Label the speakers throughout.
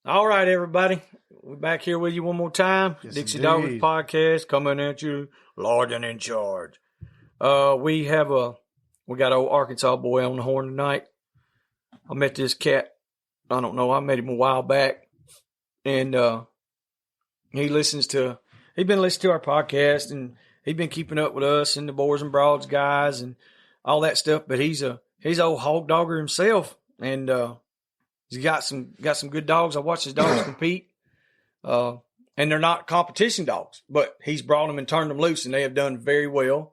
Speaker 1: All right, everybody. We're back here with you one more time.
Speaker 2: Yes,
Speaker 1: Dixie Doggers
Speaker 2: indeed.
Speaker 1: podcast coming at you, Lord and in charge. We got old Arkansas boy on the horn tonight. I met this cat. I don't know. I met him a while back, and he he's been listening to our podcast, and he's been keeping up with us and the Boars and Broads guys and all that stuff. But he's old hog dogger himself, and he's got some good dogs. I watched his dogs compete. And they're not competition dogs, but he's brought them and turned them loose, and they have done very well.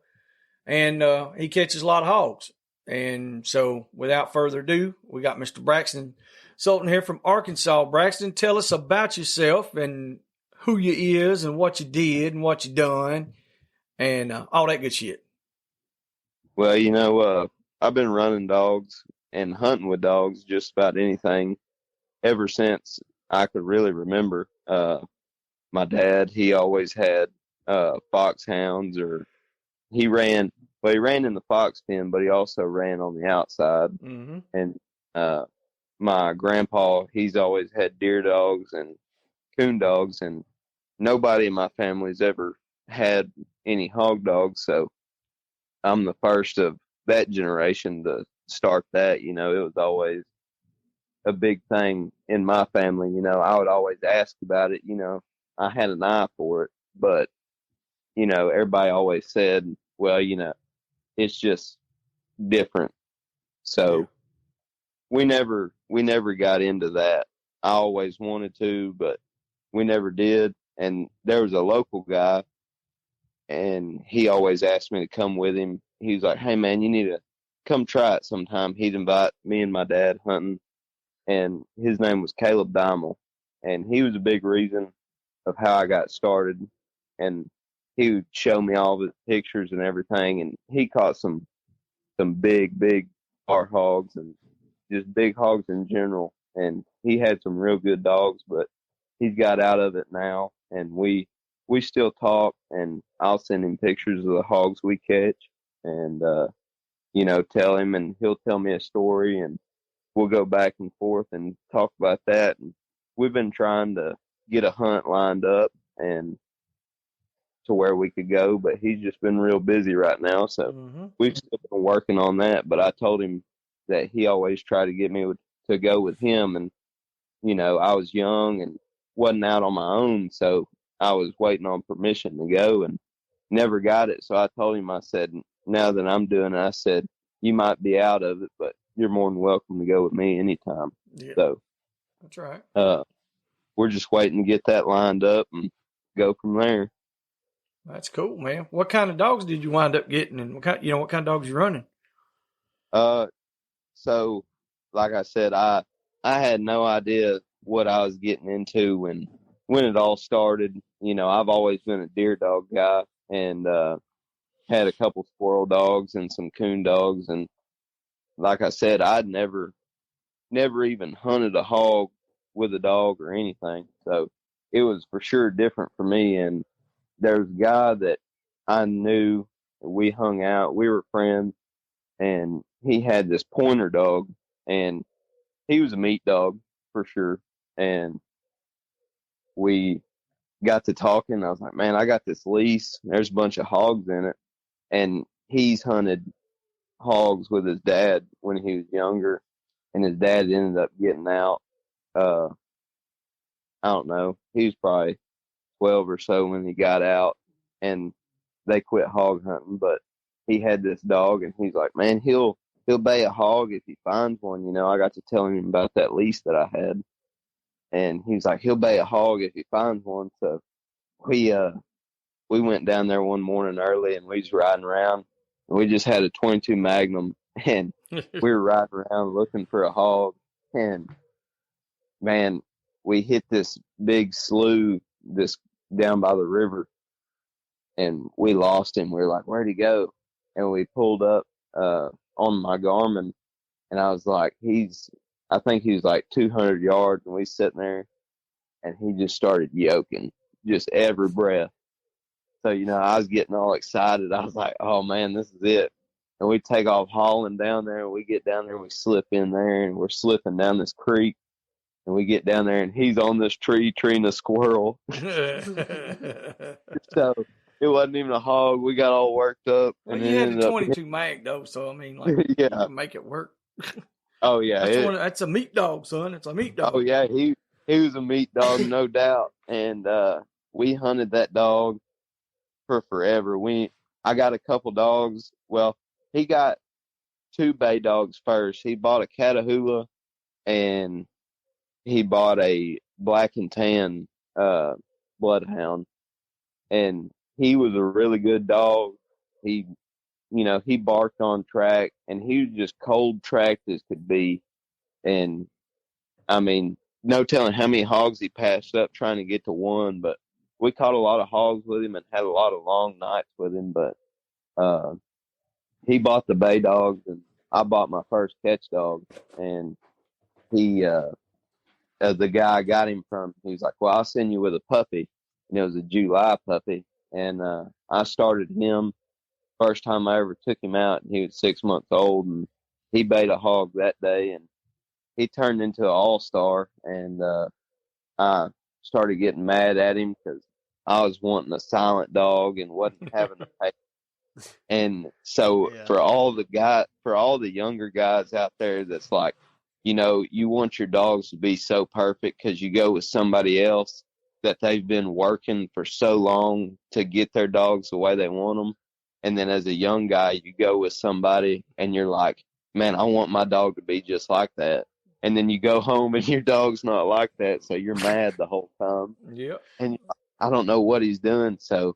Speaker 1: And he catches a lot of hogs. And so, without further ado, we got Mr. Braxton Sulton here from Arkansas. Braxton, tell us about yourself and who you is and what you did and what you done and all that good shit.
Speaker 3: Well, I've been running dogs and hunting with dogs just about anything ever since I could really remember. My dad, he always had foxhounds, or he ran in the fox pen, but he also ran on the outside.
Speaker 1: Mm-hmm.
Speaker 3: And my grandpa, he's always had deer dogs and coon dogs, and nobody in my family's ever had any hog dogs, so I'm the first of that generation to start that. It was always a big thing in my family. I would always ask about it. I had an eye for it, but, everybody always said, well, it's just different. So we never got into that. I always wanted to, but we never did. And there was a local guy, and he always asked me to come with him. He was like, hey, man, you need to come try it sometime. He'd invite me and my dad hunting, and his name was Caleb Dimel, and he was a big reason of how I got started. And he would show me all the pictures and everything, and he caught some big bar hogs and just big hogs in general. And he had some real good dogs, but he's got out of it now, and we still talk, and I'll send him pictures of the hogs we catch, and tell him, and he'll tell me a story, and we'll go back and forth and talk about that. And we've been trying to get a hunt lined up and to where we could go, but he's just been real busy right now, so we've still been working on that. But I told him that he always tried to get me to go with him, and I was young and wasn't out on my own, so I was waiting on permission to go and never got it. So I told him, I said, now that I'm doing it, I said, you might be out of it, but you're more than welcome to go with me anytime.
Speaker 1: Yeah.
Speaker 3: So
Speaker 1: that's right.
Speaker 3: We're just waiting to get that lined up and go from there.
Speaker 1: That's cool, man. What kind of dogs did you wind up getting, and what kind of dogs you running?
Speaker 3: So like I said, I had no idea what I was getting into when it all started. I've always been a deer dog guy, and had a couple squirrel dogs and some coon dogs. And like I said, I'd never even hunted a hog with a dog or anything. So it was for sure different for me. And there was a guy that I knew, we hung out, we were friends, and he had this pointer dog, and he was a meat dog for sure. And we got to talking. I was like, man, I got this lease. There's a bunch of hogs in it. And he's hunted hogs with his dad when he was younger, and his dad ended up getting out. I don't know. He was probably 12 or so when he got out, and they quit hog hunting. But he had this dog, and he's like, man, he'll bay a hog if he finds one. I got to tell him about that lease that I had, and he's like, he'll bay a hog if he finds one. So we went down there one morning early, and we was riding around, and we just had a 22 Magnum, and we were riding around looking for a hog. And man, we hit this big slough this down by the river, and we lost him. We were like, where'd he go? And we pulled up on my Garmin, and I was like, I think he was like 200 yards, and we sitting there, and he just started yoking just every breath. So, I was getting all excited. I was like, oh, man, this is it. And we take off hauling down there, and we get down there, and we slip in there, and we're slipping down this creek. And we get down there, and he's on this tree treeing a squirrel. So it wasn't even a hog. We got all worked up.
Speaker 1: Well,
Speaker 3: and
Speaker 1: you
Speaker 3: it
Speaker 1: had the
Speaker 3: ended up
Speaker 1: 22 mag though, so I mean, like, you
Speaker 3: yeah.
Speaker 1: can make it work.
Speaker 3: Oh yeah.
Speaker 1: That's a meat dog, son. It's a meat dog.
Speaker 3: Oh yeah. He was a meat dog, no doubt. And we hunted that dog for forever. I got a couple dogs. Well, he got 2 bay dogs first. He bought a Catahoula, and he bought a black and tan bloodhound. And he was a really good dog. He barked on track, and he was just cold tracked as could be. And I mean, no telling how many hogs he passed up trying to get to one, but we caught a lot of hogs with him and had a lot of long nights with him. But he bought the bay dogs, and I bought my first catch dog. And he, the guy I got him from, he was like, "Well, I'll send you with a puppy." And it was a July puppy. And I started him first time I ever took him out, and he was 6 months old, and he bait a hog that day, and he turned into an all-star. And I started getting mad at him because I was wanting a silent dog and wasn't having a pay. And so for all the younger guys out there that's like, you want your dogs to be so perfect because you go with somebody else that they've been working for so long to get their dogs the way they want them. And then as a young guy, you go with somebody and you're like, man, I want my dog to be just like that. And then you go home and your dog's not like that. So you're mad the whole time.
Speaker 1: Yeah.
Speaker 3: And I don't know what he's doing. So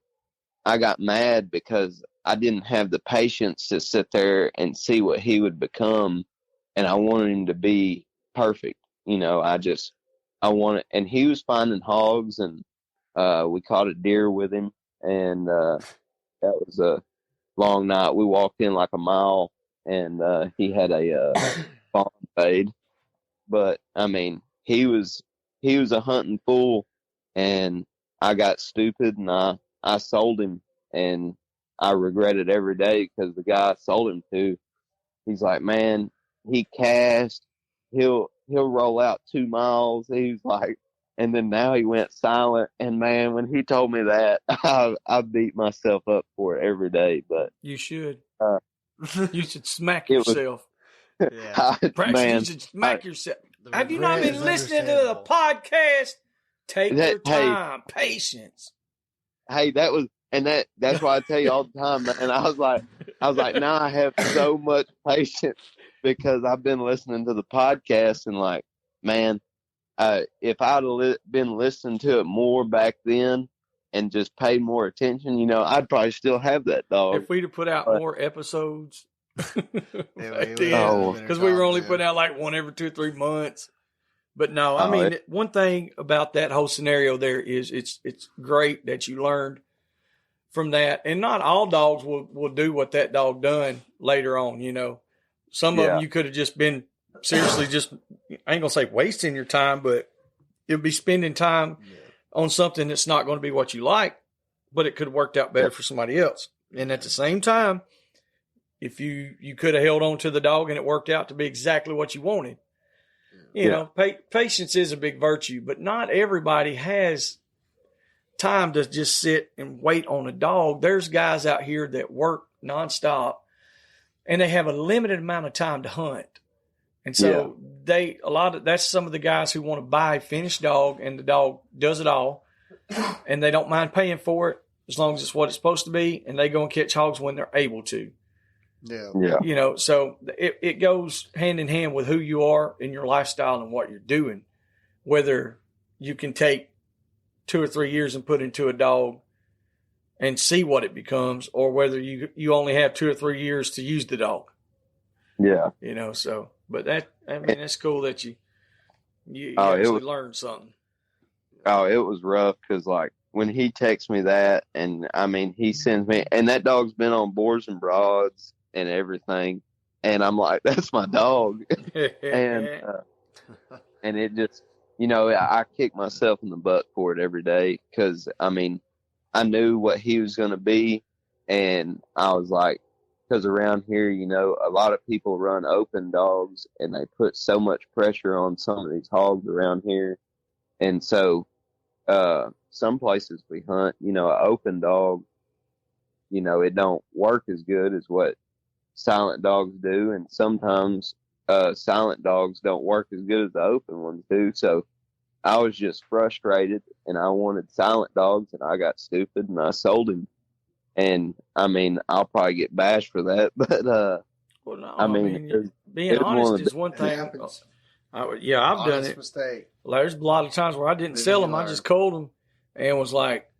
Speaker 3: I got mad because I didn't have the patience to sit there and see what he would become. And I wanted him to be perfect. I wanted, and he was finding hogs, and we caught a deer with him. And that was a long night. We walked in like a mile, and he had a fawn fade. But I mean, he was a hunting fool, and I got stupid, and I sold him, and I regret it every day because the guy I sold him to, he's like, man, he cast, he'll roll out 2 miles. He's like, and then now he went silent. And man, when he told me that, I beat myself up for it every day. But
Speaker 1: you should.
Speaker 3: Uh,
Speaker 1: You should smack yourself. Braxton, you should smack yourself. Have you not been listening to the podcast? Take your time, patience.
Speaker 3: Hey, that's why I tell you all the time, man. And I was like, now I have so much patience because I've been listening to the podcast, and like, man, if I'd been listening to it more back then and just paid more attention, I'd probably still have that dog.
Speaker 1: If we'd have put out more episodes, because we were only putting out like one every 2 or 3 months. But no, I mean, one thing about that whole scenario there is it's great that you learned from that. And not all dogs will do what that dog done later on, Some of them you could have just been seriously just, I ain't going to say wasting your time, but you'll be spending time on something that's not going to be what you like, but it could have worked out better for somebody else. And at the same time, if you could have held on to the dog and it worked out to be exactly what you wanted, patience is a big virtue, but not everybody has time to just sit and wait on a dog. There's guys out here that work nonstop and they have a limited amount of time to hunt. And so that's some of the guys who want to buy a finished dog, and the dog does it all, and they don't mind paying for it as long as it's what it's supposed to be, and they go and catch hogs when they're able to. Yeah. So it goes hand in hand with who you are in your lifestyle and what you're doing, whether you can take 2 or 3 years and put into a dog and see what it becomes, or whether you only have 2 or 3 years to use the dog.
Speaker 3: Yeah.
Speaker 1: But that's cool that you actually learned something.
Speaker 3: Oh, it was rough because like when he texts me that, and I mean, he sends me, and that dog's been on Boars N Broads and everything. And I'm like, that's my dog. and it just, I kick myself in the butt for it every day. Cause I mean, I knew what he was going to be. And I was like, because around here, you know, a lot of people run open dogs and they put so much pressure on some of these hogs around here. And so, some places we hunt, you know, an open dog, you know, it don't work as good as what silent dogs do. And sometimes, silent dogs don't work as good as the open ones do. So I was just frustrated and I wanted silent dogs and I got stupid and I sold him. And I mean, I'll probably get bashed for that, but,
Speaker 1: Well, no,
Speaker 3: I mean,
Speaker 1: being
Speaker 3: it was
Speaker 1: honest
Speaker 3: one of
Speaker 1: is
Speaker 3: the,
Speaker 1: one
Speaker 2: It
Speaker 1: thing.
Speaker 2: happens.
Speaker 1: I've done
Speaker 2: Honest
Speaker 1: it.
Speaker 2: mistake.
Speaker 1: There's a lot of times where I didn't
Speaker 2: Then
Speaker 1: sell
Speaker 2: you
Speaker 1: them. I
Speaker 2: learn.
Speaker 1: just called them and was like,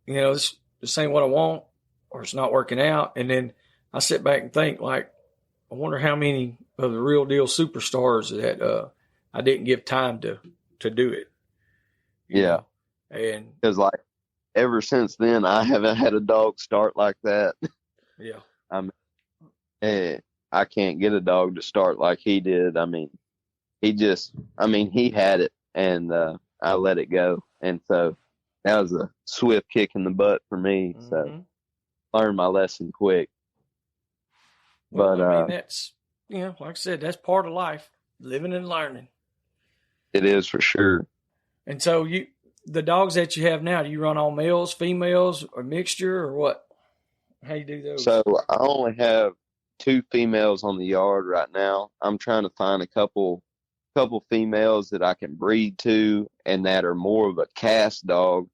Speaker 1: you know, this ain't what I want, or it's not working out. And then I sit back and think, like, I wonder how many of the real deal superstars that I didn't give time to do it. You
Speaker 3: yeah,
Speaker 1: know? And
Speaker 3: because like ever since then, I haven't had a dog start like that.
Speaker 1: yeah,
Speaker 3: I mean, I can't get a dog to start like he did. I mean, he had it and, I let it go. And so that was a swift kick in the butt for me. So learned my lesson quick.
Speaker 1: Well,
Speaker 3: But,
Speaker 1: I mean, that's, you know, like I said, that's part of life, living and learning.
Speaker 3: it is for sure.
Speaker 1: And so the dogs that you have now, do you run all males, females, or mixture, or what? How you do those?
Speaker 3: So I only have 2 females on the yard right now. I'm trying to find a couple females that I can breed to and that are more of a cast dog,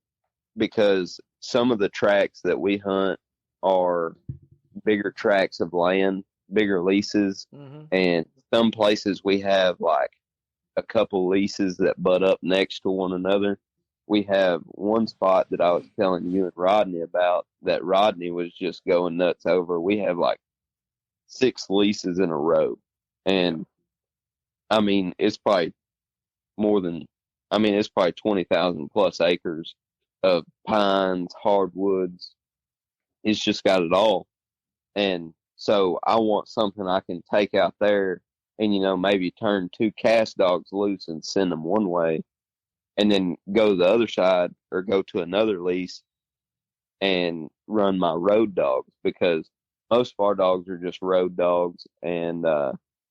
Speaker 3: because some of the tracks that we hunt are bigger tracts of land, bigger leases, and some places we have like a couple leases that butt up next to one another. We have one spot that I was telling you and Rodney about that Rodney was just going nuts over. We have like 6 leases in a row. And I mean, it's probably it's probably 20,000 plus acres of pines, hardwoods. It's just got it all. And so I want something I can take out there and, you know, maybe turn 2 cast dogs loose and send them one way and then go to the other side or go to another lease and run my road dogs, because most of our dogs are just road dogs. And,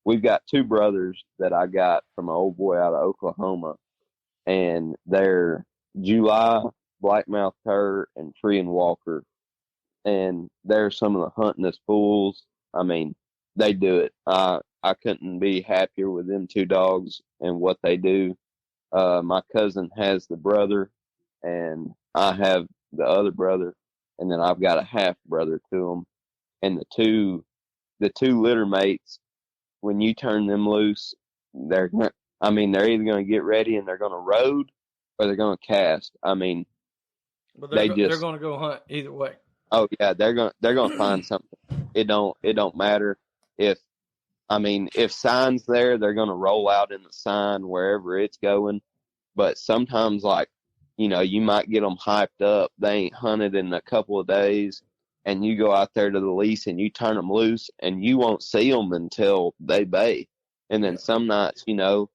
Speaker 3: we've got 2 brothers that I got from an old boy out of Oklahoma, and they're July, Blackmouth Cur, and Tree and Walker. And they're some of the huntingest fools. I mean, they do it. I couldn't be happier with them 2 dogs and what they do. My cousin has the brother, and I have the other brother, and then I've got a half brother to them. And the two litter mates, when you turn them loose, they're either going to get ready and they're going to road or they're going to cast. I mean,
Speaker 1: But they're going to go hunt either way.
Speaker 3: oh yeah, they're gonna find something. It don't matter if sign's there, they're gonna roll out in the sign wherever it's going. But sometimes, like, you know, you might get them hyped up. They ain't hunted in a couple of days, and you go out there to the lease and you turn them loose, and you won't see them until they bay. And then some nights, you know,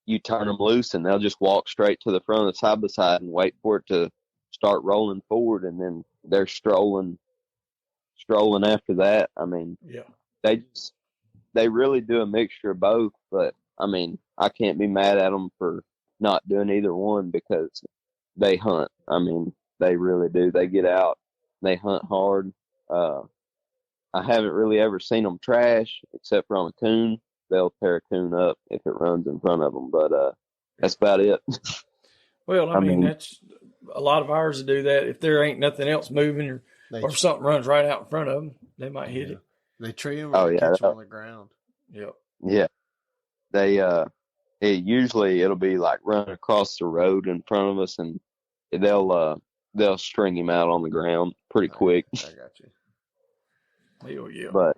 Speaker 3: you turn them loose and they'll just walk straight to the front of the side by side and wait for it to start rolling forward, and then they're strolling after that. I mean, they really do a mixture of both, but I mean, I can't be mad at them for not doing either one, because they hunt. I mean, they really do. They get out, they hunt hard. I haven't really ever seen them trash except for on a coon. They'll tear a coon up if it runs in front of them, but that's about it.
Speaker 1: Well, I mean, that's a lot of ours to do that. If there ain't nothing else moving or something runs right out in front of them, they might hit it.
Speaker 2: They tree them or catch them on the ground.
Speaker 1: Yep.
Speaker 3: Yeah. They it'll be like running across the road in front of us, and they'll string him out on the ground pretty quick.
Speaker 2: I got you.
Speaker 1: Hell yeah.
Speaker 3: But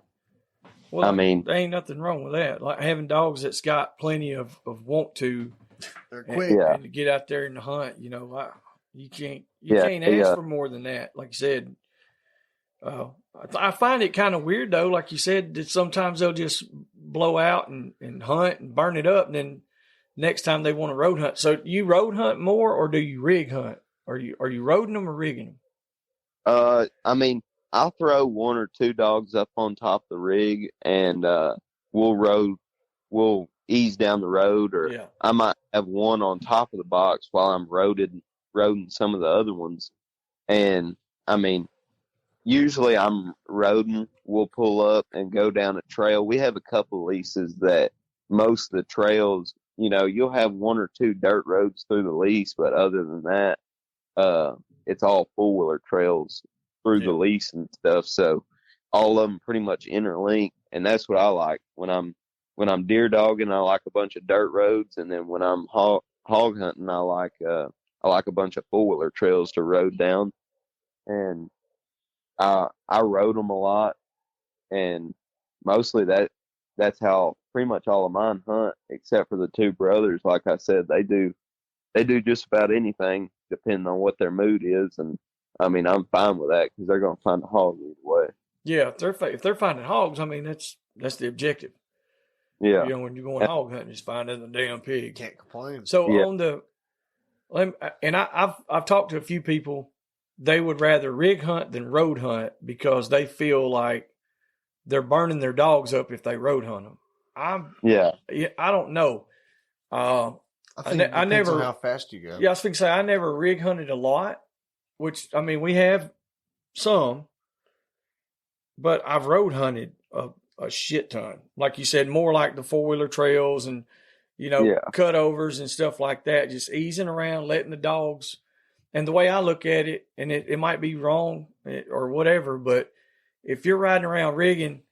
Speaker 1: well,
Speaker 3: I mean,
Speaker 1: there ain't nothing wrong with that. Like having dogs that's got plenty of want to.
Speaker 2: They're quick.
Speaker 1: And to get out there and hunt, you know, you can't ask for more than that. Like you said, I find it kind of weird though. Like you said, that sometimes they'll just blow out and hunt and burn it up, and then next time they want to road hunt. So you road hunt more, or do you rig hunt? Are you roading them or rigging them?
Speaker 3: I mean, I'll throw one or two dogs up on top of the rig, and we'll ease down the road, or I might have one on top of the box while I'm roading some of the other ones. And I mean, usually I'm roading, we'll pull up and go down a trail. We have a couple leases that most of the trails, you'll have one or two dirt roads through the lease, but other than that, it's all four-wheeler trails through the lease and stuff. So all of them pretty much interlink, and that's what I like. When I'm deer dogging, I like a bunch of dirt roads, and then when I'm hog hunting, I like a bunch of four-wheeler trails to road down. And I rode them a lot, and mostly that's how pretty much all of mine hunt, except for the two brothers. Like I said, they do just about anything depending on what their mood is, and I mean, I'm fine with that because they're going to find a hog either way.
Speaker 1: Yeah, if they're finding hogs, I mean that's the objective.
Speaker 3: Yeah,
Speaker 1: when you're going hog hunting, just finding the damn pig.
Speaker 2: Can't complain.
Speaker 1: So on the, and I've talked to a few people. They would rather rig hunt than road hunt because they feel like they're burning their dogs up if they road hunt them. I don't know.
Speaker 2: I think it depends on how fast you go.
Speaker 1: Yeah, I was going to say I never rig hunted a lot, which I mean we have some, but I've road hunted a shit ton. Like you said, more like the 4-wheeler trails and cutovers and stuff like that. Just easing around, letting the dogs. And the way I look at it, and it might be wrong or whatever, but if you're riding around rigging,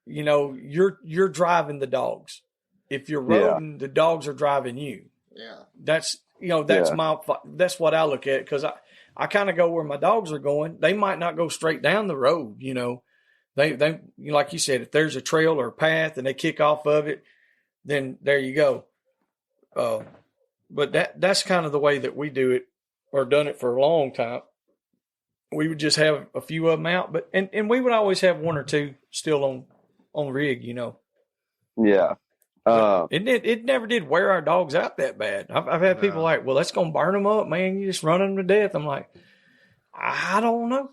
Speaker 1: you're driving the dogs. If you're roading, the dogs are driving you.
Speaker 2: Yeah.
Speaker 1: That's that's what I look at, because I kind of go where my dogs are going. They might not go straight down the road, They like you said, if there's a trail or a path and they kick off of it, then there you go. But that's kind of the way that we do it, or done it for a long time. We would just have a few of them out, but and we would always have one or two still on rig,
Speaker 3: Yeah.
Speaker 1: It never did wear our dogs out that bad. I've had people like, well, that's gonna burn them up, man. You just run them to death. I'm like, I don't know.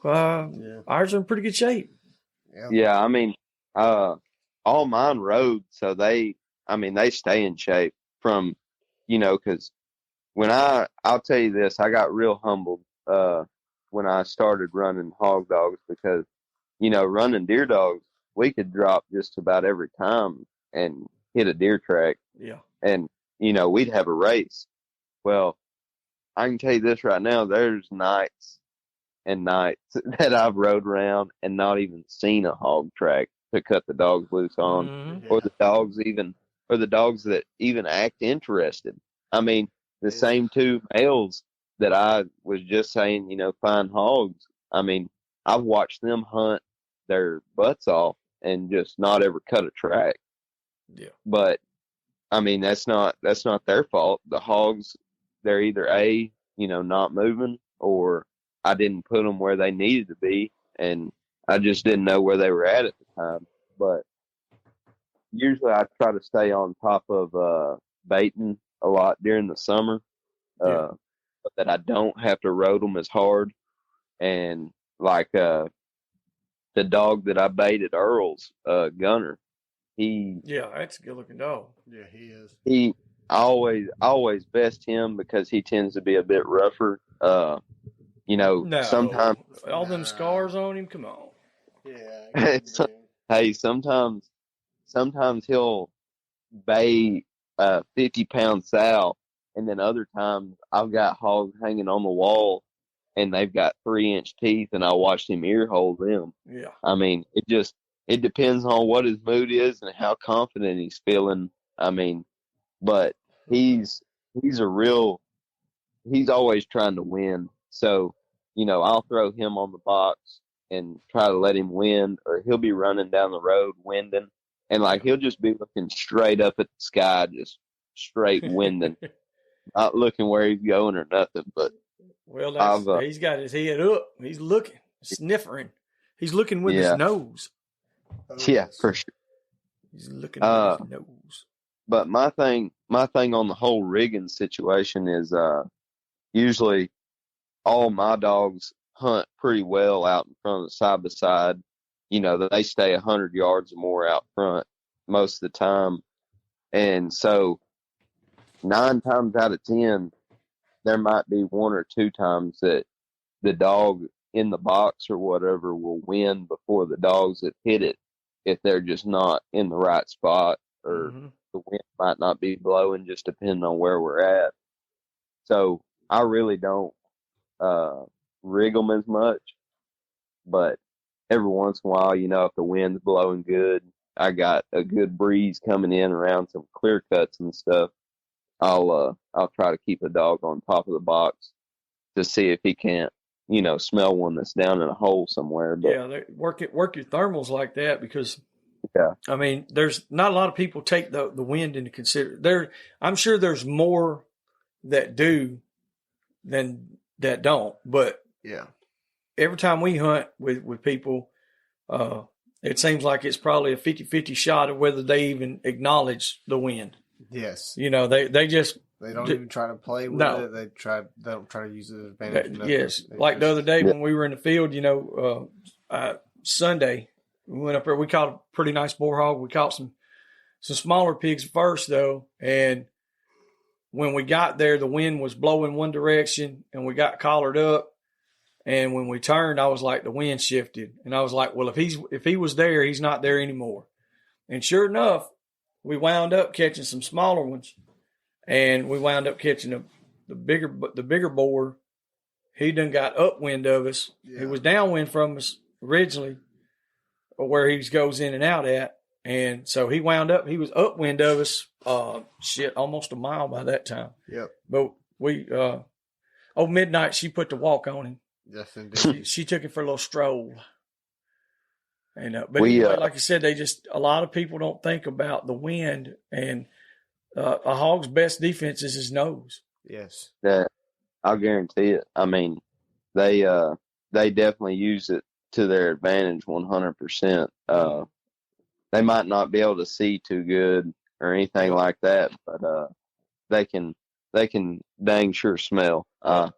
Speaker 1: Ours are in pretty good shape.
Speaker 3: Yeah, I mean, all mine rode, so they stay in shape from. Because I'll tell you this, I got real humbled when I started running hog dogs because, running deer dogs, we could drop just about every time and hit a deer track.
Speaker 1: Yeah.
Speaker 3: And, we'd have a race. Well, I can tell you this right now, there's nights and nights that I've rode around and not even seen a hog track to cut the dogs loose on, or the dogs that even act interested. I mean, the same two males that I was just saying, find hogs. I mean, I've watched them hunt their butts off and just not ever cut a track.
Speaker 1: Yeah.
Speaker 3: But I mean, that's not their fault. The hogs, they're either not moving, or I didn't put them where they needed to be, and I just didn't know where they were at the time. But usually I try to stay on top of baiting a lot during the summer, but that I don't have to road them as hard. And like the dog that I baited, Earl's Gunner,
Speaker 1: that's a good looking dog.
Speaker 2: Yeah, he is.
Speaker 3: I always best him because he tends to be a bit rougher. Sometimes
Speaker 1: all them scars on him. Come on.
Speaker 2: Yeah.
Speaker 3: Hey, sometimes he'll bay 50-pound sow, and then other times I've got hogs hanging on the wall and they've got 3-inch teeth, and I watched him ear hold them.
Speaker 1: Yeah.
Speaker 3: I mean, it depends on what his mood is and how confident he's feeling. I mean, but he's always trying to win. So, I'll throw him on the box and try to let him win, or he'll be running down the road winding, and like he'll just be looking straight up at the sky, just straight winding, not looking where he's going or nothing. But
Speaker 1: he's got his head up. He's looking, sniffing. He's looking with his nose.
Speaker 3: Yeah, for sure.
Speaker 1: He's looking with his nose.
Speaker 3: But my thing on the whole rigging situation is usually all my dogs hunt pretty well out in front of the side by side. They stay 100 yards or more out front most of the time. And so 9 times out of 10, there might be 1 or 2 times that the dog in the box or whatever will win before the dogs that hit it if they're just not in the right spot, or the wind might not be blowing, just depending on where we're at. So I really don't rig them as much, but every once in a while, if the wind's blowing good, I got a good breeze coming in around some clear cuts and stuff, I'll try to keep a dog on top of the box to see if he can't, smell one that's down in a hole somewhere. But
Speaker 1: yeah, work your thermals like that, because
Speaker 3: yeah,
Speaker 1: I mean, there's not a lot of people take the wind into consideration. I'm sure there's more that do than that don't, but
Speaker 2: yeah,
Speaker 1: every time we hunt with people, it seems like it's probably a 50-50 shot of whether they even acknowledge the wind.
Speaker 2: Yes.
Speaker 1: They just
Speaker 2: they don't even try to play with it. They don't try to use it as advantage.
Speaker 1: Yes, like the other day when we were in the field, Sunday we went up there. We caught a pretty nice boar hog. We caught some smaller pigs first though, and when we got there, the wind was blowing one direction, and we got collared up. And when we turned, I was like, the wind shifted, and I was like, well, if he was there, he's not there anymore. And sure enough, we wound up catching some smaller ones, and we wound up catching the bigger boar. He done got upwind of us. Yeah. He was downwind from us originally, where he goes in and out at. And so he was upwind of us, almost a mile by that time.
Speaker 2: Yep.
Speaker 1: But we, midnight, she put the walk on him.
Speaker 2: Yes, indeed.
Speaker 1: She took him for a little stroll. And, but anyway, like you said, a lot of people don't think about the wind, and a hog's best defense is his nose.
Speaker 2: Yes.
Speaker 3: I'll guarantee it. I mean, they definitely use it to their advantage 100%. They might not be able to see too good or anything like that, but they can dang sure smell.
Speaker 1: And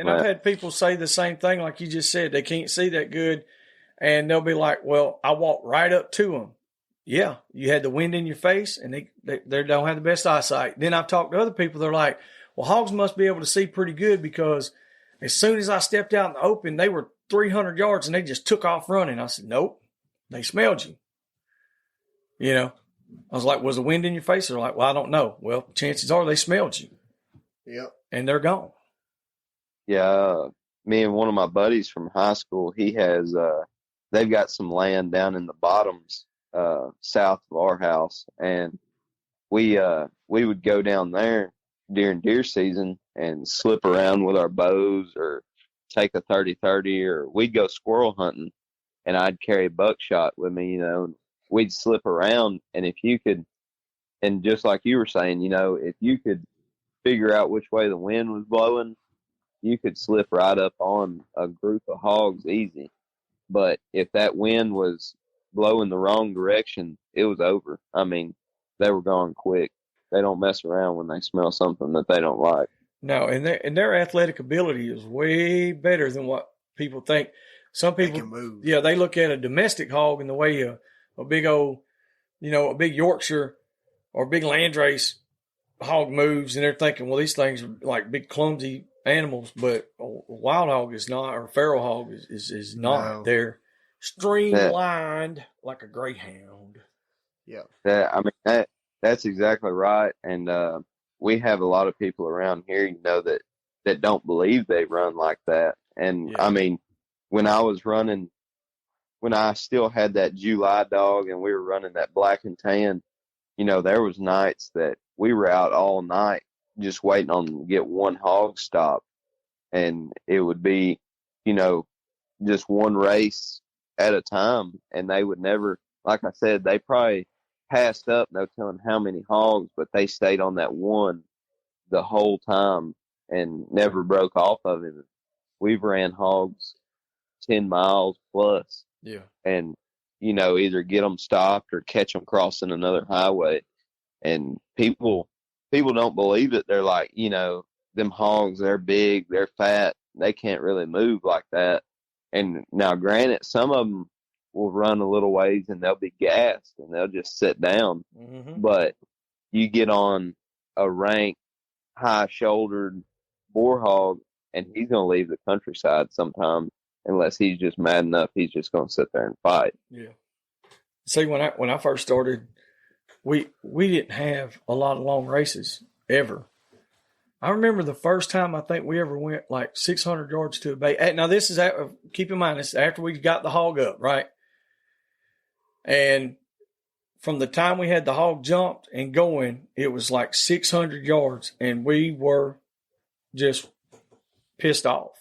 Speaker 1: I've had people say the same thing, like you just said. They can't see that good, and they'll be like, well, I walked right up to them. Yeah, you had the wind in your face, and they don't have the best eyesight. Then I've talked to other people. They're like, well, hogs must be able to see pretty good, because as soon as I stepped out in the open, they were 300 yards, and they just took off running. I said, nope, they smelled you. I was like, was the wind in your face? They're like, well, I don't know. Well, chances are they smelled you.
Speaker 2: Yep.
Speaker 1: And they're gone.
Speaker 3: Yeah. Me and one of my buddies from high school, he has, they've got some land down in the bottoms, south of our house. And we would go down there during deer season and slip around with our bows, or take a 30-30, or we'd go squirrel hunting, and I'd carry buckshot with me, we'd slip around. And if you could, and just like you were saying, if you could figure out which way the wind was blowing, you could slip right up on a group of hogs easy. But if that wind was blowing the wrong direction, it was over. I mean, they were gone quick. They don't mess around when they smell something that they don't like.
Speaker 1: No, and their athletic ability is way better than what people think. Some people,
Speaker 2: they can move.
Speaker 1: Yeah, they look at a domestic hog in the way a big old, a big Yorkshire or a big landrace hog moves, and they're thinking, well, these things are like big clumsy animals, but a wild hog is not, or a feral hog is not. No. They're streamlined like a greyhound.
Speaker 2: Yeah.
Speaker 3: That's exactly right. And we have a lot of people around here, that don't believe they run like that. And I mean, when I still had that July dog and we were running that black and tan, there was nights that we were out all night just waiting on to get one hog stop. And it would be, just one race at a time. And they would never, like I said, they probably passed up, no telling how many hogs, but they stayed on that one the whole time and never broke off of it. We've ran hogs 10 miles plus.
Speaker 1: Yeah.
Speaker 3: And, either get them stopped or catch them crossing another highway. And people don't believe it. They're like, them hogs, they're big, they're fat, they can't really move like that. And now, granted, some of them will run a little ways and they'll be gassed and they'll just sit down.
Speaker 1: Mm-hmm.
Speaker 3: But you get on a rank, high-shouldered boar hog, and he's going to leave the countryside sometime unless he's just mad enough. He's just going to sit there and fight.
Speaker 1: Yeah. See, when I first started, we didn't have a lot of long races ever. I remember the first time I think we ever went like 600 yards to a bay. Now this is keep in mind, this is after we got the hog up, right? And from the time we had the hog jumped and going, it was like 600 yards, and we were just pissed off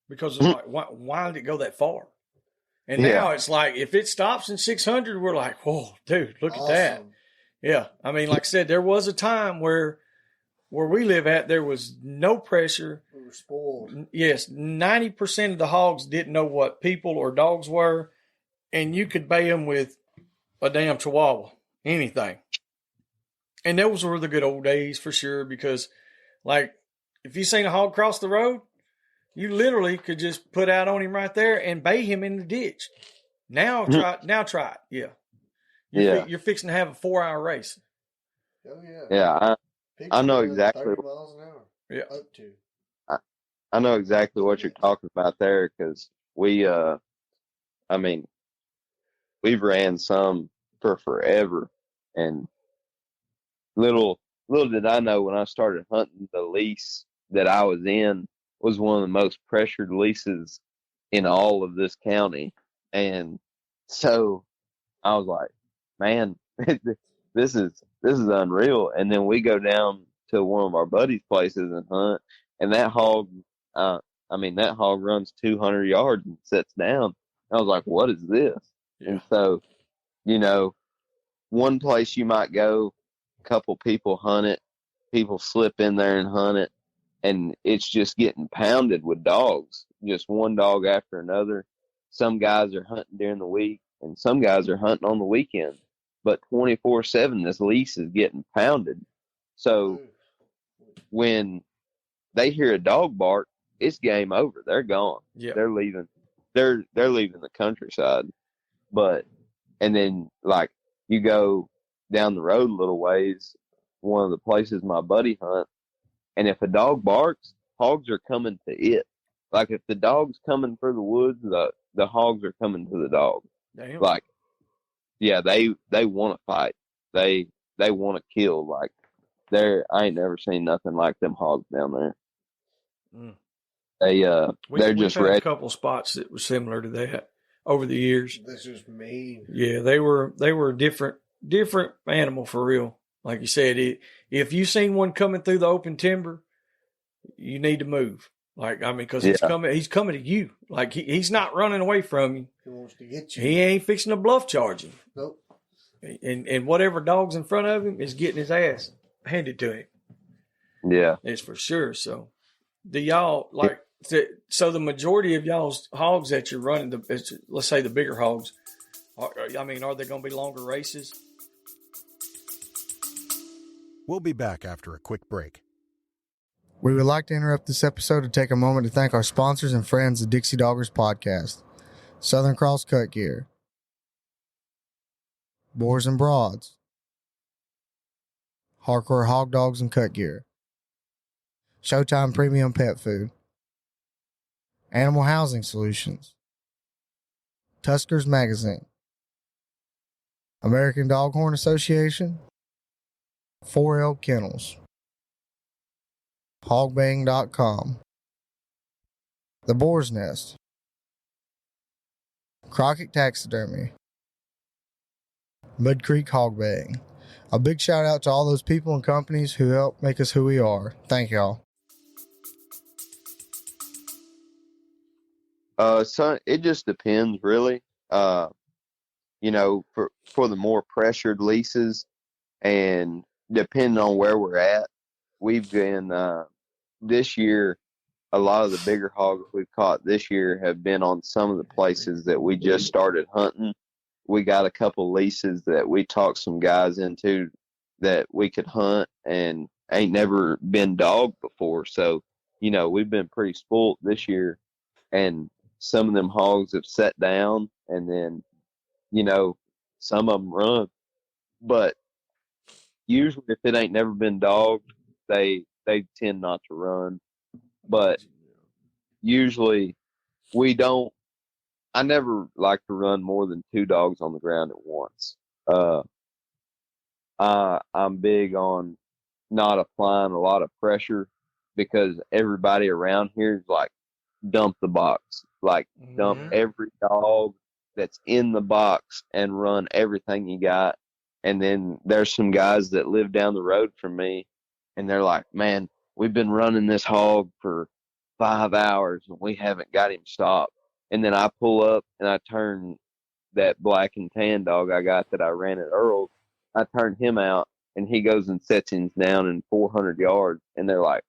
Speaker 1: because it's like, why did it go that far? And now it's like, if it stops in 600, we're like, whoa, dude, look at that. Yeah. I mean, like I said, there was a time where we live at, there was no pressure.
Speaker 2: We were spoiled.
Speaker 1: Yes. 90% of the hogs didn't know what people or dogs were, and you could bay them with a damn chihuahua, anything. And those were the good old days for sure, because like if you seen a hog cross the road, you literally could just put out on him right there and bay him in the ditch. Now try it. Yeah. You're fixing to have a 4-hour race.
Speaker 2: Oh yeah.
Speaker 3: Yeah. I know exactly.
Speaker 2: 30 miles an hour.
Speaker 1: Yeah.
Speaker 2: Up to.
Speaker 3: I know exactly what you're talking about there, because we've ran some for forever, and little did I know when I started hunting, the lease that I was in was one of the most pressured leases in all of this county. And so I was like, man, this is unreal. And then we go down to one of our buddies' places and hunt, and that hog runs 200 yards and sits down. I was like, what is this? Yeah. And so, one place you might go, a couple people hunt it, people slip in there and hunt it, and it's just getting pounded with dogs, just one dog after another. Some guys are hunting during the week, and some guys are hunting on the weekend. But 24/7, this lease is getting pounded. So when they hear a dog bark, it's game over. They're gone.
Speaker 1: Yeah.
Speaker 3: They're leaving. They're leaving the countryside. And then like you go down the road a little ways, one of the places my buddy hunts, and if a dog barks, hogs are coming to it. Like if the dog's coming for the woods, the hogs are coming to the dog.
Speaker 1: Damn.
Speaker 3: Like, yeah, they want to fight. They want to kill. Like, I ain't never seen nothing like them hogs down there.
Speaker 1: Mm.
Speaker 3: They're just ready.
Speaker 1: A couple spots that were similar to that over the years.
Speaker 2: This is mean.
Speaker 1: Yeah, they were a different animal for real. Like you said, if you seen one coming through the open timber, you need to move. Like, I mean, because he's coming to you. Like he's not running away from you.
Speaker 2: He wants to get you.
Speaker 1: He ain't fixing to bluff charge him.
Speaker 2: Nope.
Speaker 1: And whatever dog's in front of him is getting his ass handed to him.
Speaker 3: Yeah,
Speaker 1: it's for sure. So, do y'all like? So the majority of y'all's hogs that you're running, let's say the bigger hogs, are they going to be longer races?
Speaker 4: We'll be back after a quick break.
Speaker 5: We would like to interrupt this episode to take a moment to thank our sponsors and friends of Dixie Doggers Podcast. Southern Cross Cut Gear, Boars N Broads, Hardcore Hog Dogs and Cut Gear, Showtime Premium Pet Food, Animal Housing Solutions, Tuskers Magazine, American Doghorn Association, 4L Kennels, Hogbang.com, The Boar's Nest, Crockett Taxidermy, Mud Creek Hog Baying. A big shout out to all those people and companies who help make us who we are. Thank y'all.
Speaker 3: So it just depends, really. For the more pressured leases, and depending on where we're at, we've been this year. A lot of the bigger hogs we've caught this year have been on some of the places that we just started hunting. We got a couple leases that we talked some guys into that we could hunt and ain't never been dogged before. So, we've been pretty spoiled this year, and some of them hogs have set down, and then, some of them run. But usually if it ain't never been dogged, they tend not to run. But usually I never like to run more than 2 dogs on the ground at once. I'm big on not applying a lot of pressure, because everybody around here is like, dump the box, like dump every dog that's in the box and run everything you got. And then there's some guys that live down the road from me, and they're like, man, we've been running this hog for 5 hours and we haven't got him stopped. And then I pull up and I turn that black and tan dog I got that I ran at Earl's, I turn him out, and he goes and sets him down in 400 yards. And they're like,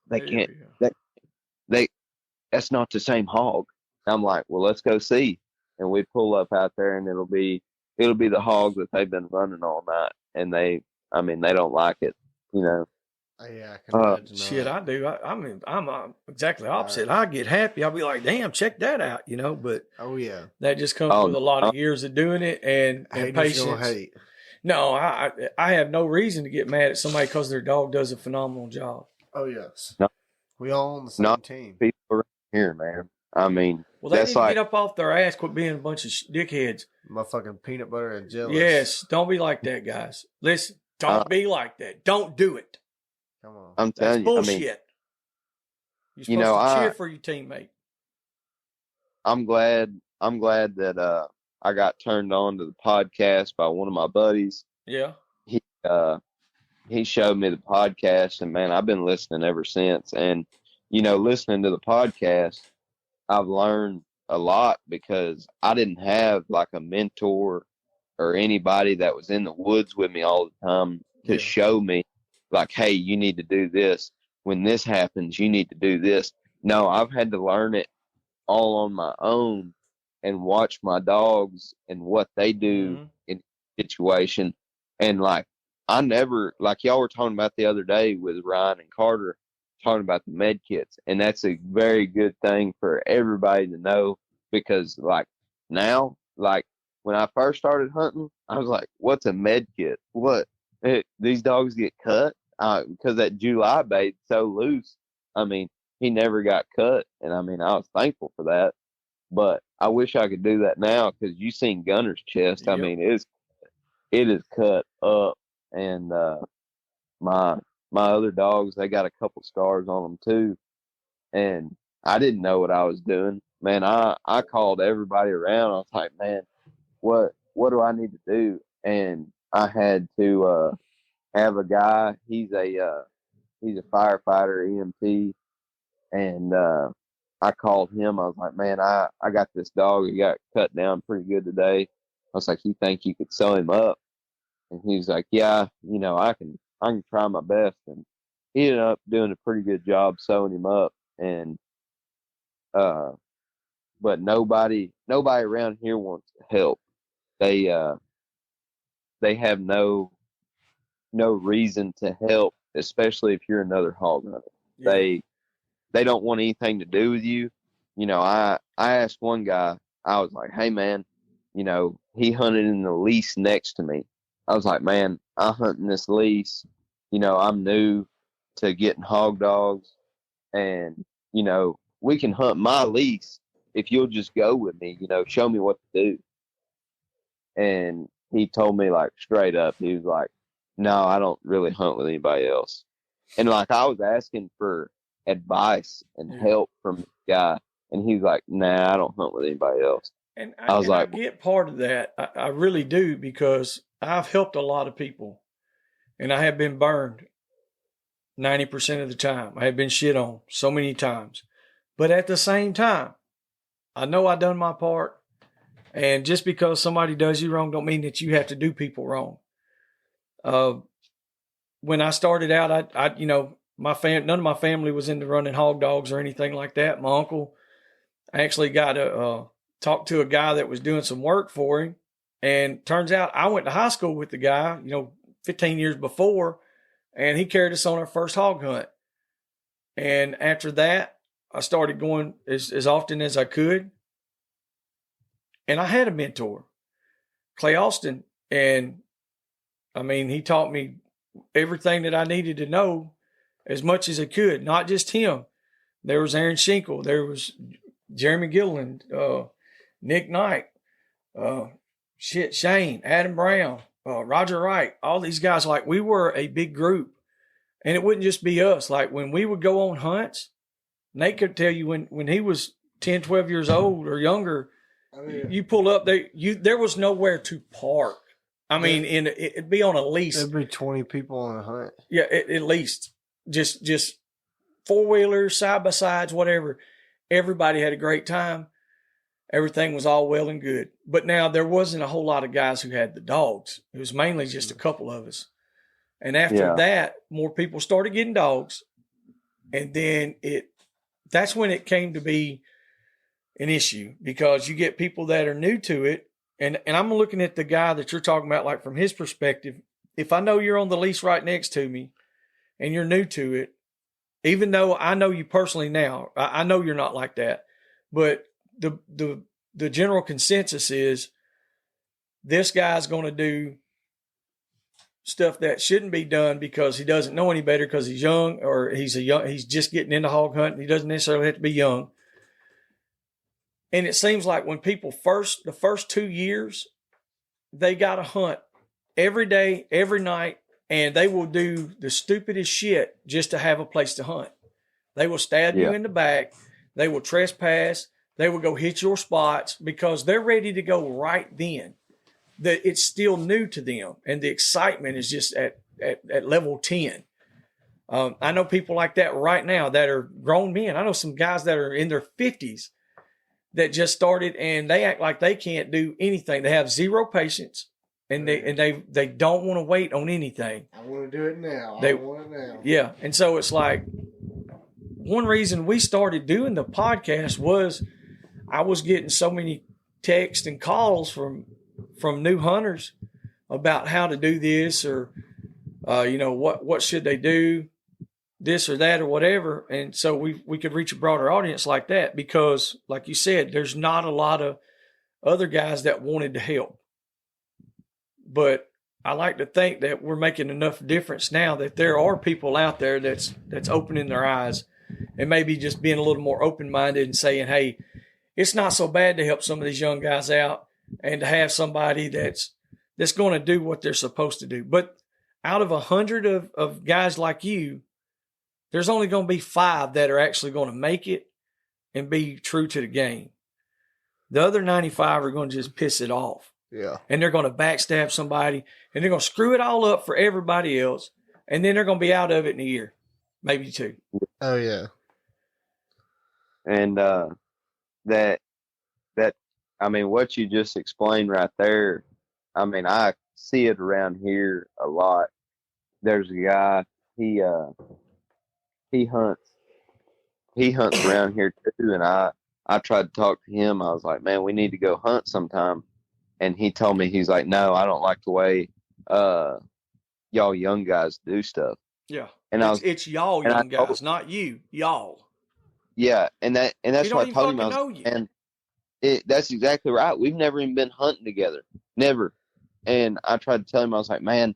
Speaker 3: that's not the same hog. I'm like, well, let's go see. And we pull up out there, and it'll be the hog that they've been running all night. And they don't like it,
Speaker 2: Yeah, I can imagine.
Speaker 1: Shit, I do. I'm exactly opposite. I get happy. I'll be like, damn, check that out, But that just comes with a lot of years of doing it and patience. No, I have no reason to get mad at somebody because their dog does a phenomenal job.
Speaker 2: Oh yes,
Speaker 3: no,
Speaker 2: we all on the same team.
Speaker 3: People around here, man. Well,
Speaker 1: they need to get up off their ass, quit being a bunch of dickheads.
Speaker 2: Motherfucking peanut butter and jelly.
Speaker 1: Yes, don't be like that, guys. Listen, don't be like that. Don't do it.
Speaker 2: Come on,
Speaker 3: I'm telling you,
Speaker 1: bullshit. You're supposed to cheer for your teammate.
Speaker 3: I'm glad that I got turned on to the podcast by one of my buddies.
Speaker 1: Yeah.
Speaker 3: He showed me the podcast, and man, I've been listening ever since. And, listening to the podcast, I've learned a lot, because I didn't have like a mentor or anybody that was in the woods with me all the time to show me like, hey, you need to do this. When this happens, you need to do this. No, I've had to learn it all on my own and watch my dogs and what they do in situation. And like, I never, like y'all were talking about the other day with Ryan and Carter, talking about the med kits. And that's a very good thing for everybody to know, because like now, like when I first started hunting, I was like, what's a med kit? What? These dogs get cut? Because that July bait's so loose. He never got cut. And I was thankful for that. But I wish I could do that now, because you seen Gunner's chest. Yep. It is cut up. And my other dogs, they got a couple scars on them too. And I didn't know what I was doing. Man, I called everybody around. I was like, man, what do I need to do? And I had to have a guy. He's a firefighter, EMT, and I called him. I was like, man, I got this dog. He got cut down pretty good today. I was like, you think you could sew him up? And he's like, yeah, I can try my best. And he ended up doing a pretty good job sewing him up. And but nobody around here wants to help. They have no reason to help, especially if you're another hog hunter. Yeah. They don't want anything to do with you. I asked one guy, I was like, hey man, he hunted in the lease next to me. I was like, man, I hunt in this lease. I'm new to getting hog dogs, and, we can hunt my lease if you'll just go with me, show me what to do. And he told me like straight up, he was like, no, I don't really hunt with anybody else. And like, I was asking for advice and help from this guy, and he was like, nah, I don't hunt with anybody else.
Speaker 1: And I get part of that. I really do, because I've helped a lot of people, and I have been burned 90% of the time. I have been shit on so many times. But at the same time, I know I done my part. And just because somebody does you wrong don't mean that you have to do people wrong. When I started out, I none of my family was into running hog dogs or anything like that. My uncle, I actually got to talk to a guy that was doing some work for him. And turns out I went to high school with the guy, 15 years before, and he carried us on our first hog hunt. And after that, I started going as often as I could. And I had a mentor, Clay Austin. And I mean, he taught me everything that I needed to know as much as I could, not just him. There was Aaron Schinkel. There was Jeremy Gilliland, Nick Knight, Shane, Adam Brown, Roger Wright, all these guys. Like, we were a big group. And it wouldn't just be us. Like, when we would go on hunts, Nate could tell you when he was 10, 12 years old or younger, you pull up there, there was nowhere to park. I mean, it'd be on a lease.
Speaker 2: There'd be 20 people on a hunt.
Speaker 1: Yeah, at least. Just four-wheelers, side-by-sides, whatever. Everybody had a great time. Everything was all well and good. But now there wasn't a whole lot of guys who had the dogs. It was mainly just a couple of us. And after that, more people started getting dogs. And then that's when it came to be an issue, because you get people that are new to it. And I'm looking at the guy that you're talking about, like, from his perspective. If I know you're on the lease right next to me and you're new to it, even though I know you personally now, I know you're not like that. But the general consensus is this guy's going to do stuff that shouldn't be done because he doesn't know any better, because he's young, or he's just getting into hog hunting. He doesn't necessarily have to be young. And it seems like when people the first 2 years, they got to hunt every day, every night, and they will do the stupidest shit just to have a place to hunt. They will stab you in the back. They will trespass. They will go hit your spots because they're ready to go right then. It's still new to them, and the excitement is just at level 10. I know people like that right now that are grown men. I know some guys that are in their 50s that just started, and they act like they can't do anything. They have zero patience, and they don't want to wait on anything.
Speaker 2: I want to do it now. I want it now.
Speaker 1: Yeah, and so it's like, one reason we started doing the podcast was I was getting so many texts and calls from new hunters about how to do this, or what should they do, this or that or whatever. And so we could reach a broader audience like that, because, like you said, there's not a lot of other guys that wanted to help. But I like to think that we're making enough difference now that there are people out there that's opening their eyes and maybe just being a little more open-minded and saying, hey, it's not so bad to help some of these young guys out, and to have somebody that's going to do what they're supposed to do. But out of 100 of guys like you, there's only going to be 5 that are actually going to make it and be true to the game. The other 95 are going to just piss it off.
Speaker 2: Yeah.
Speaker 1: And they're going to backstab somebody, and they're going to screw it all up for everybody else. And then they're going to be out of it in a year, maybe 2.
Speaker 2: Oh, yeah.
Speaker 3: And that I mean, what you just explained right there, I mean, I see it around here a lot. There's a guy, he hunts around here too, and I tried to talk to him. I was like, man, we need to go hunt sometime. And he told me, he's like, no, I don't like the way y'all young guys do stuff.
Speaker 1: Yeah.
Speaker 3: And
Speaker 1: it's y'all young guys, not you, y'all.
Speaker 3: Yeah, and that's what I told him.
Speaker 1: And
Speaker 3: that's exactly right. We've never even been hunting together. Never. And I tried to tell him, I was like, man,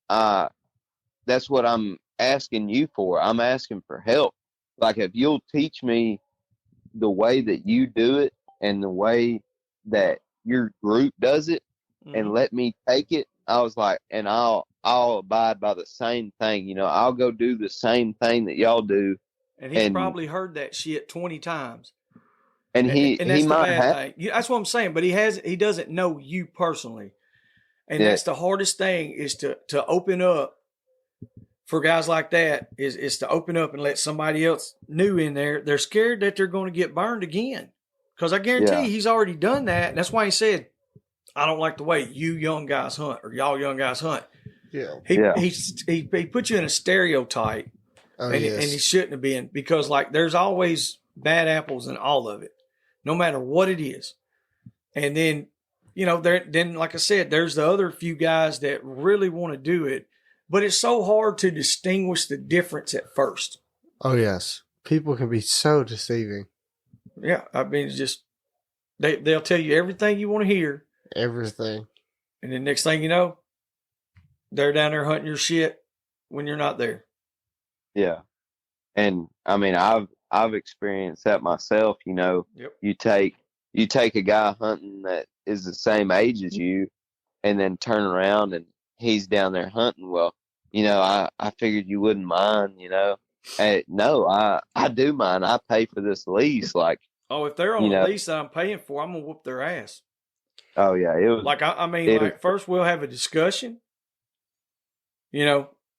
Speaker 3: that's what I'm asking you for. I'm asking for help. Like, if you'll teach me the way that you do it and the way that your group does it, and let me take it, I was like, and I'll abide by the same thing. I'll go do the same thing that y'all do.
Speaker 1: And he's probably heard that shit 20 times.
Speaker 3: And he might have.
Speaker 1: That's what I'm saying. But he doesn't know you personally. And that's the hardest thing, is to open up for guys like that, is to open up and let somebody else new in there. They're scared that they're going to get burned again. Because I guarantee you he's already done that. And that's why he said, I don't like the way you young guys hunt, or y'all young guys hunt.
Speaker 2: Yeah.
Speaker 1: He put you in a stereotype.
Speaker 2: Oh,
Speaker 1: and
Speaker 2: yes.
Speaker 1: he shouldn't have been, because, like, there's always bad apples in all of it, no matter what it is. And then, like I said, there's the other few guys that really want to do it, but it's so hard to distinguish the difference at first.
Speaker 2: Oh, yes. People can be so deceiving.
Speaker 1: Yeah, I mean, it's just they'll tell you everything you want to hear.
Speaker 2: Everything.
Speaker 1: And then next thing you know, they're down there hunting your shit when you're not there.
Speaker 3: Yeah. And I mean, I've experienced that myself.
Speaker 1: Yep.
Speaker 3: You take a guy hunting that is the same age as you, and then turn around and he's down there hunting. Well, I figured you wouldn't mind. Hey, no, I do mind. I pay for this lease. Like,
Speaker 1: if they're on a lease that I'm paying for, I'm gonna whoop their ass.
Speaker 3: Oh yeah, it was
Speaker 1: like first we'll have a discussion.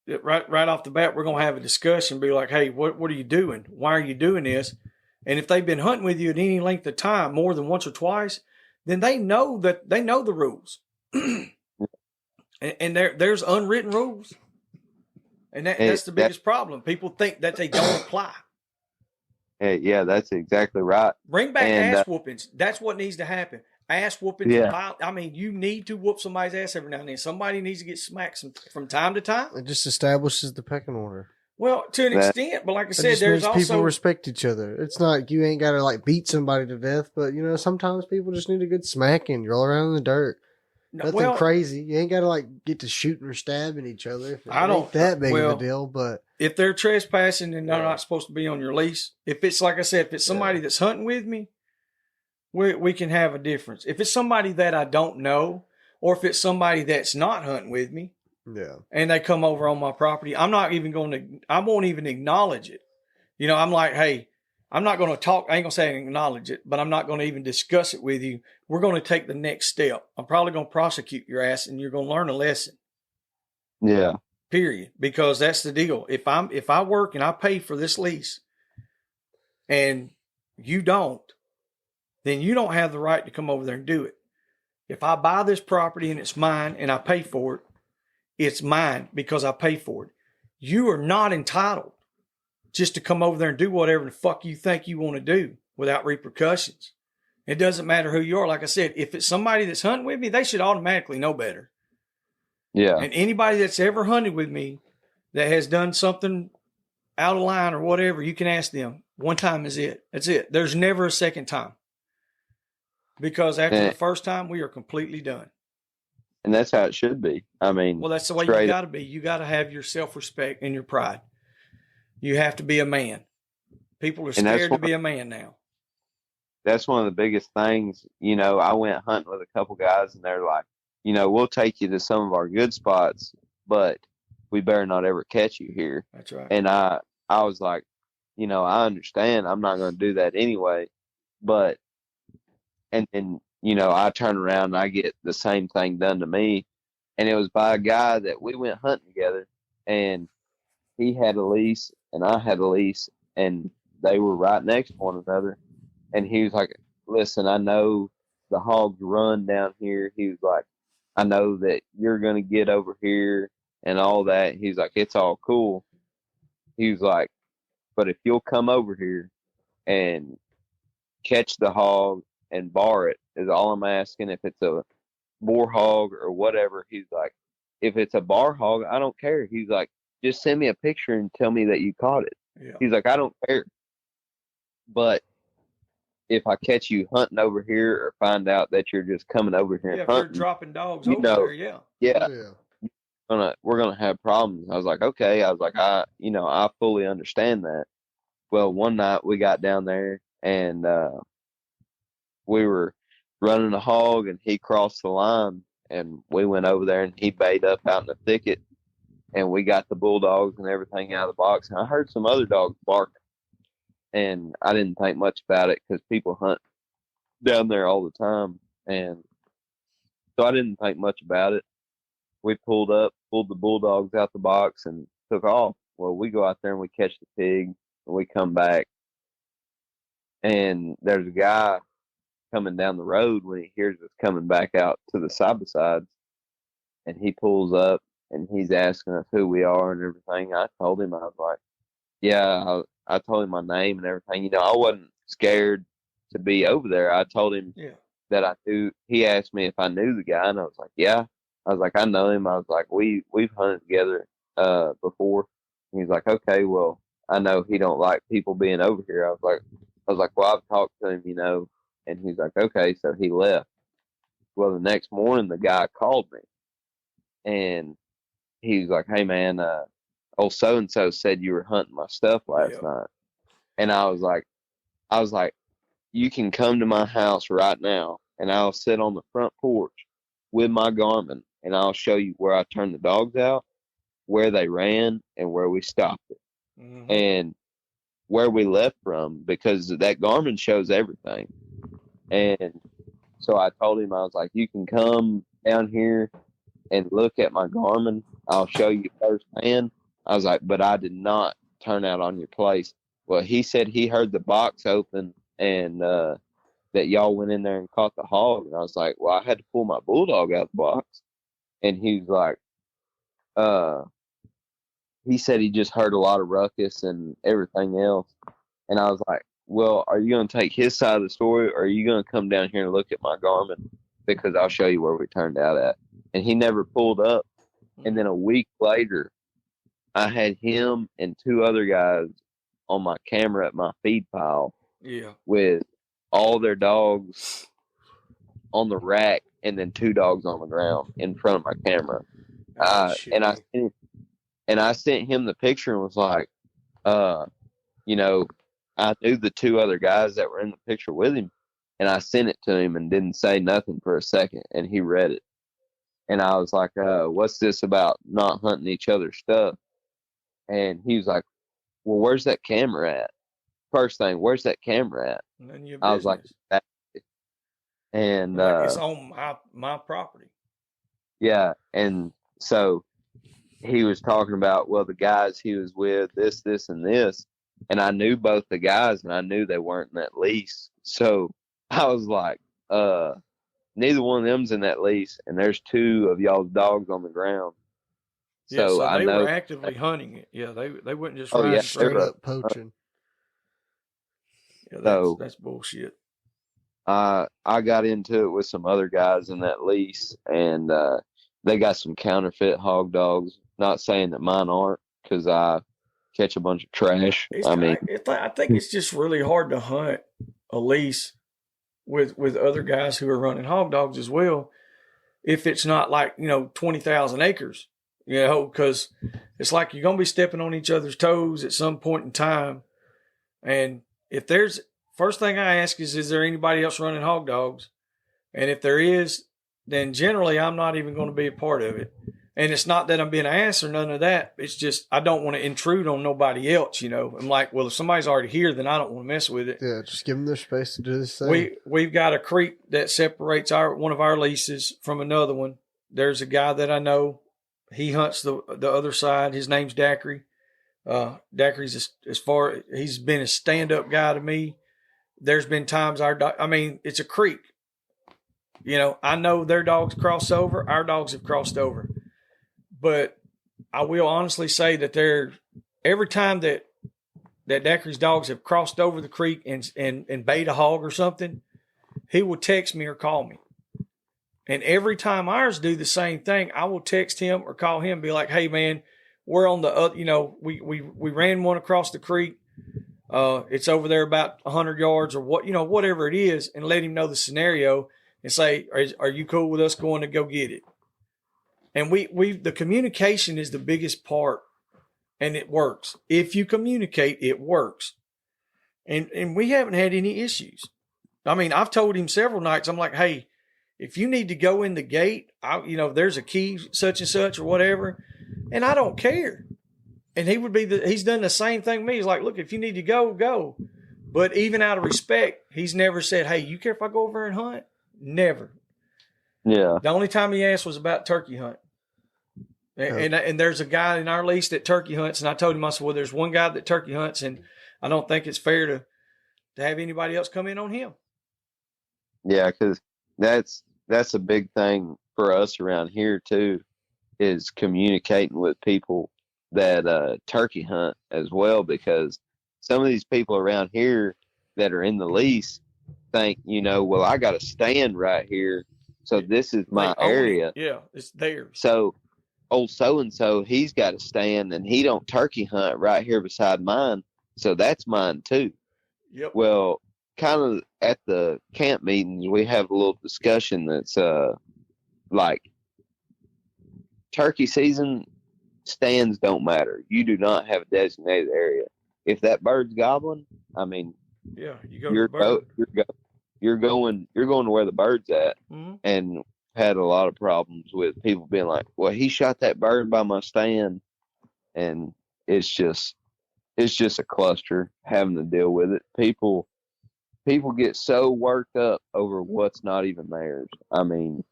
Speaker 1: Right off the bat, we're going to have a discussion, be like, hey, what are you doing? Why are you doing this? And if they've been hunting with you at any length of time, more than once or twice, then they know the rules. and there's unwritten rules. And that's the biggest problem. People think that they don't apply.
Speaker 3: Yeah, that's exactly right.
Speaker 1: Bring back ass whoopings. That's what needs to happen. Ass whoopings.
Speaker 3: Yeah.
Speaker 1: I mean, you need to whoop somebody's ass every now and then. Somebody needs to get smacked from time to time.
Speaker 2: It just establishes the pecking order.
Speaker 1: Well, to an extent, but like I said, there's also
Speaker 2: people respect each other. It's not you ain't got to like beat somebody to death, but sometimes people just need a good smacking, roll around in the dirt. Nothing crazy. You ain't got to like get to shooting or stabbing each other. I don't that big of a deal, but
Speaker 1: if they're trespassing and they're not supposed to be on your lease, if it's like I said, if it's somebody that's hunting with me, we can have a difference. If it's somebody that I don't know, or if it's somebody that's not hunting with me, and they come over on my property, I won't even acknowledge it. I'm like, hey, I'm not going to talk. I ain't going to say I acknowledge it, but I'm not going to even discuss it with you. We're going to take the next step. I'm probably going to prosecute your ass, and you're going to learn a lesson.
Speaker 3: Yeah.
Speaker 1: Period. Because that's the deal. If I work and I pay for this lease, and you don't, then you don't have the right to come over there and do it. If I buy this property and it's mine and I pay for it, it's mine because I pay for it. You are not entitled just to come over there and do whatever the fuck you think you want to do without repercussions. It doesn't matter who you are. Like I said, if it's somebody that's hunting with me, they should automatically know better.
Speaker 3: Yeah.
Speaker 1: And anybody that's ever hunted with me that has done something out of line or whatever, you can ask them. One time is it. That's it. There's never a second time. Because after the first time, we are completely done.
Speaker 3: And that's how it should be. I mean,
Speaker 1: well, that's the way you got to be. You got to have your self-respect and your pride. You have to be a man. People are scared to be a man now.
Speaker 3: That's one of the biggest things. I went hunting with a couple guys, and they're like, we'll take you to some of our good spots, but we better not ever catch you here.
Speaker 1: That's right.
Speaker 3: And I was like, I understand. I'm not going to do that anyway. But and then, I turn around and I get the same thing done to me. And it was by a guy that we went hunting together, and he had a lease and I had a lease, and they were right next to one another. And he was like, listen, I know the hogs run down here. He was like, I know that you're going to get over here and all that. He's like, it's all cool. He was like, but if you'll come over here and catch the hog and bar it is all I'm asking. If it's a boar hog or whatever, he's like, if it's a bar hog, I don't care. He's like, just send me a picture and tell me that you caught it.
Speaker 1: Yeah.
Speaker 3: He's like, I don't care. But if I catch you hunting over here or find out that you're just coming over here and hunting,
Speaker 1: if you're dropping dogs over there,
Speaker 3: yeah. We're gonna have problems. I was like, okay. I was like, I fully understand that. Well, one night we got down there and we were running a hog, and he crossed the line, and we went over there and he bait up out in the thicket, and we got the bulldogs and everything out of the box. And I heard some other dogs barking, and I didn't think much about it because people hunt down there all the time. And so I didn't think much about it. We pulled the bulldogs out the box and took off. Well, we go out there and we catch the pig, and we come back, and there's a guy coming down the road when he hears us coming back out to the side-by-sides, and he pulls up and he's asking us who we are and everything. I told him, I was like, yeah, I told him my name and everything. I wasn't scared to be over there. I told him that I knew. He asked me if I knew the guy, and I was like, yeah. I was like, I know him. I was like, we've hunted together before. And he's like, okay, well, I know he don't like people being over here. I was like, well, I've talked to him, and he's like, okay, so he left. Well, the next morning, the guy called me, and he was like, hey, man, old so-and-so said you were hunting my stuff last night. And I was like, you can come to my house right now, and I'll sit on the front porch with my Garmin, and I'll show you where I turned the dogs out, where they ran, and where we stopped it. Mm-hmm. And where we left from, because that Garmin shows everything. And so I told him, I was like, you can come down here and look at my Garmin. I'll show you firsthand. I was like, but I did not turn out on your place. Well, he said he heard the box open and that y'all went in there and caught the hog. And I was like, well, I had to pull my bulldog out of the box. And he was like, he said he just heard a lot of ruckus and everything else. And I was like, well, are you going to take his side of the story, or are you going to come down here and look at my Garmin? Because I'll show you where we turned out at. And he never pulled up. And then a week later, I had him and two other guys on my camera at my feed pile with all their dogs on the rack and then two dogs on the ground in front of my camera. And I sent him the picture and was like, I knew the two other guys that were in the picture with him, and I sent it to him and didn't say nothing for a second, and he read it. And I was like, what's this about not hunting each other's stuff? And he was like, well, where's that camera at? First thing, where's that camera at? I was like, and
Speaker 1: it's on my property.
Speaker 3: Yeah, and so he was talking about, well, the guys he was with, this, and this. And I knew both the guys, and I knew they weren't in that lease. So I was like, neither one of them's in that lease, and there's two of y'all's dogs on the ground.
Speaker 1: So I know they were actively hunting it. Yeah, they wouldn't just run
Speaker 2: straight up poaching.
Speaker 1: Yeah, that's bullshit.
Speaker 3: I got into it with some other guys in that lease, and they got some counterfeit hog dogs. Not saying that mine aren't, because I catch a bunch of trash.
Speaker 1: I think it's just really hard to hunt a lease with other guys who are running hog dogs as well, if it's not like 20,000 acres, because it's like you're gonna be stepping on each other's toes at some point in time. And if there's first thing I ask is there anybody else running hog dogs? And if there is, then generally I'm not even going to be a part of it. And it's not that I'm being an ass or none of that. It's just I don't want to intrude on nobody else, I'm like, well, if somebody's already here, then I don't want to mess with it.
Speaker 2: Yeah, just give them their space to do this thing.
Speaker 1: We've got a creek that separates one of our leases from another one. There's a guy that I know. He hunts the other side. His name's Dacry. Dacry's he's been a stand-up guy to me. There's been times it's a creek. I know their dogs cross over. Our dogs have crossed over. But I will honestly say that every time that Dacry's dogs have crossed over the creek and bait a hog or something, he will text me or call me. And every time ours do the same thing, I will text him or call him and be like, hey, man, we're on the other, we ran one across the creek. It's over there about 100 yards or whatever it is, and let him know the scenario and say, are you cool with us going to go get it? And the communication is the biggest part, and it works. If you communicate, it works. And we haven't had any issues. I've told him several nights, I'm like, hey, if you need to go in the gate, there's a key such and such or whatever, and I don't care. And he's done the same thing to me. He's like, look, if you need to go, go. But even out of respect, he's never said, hey, you care if I go over and hunt? Never.
Speaker 3: Yeah.
Speaker 1: The only time he asked was about turkey hunt. And there's a guy in our lease that turkey hunts, and I told him, I said, well, there's one guy that turkey hunts, and I don't think it's fair to have anybody else come in on him.
Speaker 3: Yeah, because that's a big thing for us around here too, is communicating with people that turkey hunt as well, because some of these people around here that are in the lease think, well, I got to stand right here, so this is my area.
Speaker 1: Yeah, it's theirs.
Speaker 3: So old so-and-so, he's got a stand and he don't turkey hunt right here beside mine. So that's mine too.
Speaker 1: Yep.
Speaker 3: Well, kind of at the camp meetings, we have a little discussion that's like turkey season stands don't matter. You do not have a designated area. If that bird's gobbling, I mean,
Speaker 1: yeah, you go to the bird.
Speaker 3: You're going to where the bird's at.
Speaker 1: Mm-hmm.
Speaker 3: And had a lot of problems with people being like, well, he shot that bird by my stand. And it's just a cluster having to deal with it. People get so worked up over what's not even theirs. I mean,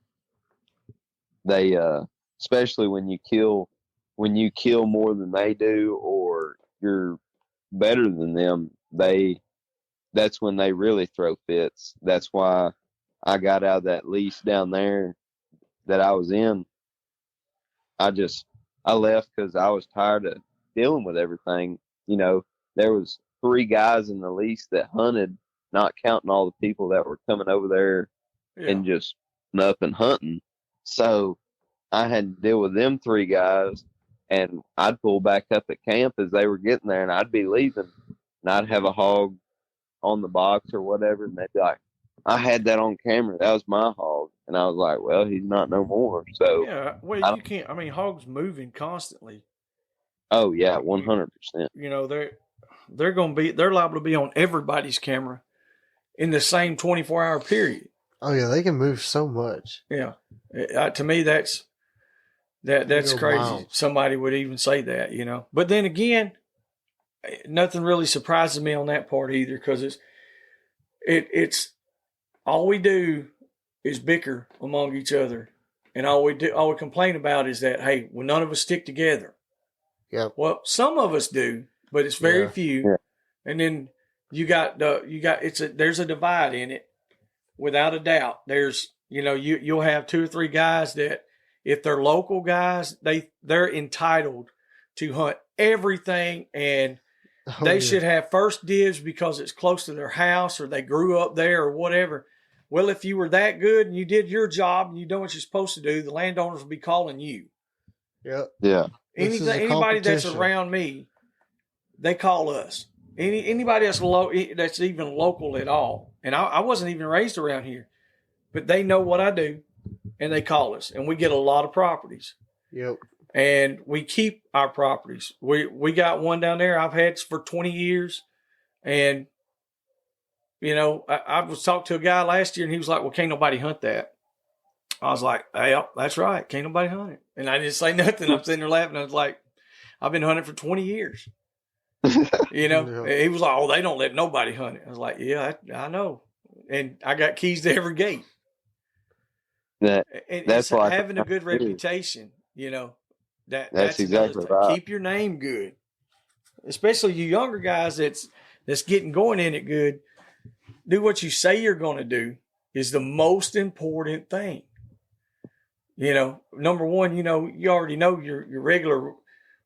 Speaker 3: they especially when you kill more than they do, or you're better than them, that's when they really throw fits. That's why I got out of that lease down there that I was in. I left because I was tired of dealing with everything. You know, there was 3 guys in the lease that hunted, not counting all the people that were coming over there and just up and hunting. So I had to deal with them 3 guys, and I'd pull back up at camp as they were getting there, and I'd be leaving, and I'd have a hog on the box or whatever, and they'd be like, I had that on camera. That was my hog. And I was like, well, he's not no more. So
Speaker 1: yeah, well, you can't. I mean, hogs moving constantly.
Speaker 3: Oh yeah, 100%.
Speaker 1: You know, they're liable to be on everybody's camera in the same 24-hour period.
Speaker 2: Oh yeah, they can move so much.
Speaker 1: Yeah, to me that's crazy.
Speaker 2: Wild.
Speaker 1: Somebody would even say that, you know. But then again, nothing really surprises me on that part either, because it's all we do is bicker among each other, and all we complain about is that, hey, well, none of us stick together.
Speaker 2: Yeah.
Speaker 1: Well, some of us do, but it's very few.
Speaker 3: Yeah.
Speaker 1: And then there's a divide in it, without a doubt. There's, you know, you'll have 2 or 3 guys that, if they're local guys, they're entitled to hunt everything, and they should have first dibs because it's close to their house, or they grew up there, or whatever. Well, if you were that good and you did your job and you know what you're supposed to do, the landowners will be calling you.
Speaker 2: Yep.
Speaker 3: Yeah.
Speaker 1: Anybody that's around me, they call us. Anybody that's even local at all. And I wasn't even raised around here, but they know what I do, and they call us, and we get a lot of properties.
Speaker 2: Yep.
Speaker 1: And we keep our properties. We got one down there I've had for 20 years, and you know, I was talking to a guy last year, and he was like, well, can't nobody hunt that. I was like, hey, that's right. Can't nobody hunt it. And I didn't say nothing. I'm sitting there laughing. I was like, I've been hunting for 20 years. You know, He was like, oh, they don't let nobody hunt it. I was like, yeah, I know. And I got keys to every gate. That's why having a good reputation, you know, that's exactly right. Keep your name good. Especially you younger guys that's getting going in it good. Do what you say you're going to do is the most important thing. You know, number one, you know, you already know your regular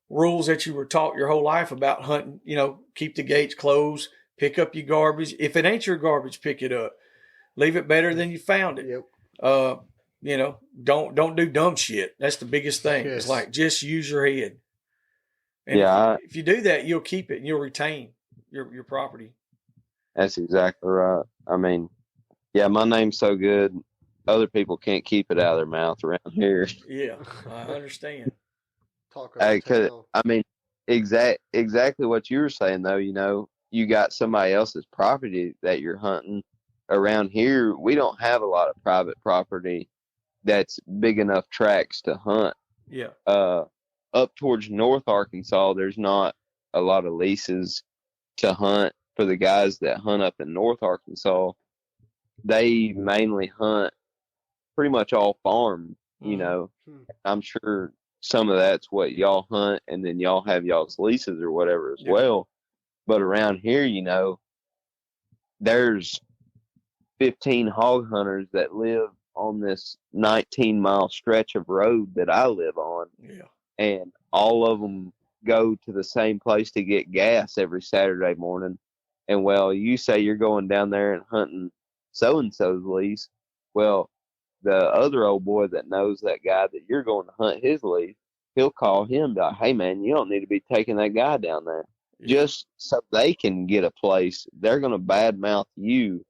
Speaker 1: rules that you were taught your whole life about hunting. You know, keep the gates closed, pick up your garbage. If it ain't your garbage, pick it up. Leave it better than you found it.
Speaker 2: Yep.
Speaker 1: You know, don't do dumb shit. That's the biggest thing. Yes. It's like, just use your head. And if you do that, you'll keep it and you'll retain your property.
Speaker 3: That's exactly right. I mean, yeah, my name's so good, other people can't keep it out of their mouth around here.
Speaker 1: Yeah, I understand.
Speaker 3: I mean, exactly what you were saying, though. You know, you got somebody else's property that you're hunting. Around here, we don't have a lot of private property that's big enough tracts to hunt.
Speaker 1: Yeah.
Speaker 3: Up towards North Arkansas, there's not a lot of leases to hunt. For the guys that hunt up in North Arkansas, they mainly hunt pretty much all farm, you know. I'm sure some of that's what y'all hunt, and then y'all have y'all's leases or whatever as well. But around here, you know, there's 15 hog hunters that live on this 19-mile stretch of road that I live on.
Speaker 1: Yeah.
Speaker 3: And all of them go to the same place to get gas every Saturday morning. And, well, you say you're going down there and hunting so-and-so's lease. Well, the other old boy that knows that guy that you're going to hunt his lease, he'll call him, be like, hey, man, you don't need to be taking that guy down there.
Speaker 1: Yeah.
Speaker 3: Just so they can get a place. They're going to badmouth you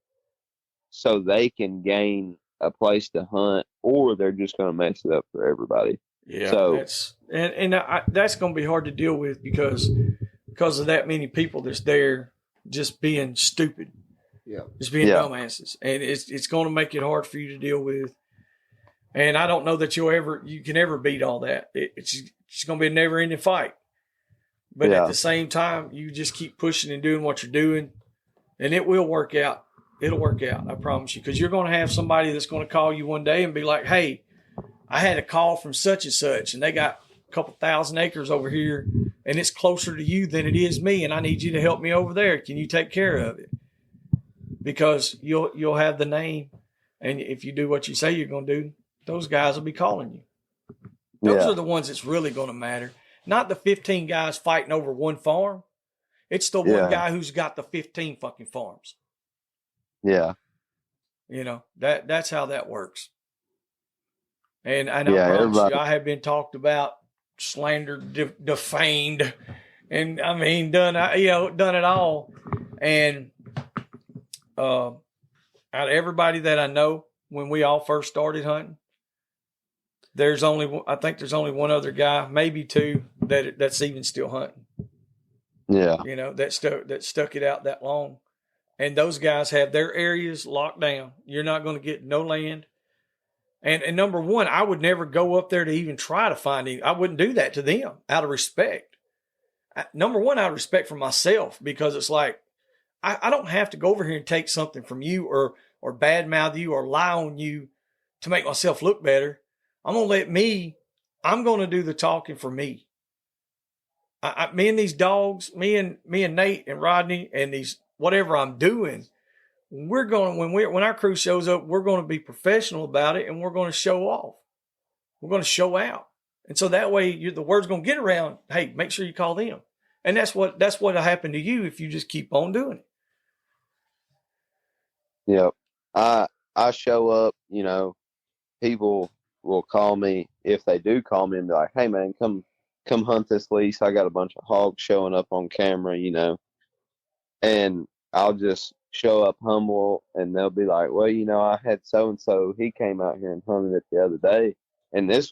Speaker 3: so they can gain a place to hunt, or they're just going to mess it up for everybody.
Speaker 1: Yeah,
Speaker 3: So
Speaker 1: that's that's going to be hard to deal with because of that many people that's there just being stupid.
Speaker 2: Yeah.
Speaker 1: Just being dumbasses. And it's going to make it hard for you to deal with. And I don't know that you can ever beat all that. It's going to be a never ending fight. But at the same time, you just keep pushing and doing what you're doing, and it will work out. It'll work out, I promise you, because you're going to have somebody that's going to call you one day and be like, hey, I had a call from such and such, and they got a couple thousand acres over here, and it's closer to you than it is me, and I need you to help me over there. Can you take care of it? Because you'll have the name, and if you do what you say you're going to do, those guys will be calling you. Those are the ones that's really going to matter. Not the 15 guys fighting over one farm. It's the one guy who's got the 15 fucking farms.
Speaker 3: Yeah.
Speaker 1: You know, that's how that works. And I promise you, I have been talked about, slandered, defamed, and I mean, done it all. And out of everybody that I know, when we all first started hunting, I think there's only one other guy, maybe two, that's even still hunting.
Speaker 3: Yeah.
Speaker 1: You know, that stuck it out that long. And those guys have their areas locked down. You're not going to get no land. And number one, I would never go up there to even try to find any. I wouldn't do that to them out of respect. Number one, out of respect for myself, because it's like, I don't have to go over here and take something from you or badmouth you or lie on you to make myself look better. I'm going to do the talking for me. Me and these dogs, me and Nate and Rodney and these, whatever I'm doing, when our crew shows up, we're going to be professional about it, and we're going to show off. We're going to show out. And so that way the word's going to get around, hey, make sure you call them. And that's what'll happen to you if you just keep on doing it.
Speaker 3: Yep. I show up, people will call me, if they do call me, and be like, hey man, come hunt this lease. I got a bunch of hogs showing up on camera, and I'll just show up humble, and they'll be like, well, I had so-and-so, he came out here and hunted it the other day. And this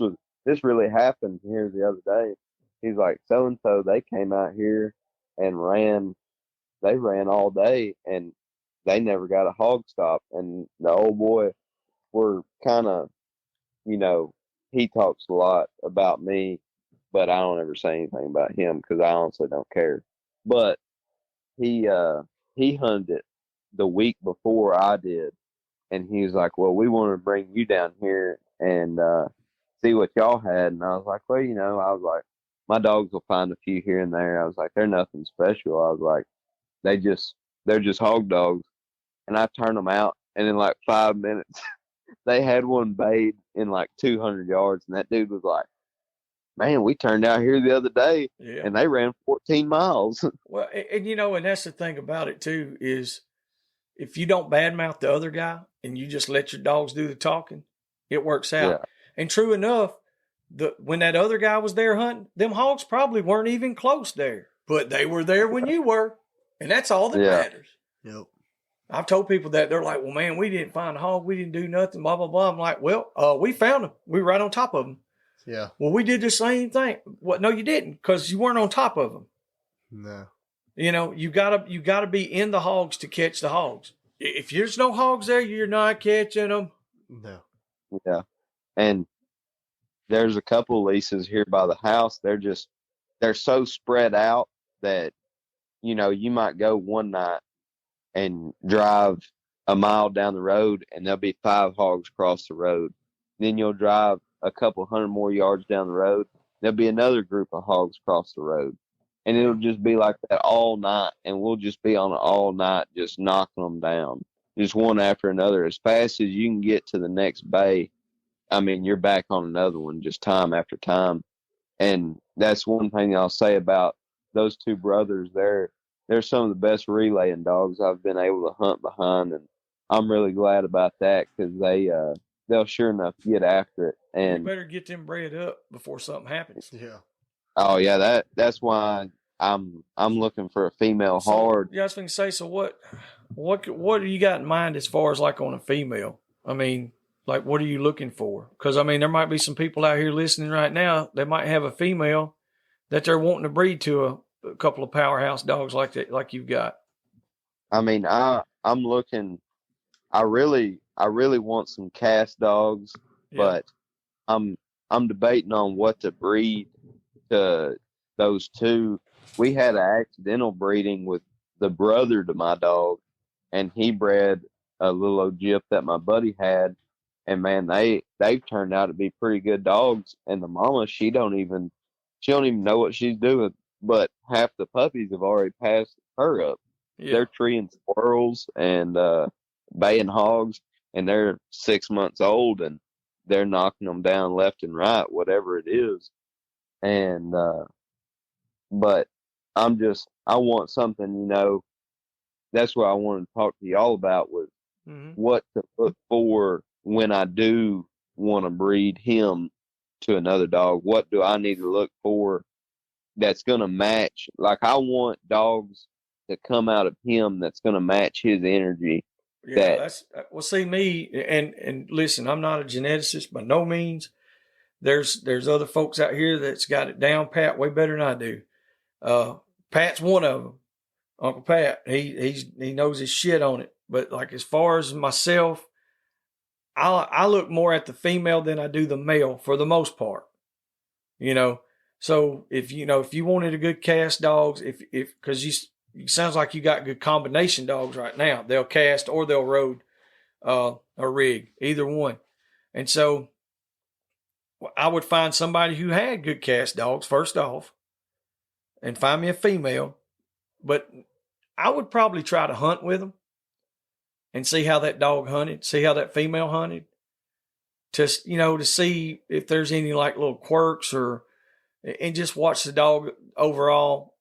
Speaker 3: really happened here the other day. He's like, so-and-so, they came out here and ran all day, and they never got a hog stop. And the old boy, we're kind of, he talks a lot about me, but I don't ever say anything about him because I honestly don't care. But he hunted it the week before I did, and he was like, well, we want to bring you down here and see what y'all had. And I was like, well, I was like, my dogs will find a few here and there. I was like, they're nothing special. I was like, they're just hog dogs. And I turned them out, and in like 5 minutes, they had one bayed in like 200 yards, and that dude was like, man, we turned out here the other day, and they ran 14 miles.
Speaker 1: Well, and that's the thing about it too, is if you don't badmouth the other guy and you just let your dogs do the talking, it works out. Yeah. And true enough, when that other guy was there hunting, them hogs probably weren't even close there, but they were there when you were, and that's all that matters.
Speaker 2: Yep.
Speaker 1: I've told people that, they're like, well, man, we didn't find a hog. We didn't do nothing, blah, blah, blah. I'm like, well, we found them. We were right on top of them.
Speaker 2: Yeah.
Speaker 1: Well, we did the same thing. Well, no, you didn't, because you weren't on top of them.
Speaker 2: No.
Speaker 1: You gotta be in the hogs to catch the hogs. If there's no hogs there, you're not catching them.
Speaker 2: No.
Speaker 3: Yeah. And there's a couple leases here by the house. They're so spread out that, you might go one night and drive a mile down the road, and there'll be 5 hogs across the road. Then you'll drive a couple hundred more yards down the road. There'll be another group of hogs across the road. And it'll just be like that all night, and we'll just be on it all night, just knocking them down, just one after another. As fast as you can get to the next bay, I mean, you're back on another one, just time after time. And that's one thing I'll say about those two brothers. They're some of the best relaying dogs I've been able to hunt behind, and I'm really glad about that, because they'll sure enough get after it. And
Speaker 1: you better get them bred up before something happens.
Speaker 2: Yeah.
Speaker 3: oh yeah, that's why I'm looking for a female hard.
Speaker 1: Yeah, I was going to say. So what do you got in mind as far as like on a female? I mean, like what are you looking for? Because I mean, there might be some people out here listening right now that might have a female that they're wanting to breed to a couple of powerhouse dogs like that, like you've got.
Speaker 3: I mean, I'm looking. I really want some cast dogs,
Speaker 1: Yeah.
Speaker 3: but I'm debating on what to breed to those two. We had an accidental breeding with the brother to my dog, and he bred a little old Gyp that my buddy had, and man, they've turned out to be pretty good dogs. And the mama, she don't even know what she's doing. But half the puppies have already passed her up.
Speaker 1: Yeah.
Speaker 3: They're treeing squirrels and baying hogs, and they're 6 months old, and they're knocking them down left and right, whatever it is. And but I want something, that's what I wanted to talk to y'all about was what to look for when I do want to breed him to another dog. What do I need to look for that's going to match? Like, I want dogs to come out of him that's going to match his energy.
Speaker 1: Yeah, well, see me, and listen, I'm not a geneticist by no means. There's other folks out here that's got it down pat way better than I do. Pat's one of them. Uncle Pat, he knows his shit on it. But like as far as myself, I look more at the female than I do the male for the most part. So if you wanted a good cast dogs, if because it sounds like you got good combination dogs right now. They'll cast or they'll road or rig, either one. And so I would find somebody who had good cast dogs first off, and find me a female. But I would probably try to hunt with them and see how that dog hunted, see how that female hunted, to see if there's any like little quirks and just watch the dog overall.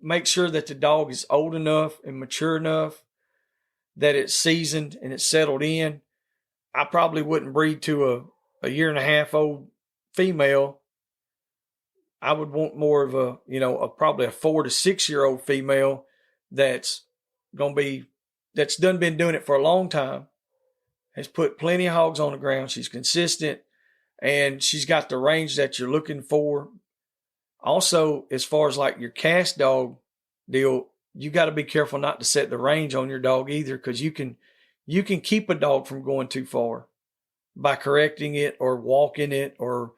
Speaker 1: Make sure that the dog is old enough and mature enough that it's seasoned and it's settled in. I probably wouldn't breed to a year and a half old female. I would want more of probably a 4 to 6 year old female that's done been doing it for a long time, has put plenty of hogs on the ground. She's consistent and she's got the range that you're looking for. Also, as far as like your cast dog deal, you got to be careful not to set the range on your dog either, because you can keep a dog from going too far by correcting it or walking it or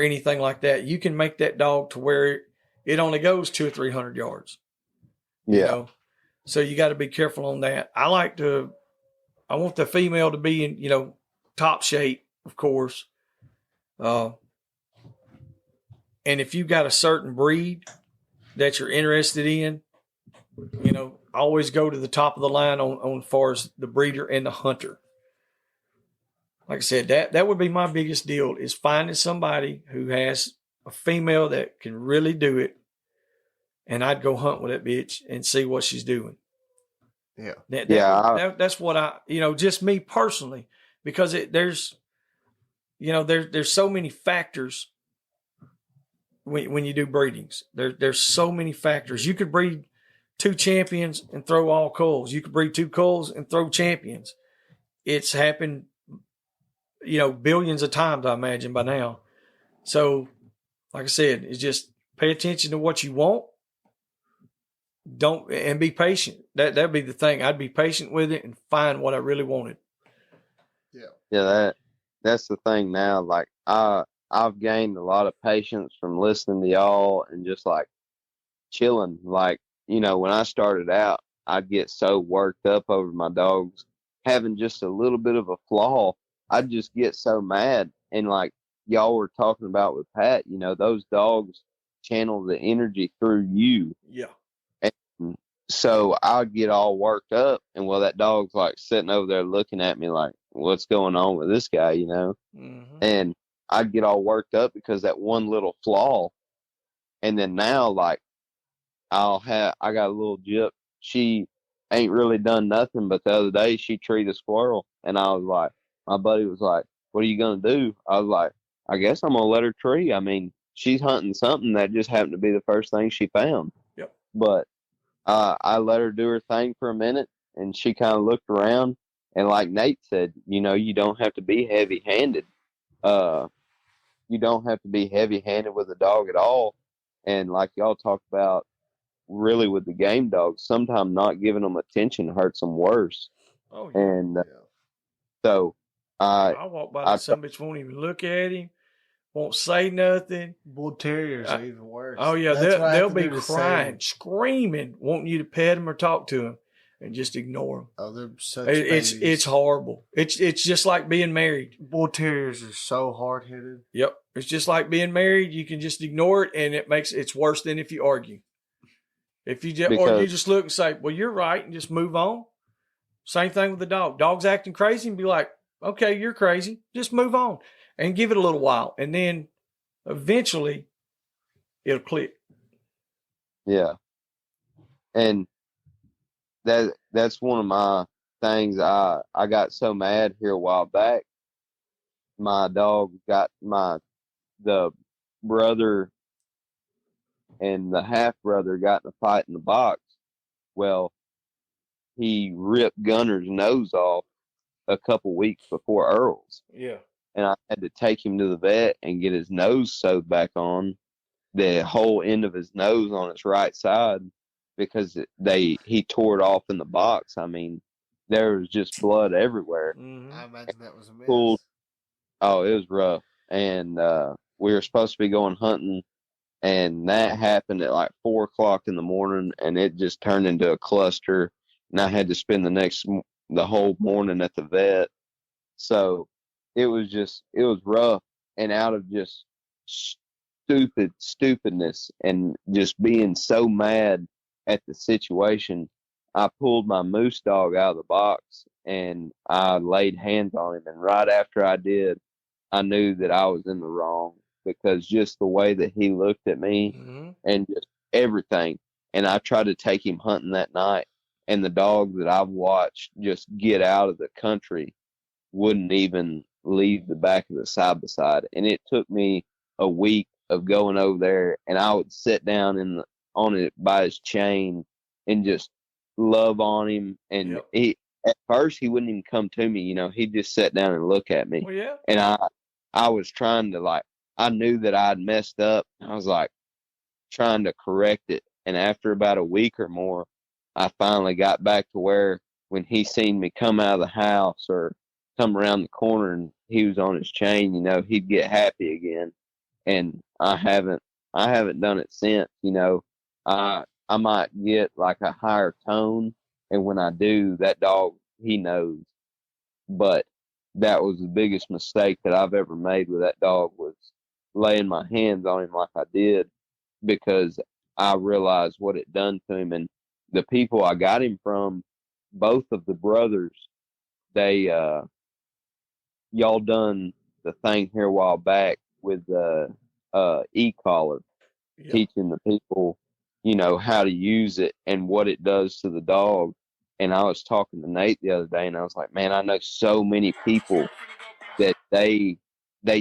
Speaker 1: anything like that. You can make that dog to where it only goes 200 or 300 yards.
Speaker 3: Yeah.
Speaker 1: So you got to be careful on that. I want the female to be in, top shape, of course. And if you've got a certain breed that you're interested in, always go to the top of the line on as far as the breeder and the hunter. Like I said, that would be my biggest deal, is finding somebody who has a female that can really do it. And I'd go hunt with that bitch and see what she's doing.
Speaker 2: Yeah.
Speaker 1: That's what just me personally, because there's so many factors when you do breedings. There's so many factors. You could breed 2 champions and throw all culls. You could breed 2 culls and throw champions. It's happened, billions of times, I imagine, by now. So, like I said, it's just pay attention to what you want. And be patient. That'd be the thing. I'd be patient with it and find what I really wanted.
Speaker 3: Yeah, that's the thing now. Like, I've gained a lot of patience from listening to y'all and just like chilling. Like, when I started out, I'd get so worked up over my dogs having just a little bit of a flaw. I'd just get so mad. And like y'all were talking about with Pat, those dogs channel the energy through you.
Speaker 1: Yeah.
Speaker 3: And so I'd get all worked up, and that dog's like sitting over there looking at me like, what's going on with this guy, And I'd get all worked up because that one little flaw. And then now, like, I got a little Gyp. She ain't really done nothing, but the other day she treated a squirrel, and I was like, my buddy was like, "What are you gonna do?" I was like, "I guess I'm gonna let her tree." I mean, she's hunting something that just happened to be the first thing she found.
Speaker 1: Yep.
Speaker 3: But I let her do her thing for a minute, and she kind of looked around, and like Nate said, you don't have to be heavy-handed. You don't have to be heavy-handed with a dog at all. And like y'all talked about, really with the game dogs, sometimes not giving them attention hurts them worse.
Speaker 1: Oh yeah.
Speaker 3: And so
Speaker 1: I walk by that some bitch won't even look at him, won't say nothing.
Speaker 2: Bull terriers are even worse.
Speaker 1: Oh yeah, they'll be crying, screaming, wanting you to pet them or talk to them, and just ignore them.
Speaker 2: Oh, they're such
Speaker 1: it's horrible. It's just like being married.
Speaker 2: Bull terriers are so hard headed.
Speaker 1: Yep, it's just like being married. You can just ignore it, and it's worse than if you argue. If you just look and say, "Well, you're right," and just move on. Same thing with the dog. Dog's acting crazy, and be like, "Okay, you're crazy. Just move on," and give it a little while, and then eventually it'll click.
Speaker 3: Yeah, and that's one of my things. I got so mad here a while back. My dog got the brother and the half brother got in a fight in the box. Well, he ripped Gunner's nose off a couple weeks before Earl's.
Speaker 1: Yeah.
Speaker 3: And I had to take him to the vet and get his nose sewed back on, the whole end of his nose on his right side, because he tore it off in the box. I mean, there was just blood everywhere.
Speaker 2: Mm-hmm. I imagine that was a mess.
Speaker 3: Oh, it was rough. And we were supposed to be going hunting, and that happened at like 4:00 in the morning, and it just turned into a cluster. And I had to spend the whole morning at the vet. So it was rough. And out of just stupidness and just being so mad at the situation, I pulled my moose dog out of the box and I laid hands on him. And right after I did, I knew that I was in the wrong, because just the way that he looked at me and just everything. And I tried to take him hunting that night, and the dog that I've watched just get out of the country wouldn't even leave the back of the side-by-side. And it took me a week of going over there, and I would sit down on it by his chain and just love on him. And at first he wouldn't even come to me, he'd just sit down and look at me.
Speaker 1: Well, yeah.
Speaker 3: And I was trying to, I knew that I'd messed up. I was trying to correct it. And after about a week or more, I finally got back to where when he seen me come out of the house or come around the corner and he was on his chain, he'd get happy again. And I haven't done it since. I might get like a higher tone, and when I do, that dog, he knows. But that was the biggest mistake that I've ever made with that dog, was laying my hands on him like I did, because I realized what it done to him. And the people I got him from, both of the brothers, they y'all done the thing here a while back with the e-collar, teaching the people, how to use it and what it does to the dog. And I was talking to Nate the other day, and I was like, man, I know so many people that they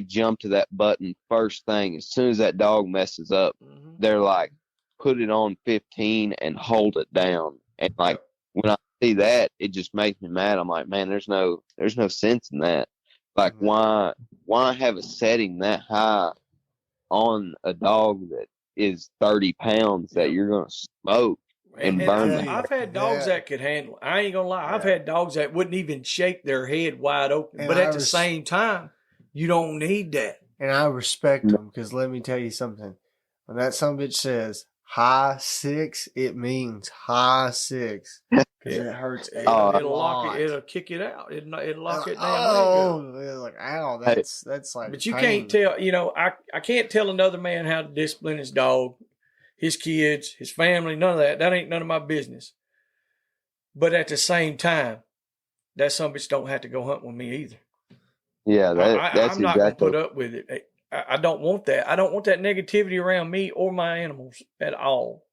Speaker 3: jump to that button first thing. As soon as that dog messes up, they're like, put it on 15 and hold it down. And when I see that, it just makes me mad. I'm like, man, there's no sense in that. Like, why have a setting that high on a dog that is 30 pounds that you're going to smoke and burn?
Speaker 1: I've had dogs that could handle it. I ain't going to lie. I've had dogs that wouldn't even shake their head wide open. But at the same time, you don't need that.
Speaker 2: And I respect them, because let me tell you something. When that sumbitch says high 6, it means high 6. Because it hurts.
Speaker 1: It'll lock it. It'll kick it out. It'll lock it down.
Speaker 2: Oh, like, ow, that's like.
Speaker 1: But you can't tell. I can't tell another man how to discipline his dog, his kids, his family. None of that. That ain't none of my business. But at the same time, that sumbitch don't have to go hunt with me either.
Speaker 3: Yeah, that's
Speaker 1: I'm not going to put up with it. I don't want that. I don't want that negativity around me or my animals at all.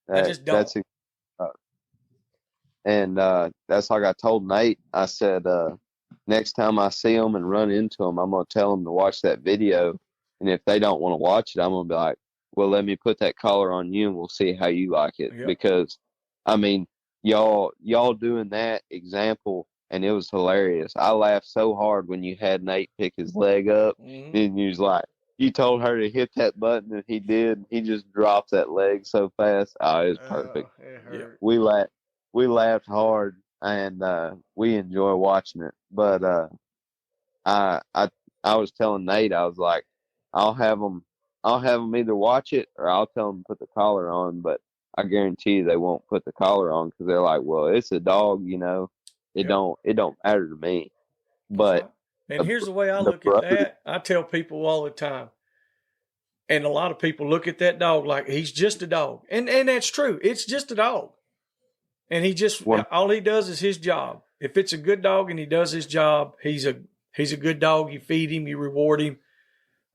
Speaker 1: I just don't.
Speaker 3: And that's like I told Nate. I said, next time I see them and run into them, I'm going to tell them to watch that video. And if they don't want to watch it, I'm going to be like, well, let me put that collar on you and we'll see how you like it.
Speaker 1: Yep.
Speaker 3: Because, I mean, y'all doing that example, and it was hilarious. I laughed so hard when you had Nate pick his leg up, and you was like, you told her to hit that button, and he did. He just dropped that leg so fast. Oh, it was perfect.
Speaker 2: It hurt.
Speaker 3: We laughed hard, and we enjoy watching it. But I was telling Nate, I was like, I'll have them either watch it or I'll tell them to put the collar on. But I guarantee you they won't put the collar on because they're like, well, it's a dog, you know. It don't matter to me. But
Speaker 1: and here's the way I look at that. I tell people all the time, and a lot of people look at that dog like he's just a dog, and that's true. It's just a dog, and all he does is his job. If it's a good dog and he does his job, he's a good dog. You feed him, you reward him.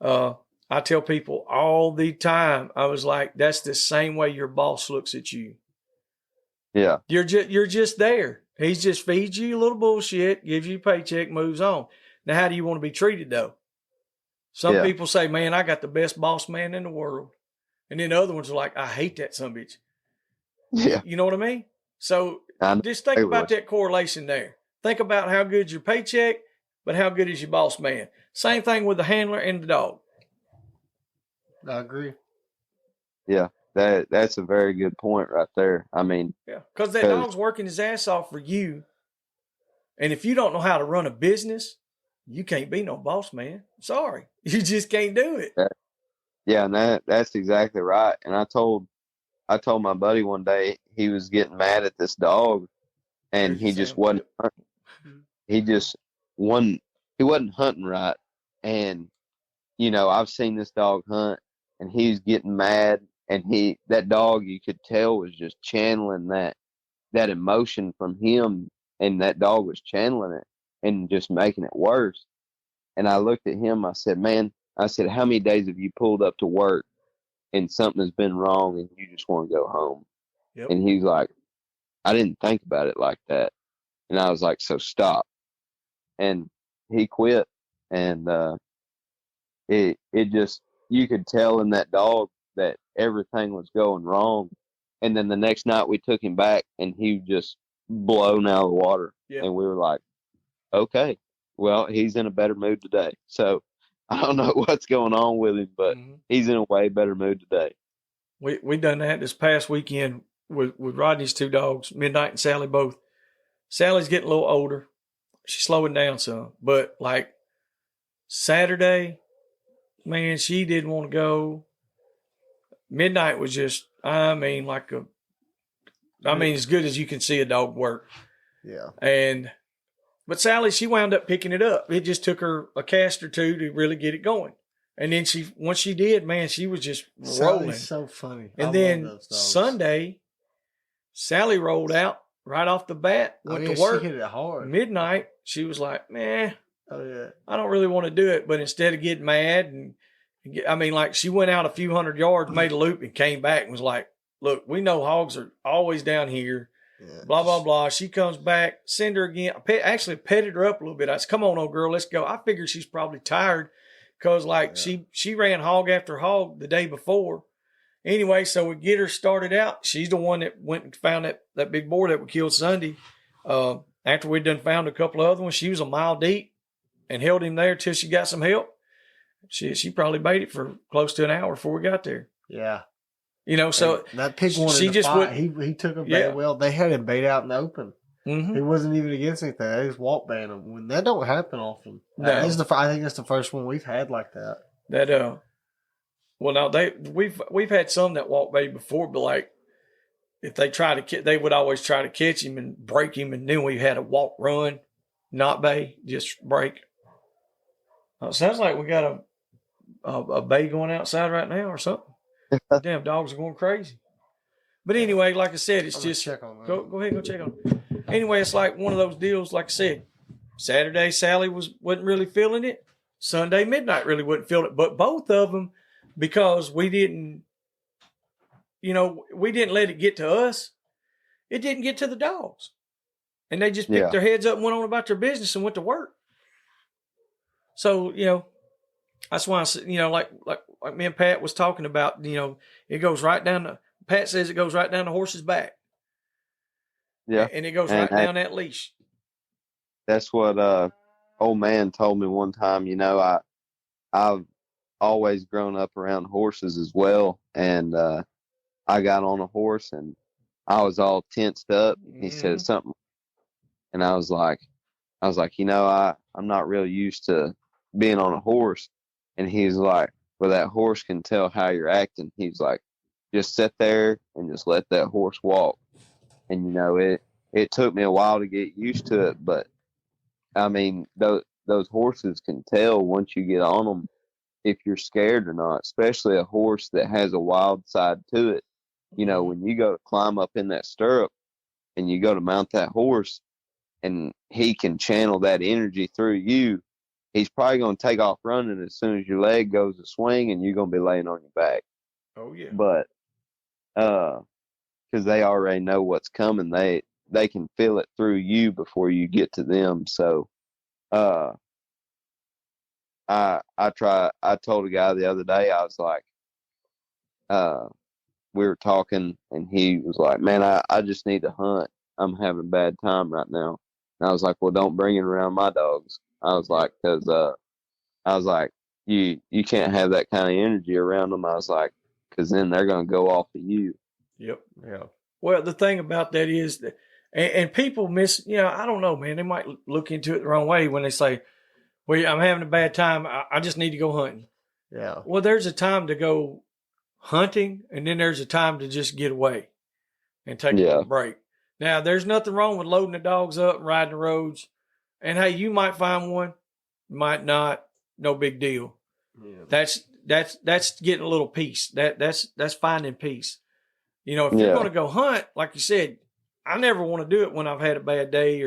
Speaker 1: I tell people all the time, I was like, that's the same way your boss looks at you.
Speaker 3: Yeah.
Speaker 1: You're just there. He just feeds you a little bullshit, gives you a paycheck, moves on. Now, how do you want to be treated, though? Some people say, man, I got the best boss man in the world. And then other ones are like, I hate that sumbitch.
Speaker 3: Yeah.
Speaker 1: You know what I mean? So just think about that correlation there. Think about how good's your paycheck, but how good is your boss man? Same thing with the handler and the dog.
Speaker 2: I agree.
Speaker 3: Yeah. That's a very good point right there. I mean,
Speaker 1: because that dog's working his ass off for you. And if you don't know how to run a business, you can't be no boss man. Sorry. You just can't do it.
Speaker 3: Yeah, and that's exactly right. And I told my buddy one day he was getting mad at this dog and he just wasn't hunting. He wasn't hunting right. And, you know, I've seen this dog hunt and he's getting mad. And that dog, you could tell, was just channeling that emotion from him, and that dog was channeling it and just making it worse. And I looked at him, I said, man, how many days have you pulled up to work and something has been wrong and you just want to go home? Yep. And he's like, I didn't think about it like that. And I was like, so stop. And he quit. And it just, you could tell in that dog that everything was going wrong. And then the next night we took him back and he was just blown out of the water. Yep. And we were like, okay, well, he's in a better mood today. So I don't know what's going on with him, but he's in a way better mood today.
Speaker 1: We done that this past weekend with Rodney's two dogs, Midnight and Sally both. Sally's getting a little older. She's slowing down some. But like Saturday, man, she didn't want to go. Midnight was just, as good as you can see a dog work. Yeah. But Sally, she wound up picking it up. It just took her a cast or two to really get it going. And then once she did, man, she was just rolling.
Speaker 2: Sally's so funny.
Speaker 1: And then Sunday, Sally rolled out right off the bat, went to work.
Speaker 2: She hit it hard.
Speaker 1: Midnight, she was like, man,
Speaker 2: I
Speaker 1: don't really want to do it. But instead of getting mad she went out a few hundred yards, made a loop, and came back and was like, look, we know hogs are always down here, blah, blah, blah. She comes back, send her again. I actually petted her up a little bit. I said, come on, old girl, let's go. I figured she's probably tired because, she ran hog after hog the day before. Anyway, so we get her started out. She's the one that went and found that big boar that we killed Sunday. After we'd done found a couple of other ones, she was a mile deep and held him there till she got some help. She probably baited for close to an hour before we got there.
Speaker 2: Yeah.
Speaker 1: You know, so
Speaker 2: and that pig wanted to fight. He took him bait. Well, they had him bait out in the open. Mm-hmm. He wasn't even against anything. They just walk bait him. When that don't happen often. No. I think that's the first one we've had like that.
Speaker 1: Well, now we've had some that walk bait before, but like if they they would always try to catch him and break him, and then we had a walk run, not bait, just break. Sounds like we got a bay going outside right now or something. Damn dogs are going crazy. But anyway, like I said, it's just
Speaker 2: check on that.
Speaker 1: Go ahead, go check on it. Anyway, it's like one of those deals. Like I said, Saturday Sally wasn't really feeling it. Sunday Midnight really wasn't feeling it. But both of them, because we didn't let it get to us. It didn't get to the dogs. and they just picked their heads up and went on about their business and went to work. So, that's why I said, like me and Pat was talking about, it goes right down Pat says it goes right down the horse's back.
Speaker 3: Yeah.
Speaker 1: And it goes right down that leash.
Speaker 3: That's what old man told me one time. I've always grown up around horses as well, and I got on a horse and I was all tensed up. He said something, and I was like, I'm not really used to being on a horse. And he's like, well, that horse can tell how you're acting. He's like, just sit there and just let that horse walk. And it took me a while to get used to it, but I mean, those horses can tell once you get on them if you're scared or not, especially a horse that has a wild side to it. When you go to climb up in that stirrup and you go to mount that horse and he can channel that energy through you, he's probably going to take off running as soon as your leg goes to swing and you're going to be laying on your back.
Speaker 1: Oh, yeah.
Speaker 3: But, because they already know what's coming, they can feel it through you before you get to them. So, I told a guy the other day, I was like, we were talking and he was like, man, I just need to hunt. I'm having a bad time right now. And I was like, well, don't bring it around my dogs. I was like, cause, I was like, you can't have that kind of energy around them. I was like, cause then they're going to go off of you.
Speaker 1: Yep. Yeah. Well, the thing about that is that, and people miss, I don't know, man, they might look into it the wrong way when they say, well, I'm having a bad time. I just need to go hunting.
Speaker 2: Yeah.
Speaker 1: Well, there's a time to go hunting, and then there's a time to just get away and take a little break. Now, there's nothing wrong with loading the dogs up and riding the roads. And hey, you might find one, might not, no big deal. Yeah. That's getting a little peace. That's finding peace. If you're going to go hunt, like you said, I never want to do it when I've had a bad day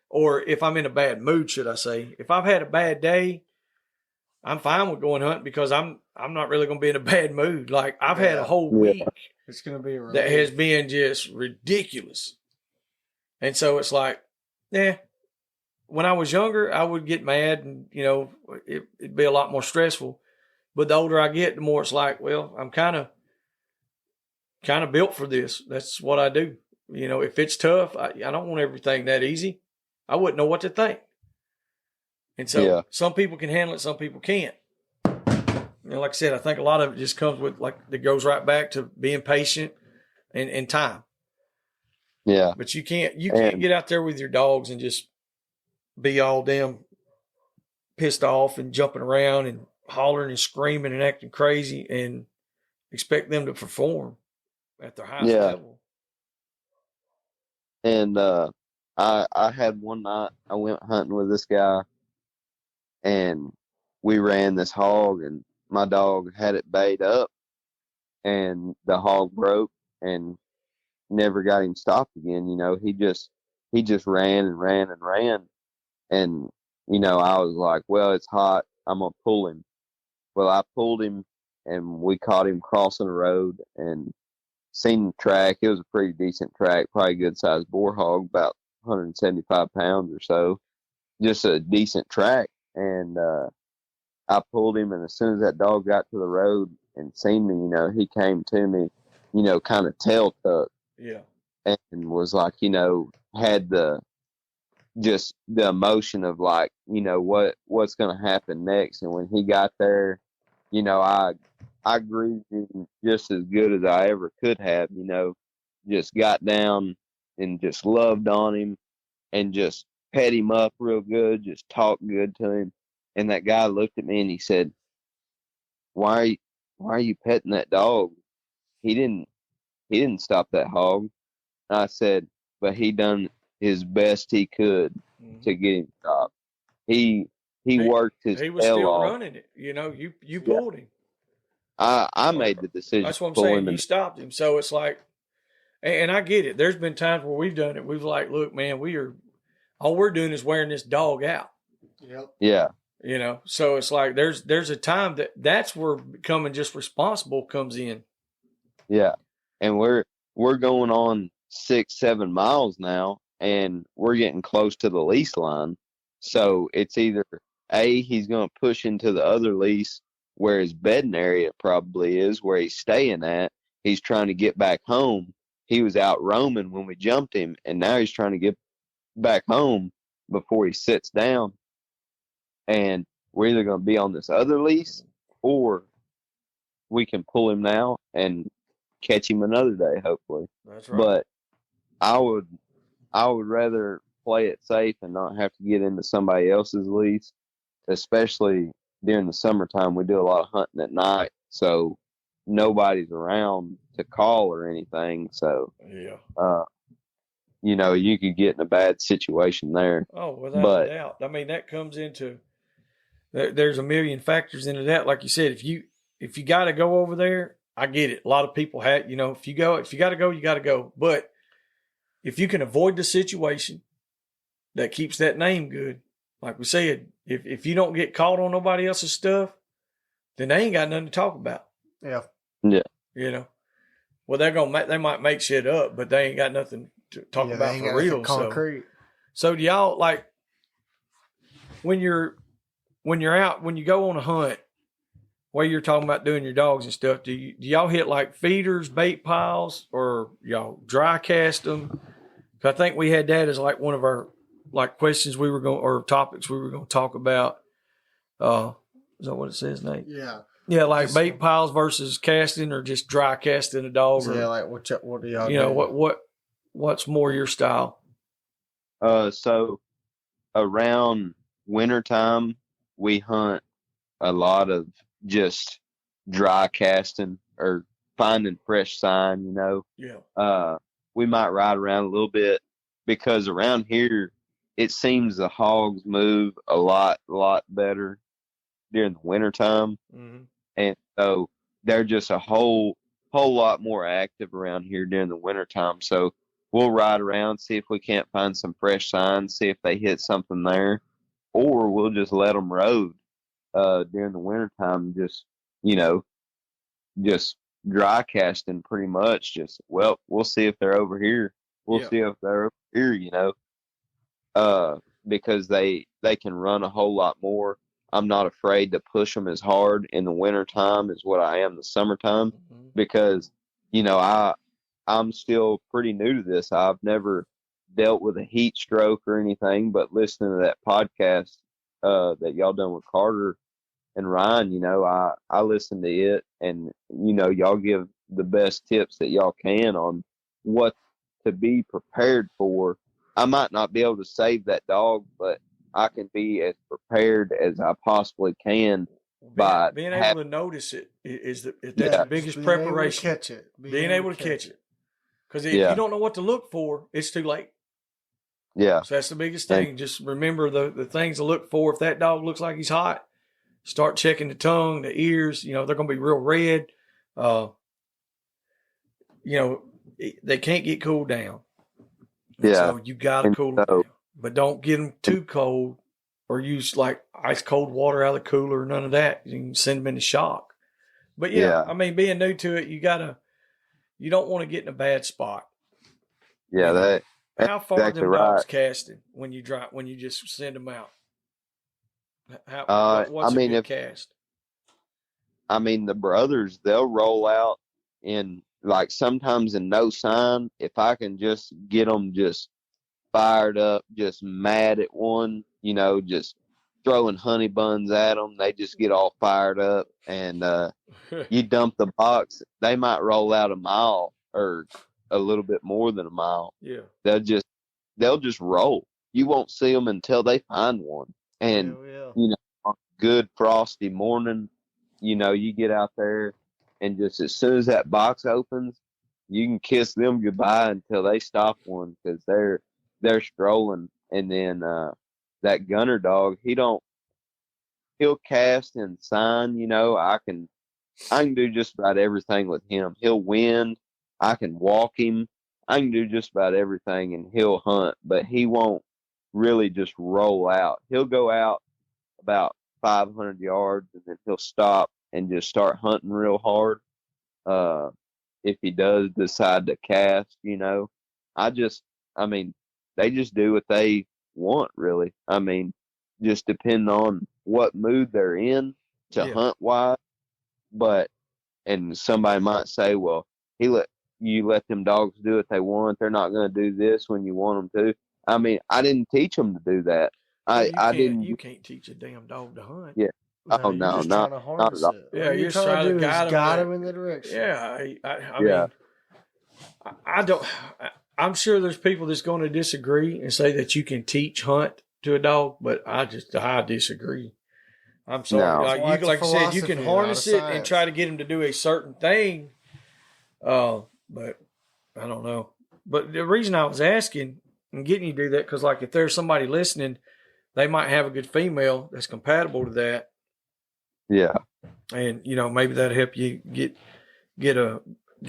Speaker 1: or if I'm in a bad mood, should I say. If I've had a bad day, I'm fine with going hunting because I'm not really going to be in a bad mood. Like I've had a whole week
Speaker 2: it's going to be
Speaker 1: that has been just ridiculous. And so it's like, when I was younger, I would get mad and, it'd be a lot more stressful. But the older I get, the more it's like, well, I'm kind of built for this. That's what I do. If it's tough, I don't want everything that easy. I wouldn't know what to think. And so some people can handle it, some people can't. Like I said, I think a lot of it just comes with it goes right back to being patient and time.
Speaker 3: Yeah.
Speaker 1: But you can't get out there with your dogs and just be all damn pissed off and jumping around and hollering and screaming and acting crazy and expect them to perform at their highest level.
Speaker 3: And I had one night I went hunting with this guy and we ran this hog and my dog had it bayed up and the hog broke and never got him stopped again. He just ran and ran and ran. And, I was like, well, it's hot. I'm going to pull him. Well, I pulled him and we caught him crossing the road and seen the track. It was a pretty decent track, probably a good sized boar hog, about 175 pounds or so. Just a decent track. And, I pulled him, and as soon as that dog got to the road and seen me, he came to me, kind of tail tucked.
Speaker 1: Yeah.
Speaker 3: And was like, had the emotion of like, what's going to happen next. And when he got there, I greeted him just as good as I ever could have, just got down and just loved on him and just pet him up real good, just talked good to him. And that guy looked at me and he said, why are you petting that dog? He didn't stop that hog. And I said, but he done his best he could to get him stopped. He worked his
Speaker 1: He was
Speaker 3: tail
Speaker 1: still
Speaker 3: off.
Speaker 1: running it. You pulled him.
Speaker 3: I made the decision.
Speaker 1: That's what I'm saying. You stopped him. So it's like, and I get it. There's been times where we've done it. We've like, look, man, all we're doing is wearing this dog out.
Speaker 2: Yep.
Speaker 3: Yeah.
Speaker 1: So it's like there's a time that's where becoming just responsible comes in.
Speaker 3: Yeah. And we're going on 6-7 miles now, and we're getting close to the lease line. So it's either A, he's going to push into the other lease where his bedding area probably is, where he's staying at. He's trying to get back home. He was out roaming when we jumped him, and now he's trying to get back home before he sits down. And we're either going to be on this other lease, or we can pull him now and catch him another day, hopefully.
Speaker 1: That's right.
Speaker 3: But I would rather play it safe and not have to get into somebody else's lease, especially during the summertime. We do a lot of hunting at night, so nobody's around to call or anything. So, you could get in a bad situation there.
Speaker 1: Oh, without a doubt. I mean, that comes into there's a million factors into that. Like you said, if you got to go over there, I get it. A lot of people have, if you got to go, you got to go. But if you can avoid the situation that keeps that name good, like we said, if you don't get caught on nobody else's stuff, then they ain't got nothing to talk about.
Speaker 2: Yeah.
Speaker 3: Yeah.
Speaker 1: Well, they might make shit up, but they ain't got nothing to talk about for real.
Speaker 2: Concrete.
Speaker 1: So do y'all, like, when you're out, when you go on a hunt, where you're talking about doing your dogs and stuff, do y'all hit like feeders, bait piles, or y'all dry cast them? 'Cause I think we had that as like one of our like questions or topics we were going to talk about. Is that what it says, Nate?
Speaker 2: Yeah.
Speaker 1: Yeah, like just, bait piles versus casting, or just dry casting a dog.
Speaker 2: Yeah, like what do y'all do?
Speaker 1: What's more your style?
Speaker 3: So around wintertime, we hunt a lot of just dry casting or finding fresh sign,
Speaker 1: Yeah.
Speaker 3: We might ride around a little bit, because around here it seems the hogs move a lot better during the wintertime.
Speaker 1: Mm-hmm.
Speaker 3: And so they're just a whole lot more active around here during the wintertime. So we'll ride around, see if we can't find some fresh signs, see if they hit something there, or we'll just let them road during the wintertime, just dry casting pretty much. We'll see if they're over here. We'll see if they're over here, because they can run a whole lot more. I'm not afraid to push them as hard in the wintertime as what I am the summertime,
Speaker 1: Mm-hmm.
Speaker 3: because, I'm still pretty new to this. I've never dealt with a heat stroke or anything, but listening to that podcast that y'all done with Carter and Ryan, I listen to it, and, y'all give the best tips that y'all can on what to be prepared for. I might not be able to save that dog, but I can be as prepared as I possibly can by
Speaker 1: being able to notice it that's the biggest preparation.
Speaker 2: Able to catch it.
Speaker 1: Being able to catch it. Because if you don't know what to look for, it's too late.
Speaker 3: Yeah.
Speaker 1: So that's the biggest thing. Just remember the things to look for. If that dog looks like he's hot, start checking the tongue, the ears. They're going to be real red. They can't get cooled down. And so you got to cool them down. But don't get them too cold, or use like ice cold water out of the cooler, none of that. You can send them into shock. But I mean, being new to it, you don't want to get in a bad spot.
Speaker 3: Yeah,
Speaker 1: how far exactly are them dogs casting when you just send them out? What's a good cast?
Speaker 3: I mean, the brothers, they'll roll out in, like, sometimes in no sign. If I can just get them just fired up, just mad at one, just throwing honey buns at them, they just get all fired up, and you dump the box, they might roll out a mile or a little bit more than a mile.
Speaker 1: Yeah,
Speaker 3: they'll just roll. You won't see them until they find one. And on a good frosty morning, you get out there, and just as soon as that box opens, you can kiss them goodbye until they stop one, because they're strolling. And then that gunner dog, he'll cast and sign. I can do just about everything with him. He'll wind. I can walk him. I can do just about everything, and he'll hunt. But he won't really just roll out. He'll go out about 500 yards, and then he'll stop and just start hunting real hard. If he does decide to cast, they just do what they want, really. I mean, just depending on what mood they're in to hunt wise. But, and somebody might say, well, you let them dogs do what they want. They're not going to do this when you want them to. I mean, I didn't teach them to do that.
Speaker 1: You can't teach a damn dog to hunt.
Speaker 3: Yeah.
Speaker 2: No, you're just trying to harness it.
Speaker 1: Yeah,
Speaker 2: what you're trying to do is guide them in the direction.
Speaker 1: Yeah, I mean, I don't. I'm sure there's people that's going to disagree and say that you can teach hunt to a dog, but I disagree. I'm sorry.
Speaker 3: No.
Speaker 1: Like you said, you can harness it and try to get him to do a certain thing. But I don't know. But the reason I was asking and getting you to do that, because like if there's somebody listening, they might have a good female that's compatible to that.
Speaker 3: Yeah.
Speaker 1: And maybe that'll help you get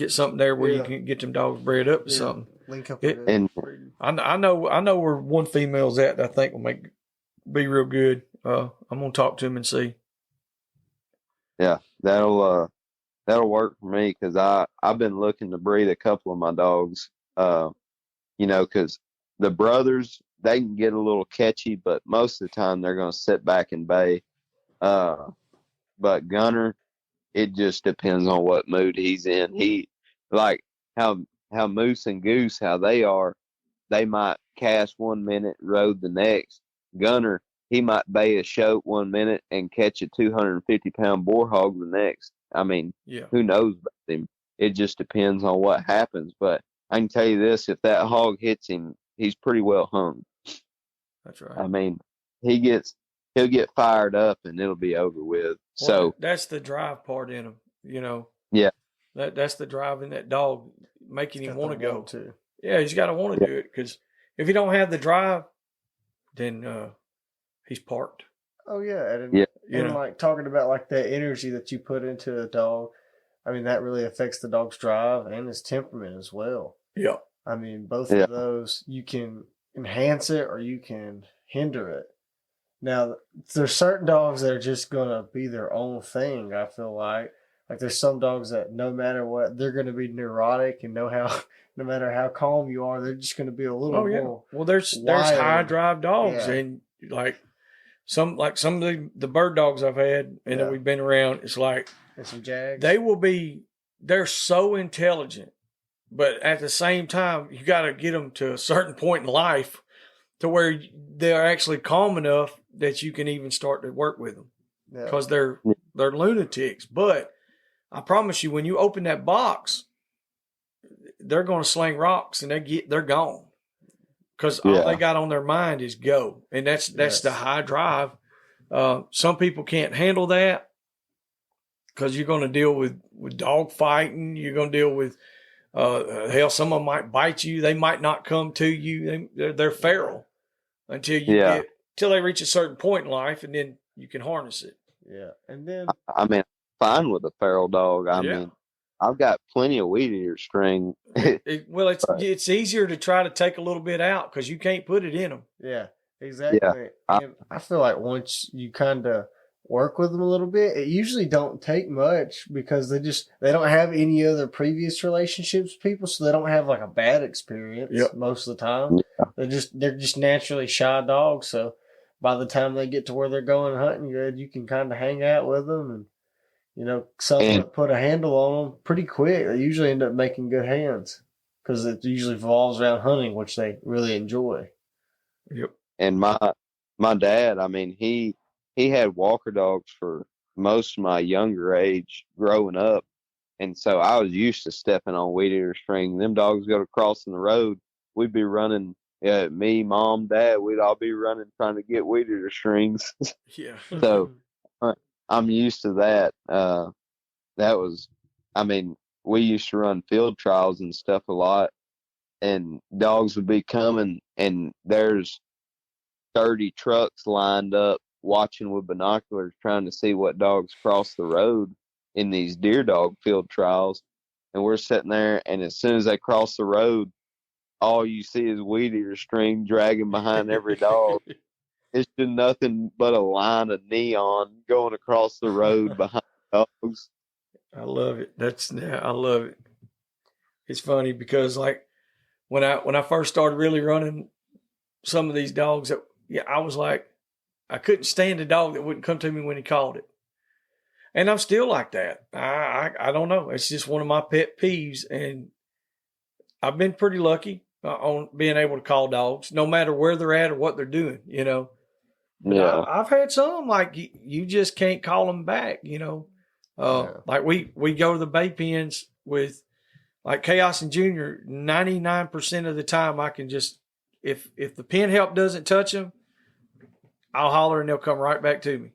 Speaker 1: something there where you can get them dogs bred up or something.
Speaker 2: Link up
Speaker 3: and
Speaker 1: I know where one female's at that I think will be real good. I'm gonna talk to him and see.
Speaker 3: Yeah, that'll work for me, because I've been looking to breed a couple of my dogs. Because the brothers, they can get a little catchy, but most of the time they're gonna sit back and bay. But Gunner, it just depends on what mood he's in. He, like how Moose and Goose, how they are, they might cast 1 minute, road the next. Gunner, he might bay a shoat 1 minute and catch a 250-pound boar hog the next. I mean, who knows about him? It just depends on what happens. But I can tell you this, if that hog hits him, he's pretty well hung.
Speaker 1: That's right.
Speaker 3: I mean, he'll get fired up and it'll be over with.
Speaker 1: Well,
Speaker 3: so
Speaker 1: that's the drive part in him,
Speaker 3: Yeah.
Speaker 1: That's the drive in that dog, making him want to go. Yeah, he's got to want to do it, because if he don't have the drive, then he's parked.
Speaker 2: Oh yeah, and like talking about like that energy that you put into a dog, I mean that really affects the dog's drive and his temperament as well.
Speaker 1: Yeah,
Speaker 2: I mean both of those, you can enhance it or you can hinder it. Now there's certain dogs that are just gonna be their own thing. I feel like there's some dogs that no matter what, they're gonna be neurotic, and no matter how calm you are, they're just gonna be a little more.
Speaker 1: Well, there's high drive dogs, and like some of the bird dogs I've had and that we've been around, it's like,
Speaker 2: and some jags.
Speaker 1: They're so intelligent, but at the same time, you got to get them to a certain point in life to where they're actually calm enough that you can even start to work with them, because they're lunatics. But I promise you, when you open that box, they're going to sling rocks and they're gone, because all they got on their mind is go, and that's the high drive. Some people can't handle that, because you're going to deal with dog fighting. You're going to deal with hell. Some of them might bite you. They might not come to you. They're feral until they reach a certain point in life, and then you can harness it.
Speaker 2: Yeah, and then
Speaker 3: I mean, fine with a feral dog. I mean, I've got plenty of weed eater string.
Speaker 1: It's easier to try to take a little bit out because you can't put it in them.
Speaker 2: Yeah, exactly. Yeah. And I feel like once you kind of work with them a little bit, it usually don't take much, because they don't have any other previous relationships with people, so they don't have like a bad experience most of the time. Yeah. They're just naturally shy dogs, so by the time they get to where they're going hunting good, you can kind of hang out with them and somewhat put a handle on them pretty quick. They usually end up making good hands, because it usually revolves around hunting, which they really enjoy.
Speaker 1: Yep.
Speaker 3: And my dad, I mean, he had walker dogs for most of my younger age growing up. And so I was used to stepping on weed eater string. Them dogs go to crossing the road. We'd be running, me, mom, dad, we'd all be running trying to get weed eater strings.
Speaker 1: Yeah.
Speaker 3: So I'm used to that. We used to run field trials and stuff a lot, and dogs would be coming, and there's 30 trucks lined up watching with binoculars trying to see what dogs cross the road in these deer dog field trials. And we're sitting there, and as soon as they cross the road, all you see is weed eater string dragging behind every dog. It's just nothing but a line of neon going across the road behind dogs.
Speaker 1: I love it. I love it. It's funny because like when I first started really running some of these dogs that, I was like, I couldn't stand a dog that wouldn't come to me when he called it. And I'm still like that. I don't know. It's just one of my pet peeves. And I've been pretty lucky on being able to call dogs, no matter where they're at or what they're doing, But
Speaker 3: Yeah.
Speaker 1: I've had some like you just can't call them back, Like we go to the bay pens with like Chaos and Junior. 99% of the time, I can just if the pen help doesn't touch them, I'll holler and they'll come right back to me.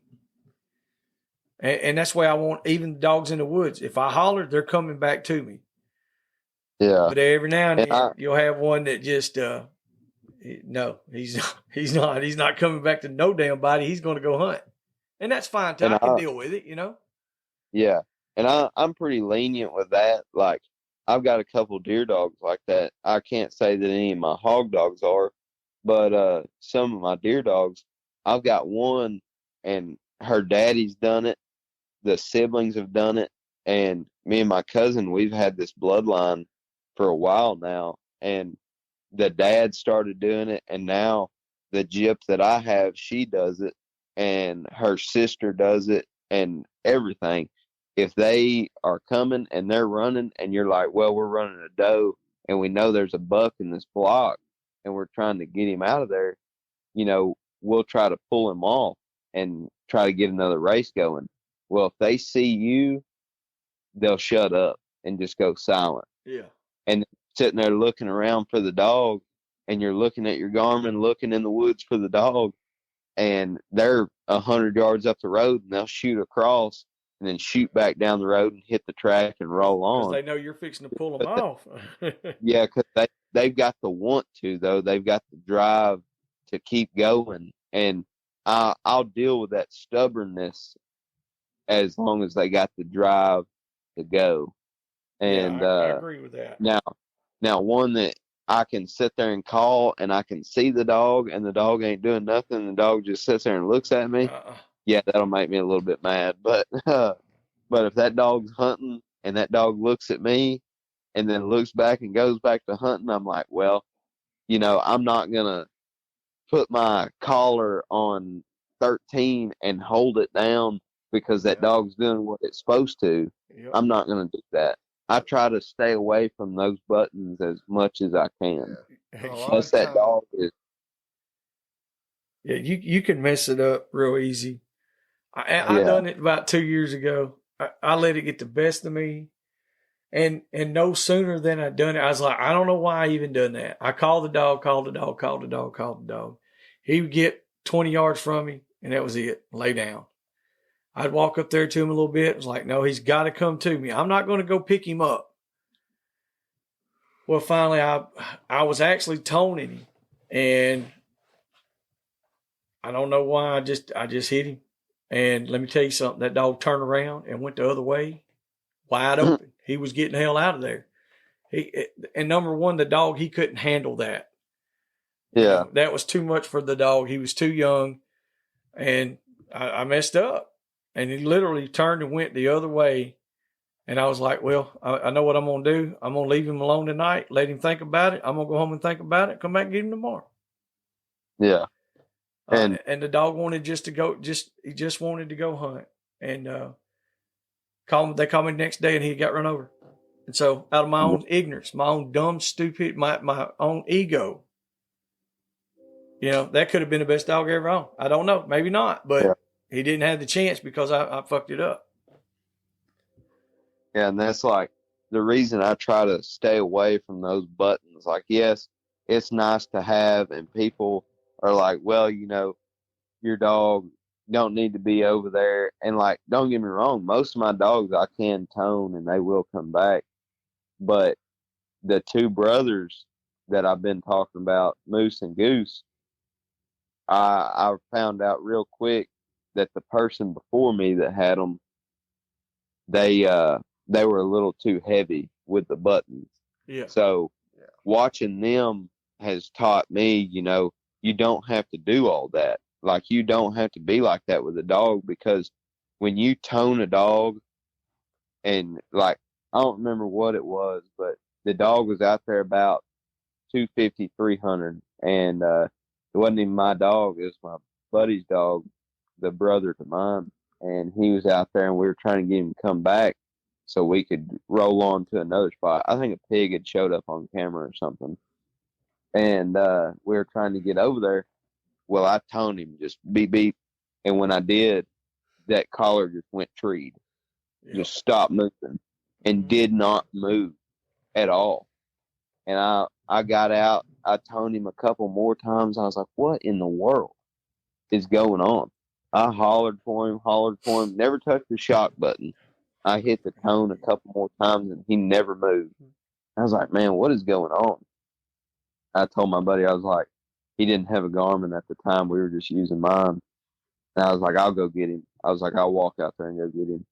Speaker 1: And that's why I want even the dogs in the woods. If I holler, they're coming back to me.
Speaker 3: Yeah.
Speaker 1: But every now and then you'll have one that just no, he's not. He's not coming back to no damn body. He's going to go hunt, and that's fine too. I can deal with it,
Speaker 3: Yeah, and I'm pretty lenient with that. Like, I've got a couple deer dogs like that. I can't say that any of my hog dogs are, but some of my deer dogs, I've got one, and her daddy's done it. The siblings have done it, and me and my cousin, we've had this bloodline for a while now, and the dad started doing it, and now the Gyp that I have, she does it, and her sister does it, and everything. If they are coming and they're running, and you're like, well, we're running a doe, and we know there's a buck in this block, and we're trying to get him out of there, we'll try to pull him off and try to get another race going. Well, if they see you, they'll shut up and just go silent.
Speaker 1: Yeah.
Speaker 3: And sitting there looking around for the dog, and you're looking at your Garmin, looking in the woods for the dog, and they're 100 yards up the road, and they'll shoot across and then shoot back down the road and hit the track and roll on.
Speaker 1: Because they know you're fixing to pull them off.
Speaker 3: Yeah, because they've got the want to, though. They've got the drive to keep going. And I'll deal with that stubbornness as long as they got the drive to go. And
Speaker 1: I agree with that.
Speaker 3: Now one that I can sit there and call, and I can see the dog, and the dog ain't doing nothing. The dog just sits there and looks at me. Yeah, that'll make me a little bit mad. But if that dog's hunting and that dog looks at me and then looks back and goes back to hunting, I'm like, well, I'm not gonna put my collar on 13 and hold it down because that dog's doing what it's supposed to.
Speaker 1: Yep.
Speaker 3: I'm not gonna do that. I try to stay away from those buttons as much as I can. Unless that dog is.
Speaker 1: Yeah, you can mess it up real easy. I done it about 2 years ago. I let it get the best of me. And no sooner than I done it, I was like, I don't know why I even done that. I called the dog. He would get 20 yards from me, and that was it. Lay down. I'd walk up there to him a little bit. It was like, no, he's got to come to me. I'm not going to go pick him up. Well, finally, I was actually toning him, and I don't know why. I just hit him. And let me tell you something. That dog turned around and went the other way, wide open. He was getting the hell out of there. And number one, the dog, he couldn't handle that.
Speaker 3: Yeah.
Speaker 1: That was too much for the dog. He was too young. And I messed up. And he literally turned and went the other way. And I was like, well, I know what I'm going to do. I'm going to leave him alone tonight, let him think about it. I'm going to go home and think about it, come back and get him tomorrow.
Speaker 3: Yeah.
Speaker 1: And the dog wanted he just wanted to go hunt. And they called me the next day, and he got run over. And so out of my own ignorance, my own dumb, stupid, my own ego, that could have been the best dog I ever owned. I don't know. Maybe not, but he didn't have the chance because I fucked it up.
Speaker 3: Yeah, and that's like the reason I try to stay away from those buttons. Like, yes, it's nice to have, and people are like, well, your dog don't need to be over there. And like, don't get me wrong, most of my dogs I can tone and they will come back. But the two brothers that I've been talking about, Moose and Goose, I found out real quick that the person before me that had them, they were a little too heavy with the buttons.
Speaker 1: Yeah.
Speaker 3: So watching them has taught me, you don't have to do all that. Like, you don't have to be like that with a dog, because when you tone a dog, and like, I don't remember what it was, but the dog was out there about 250, 300. And it wasn't even my dog. It was my buddy's dog, the brother to mine. And he was out there, and we were trying to get him to come back so we could roll on to another spot. I think a pig had showed up on camera or something. And we were trying to get over there. Well, I toned him, just beep, beep. And when I did, that collar just went treed. Just stopped moving and did not move at all. And I got out. I toned him a couple more times. I was like, what in the world is going on? I hollered for him, never touched the shock button. I hit the tone a couple more times, and he never moved. I was like, man, what is going on? I told my buddy, I was like, he didn't have a Garmin at the time. We were just using mine. And I was like, I'll go get him. I was like, I'll walk out there and go get him.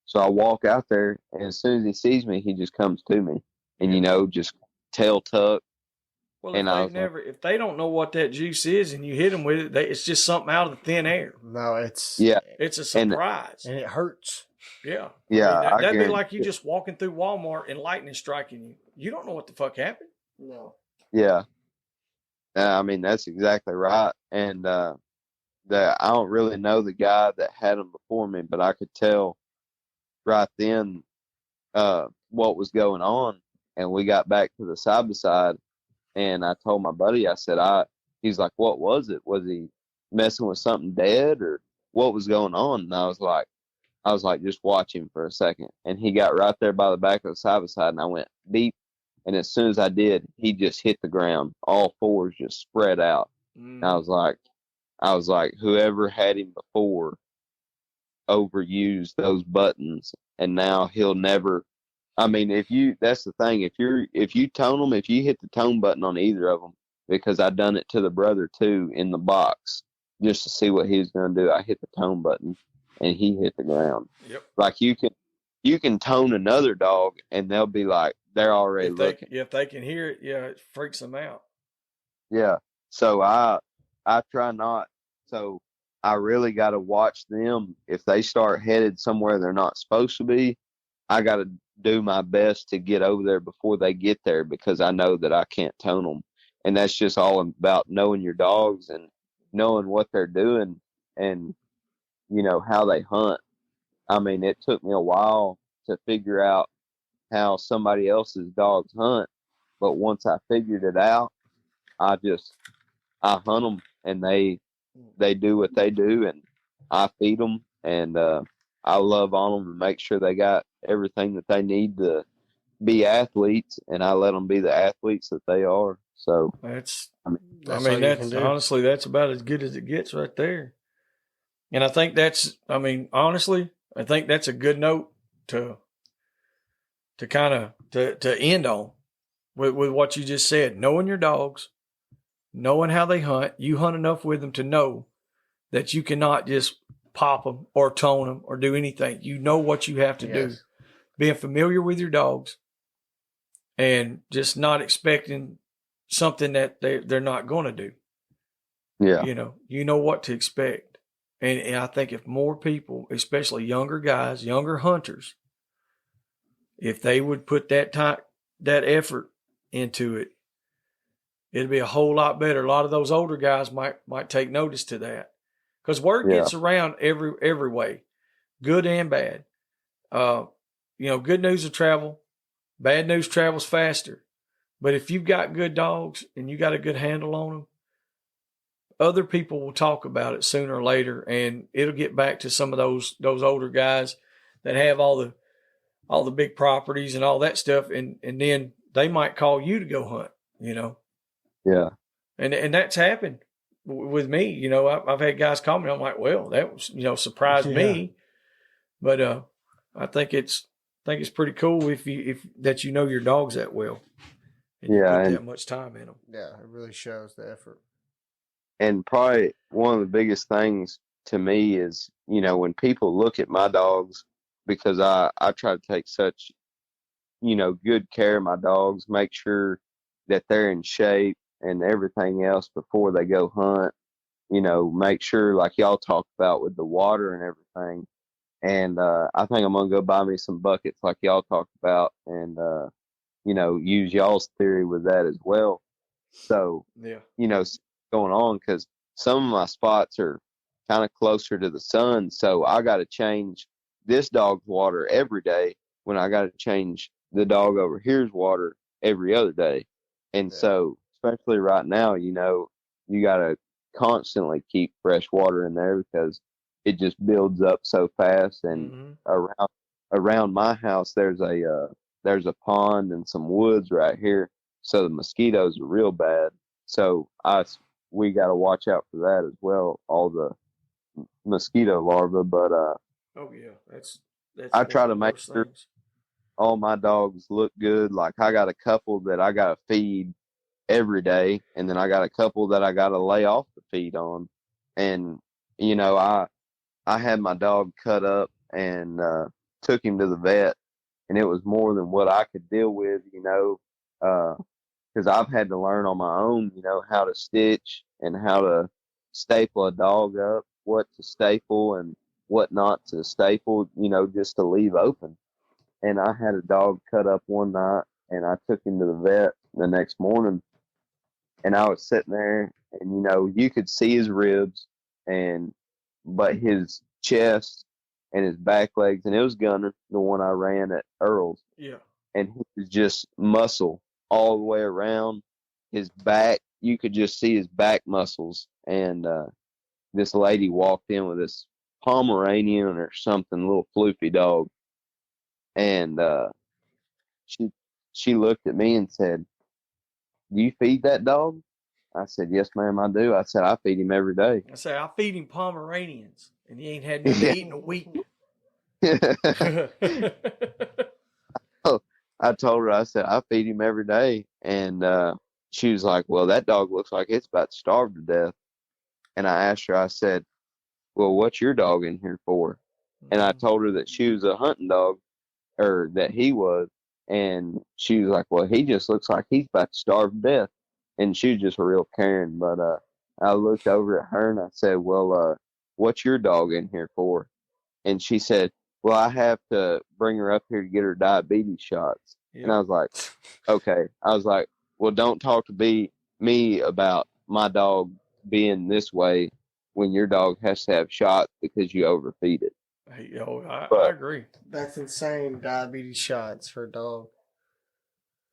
Speaker 3: So I walk out there, and as soon as he sees me, he just comes to me. And, you know, just tail tuck.
Speaker 1: Well, if they don't know what that juice is and you hit them with it, it's just something out of the thin air.
Speaker 2: No, it's
Speaker 1: a surprise.
Speaker 2: And it hurts.
Speaker 1: Yeah.
Speaker 3: Yeah.
Speaker 1: I mean, that'd be like you just walking through Walmart and lightning striking you. You don't know what the fuck happened.
Speaker 2: No.
Speaker 3: Yeah. I mean, that's exactly right. And I don't really know the guy that had him before me, but I could tell right then what was going on. And we got back to the side by side, and I told my buddy, I said, he's like, what was it? Was he messing with something dead, or what was going on? And I was like, just watch him for a second. And he got right there by the back of the side by side, and I went beep. And as soon as I did, he just hit the ground. All fours just spread out. And I was like, whoever had him before overused those buttons, and now he'll never. I mean, that's the thing. If you tone them, if you hit the tone button on either of them, because I done it to the brother too in the box just to see what he was going to do. I hit the tone button, and he hit the ground.
Speaker 1: Yep.
Speaker 3: Like you can tone another dog, and they'll be like, they're already looking.
Speaker 1: If they can hear it, it freaks them out.
Speaker 3: Yeah. So I try not. So I really got to watch them. If they start headed somewhere they're not supposed to be, I got to do my best to get over there before they get there, because I know that I can't tone them. And that's just all about knowing your dogs and knowing what they're doing and, you know, how they hunt. I mean, it took me a while to figure out how somebody else's dogs hunt. But once I figured it out, I hunt them, and they do what they do, and I feed them, and I love on them and make sure they got everything that they need to be athletes, and I let them be the athletes that they are. So
Speaker 1: that's honestly, that's about as good as it gets right there. And I think that's a good note to kind of to end on with what you just said. Knowing your dogs, knowing how they hunt. You hunt enough with them to know that you cannot just pop them or tone them or do anything. You know what you have to do. Being familiar with your dogs and just not expecting something that they're not going to do.
Speaker 3: Yeah.
Speaker 1: You know what to expect. And I think if more people, especially younger guys, younger hunters, if they would put that effort into it, it'd be a whole lot better. A lot of those older guys might take notice to that, because word gets around every way, good and bad. Good news will travel, bad news travels faster. But if you've got good dogs and you got a good handle on them, other people will talk about it sooner or later, and it'll get back to some of those older guys that have all the big properties and all that stuff, and then they might call you to go hunt,
Speaker 3: Yeah.
Speaker 1: And that's happened with me. I've had guys call me. I'm like, well, that was, surprised me, but I think it's pretty cool if that your dogs that well. And you put that much time in them.
Speaker 2: Yeah, it really shows the effort.
Speaker 3: And probably one of the biggest things to me is, when people look at my dogs, because I try to take such, good care of my dogs, make sure that they're in shape and everything else before they go hunt, make sure, like y'all talked about with the water and everything. And I think I'm going to go buy me some buckets like y'all talked about, and, use y'all's theory with that as well. So, going on because some of my spots are kind of closer to the sun. So I got to change this dog's water every day when I got to change the dog over here's water every other day. And so, especially right now, you got to constantly keep fresh water in there because it just builds up so fast. And around my house, there's a pond and some woods right here. So the mosquitoes are real bad. So we got to watch out for that as well. All the mosquito larvae, but
Speaker 1: that's
Speaker 3: I try to make sure all my dogs look good. Like I got a couple that I got to feed every day, and then I got a couple that I got to lay off the feed on. And I had my dog cut up and took him to the vet, and it was more than what I could deal with, because I've had to learn on my own, how to stitch and how to staple a dog up, what to staple and what not to staple, just to leave open. And I had a dog cut up one night, and I took him to the vet the next morning, and I was sitting there, and you could see his ribs, but his chest and his back legs, and it was Gunner, the one I ran at Earl's.
Speaker 1: Yeah.
Speaker 3: And he was just muscle all the way around his back. You could just see his back muscles. And this lady walked in with this Pomeranian or something, little floofy dog. And she looked at me and said, "Do you feed that dog?" I said, "Yes, ma'am, I do." I said, "I feed him every day."
Speaker 1: I say, I feed him Pomeranians, and he ain't had nothing to eat in a week.
Speaker 3: I told her, I said, "I feed him every day." And she was like, "Well, that dog looks like it's about to starve to death." And I asked her, I said, "Well, what's your dog in here for?" And I told her that she was a hunting dog, or that he was. And she was like, "Well, he just looks like he's about to starve to death." And she was just a real Karen. But I looked over at her and I said, "Well, what's your dog in here for?" And she said, "Well, I have to bring her up here to get her diabetes shots." Yeah. And I was like, okay. I was like, "Well, don't talk to me about my dog being this way when your dog has to have shots because you overfeed it."
Speaker 1: I agree.
Speaker 2: That's insane. Diabetes shots for a dog.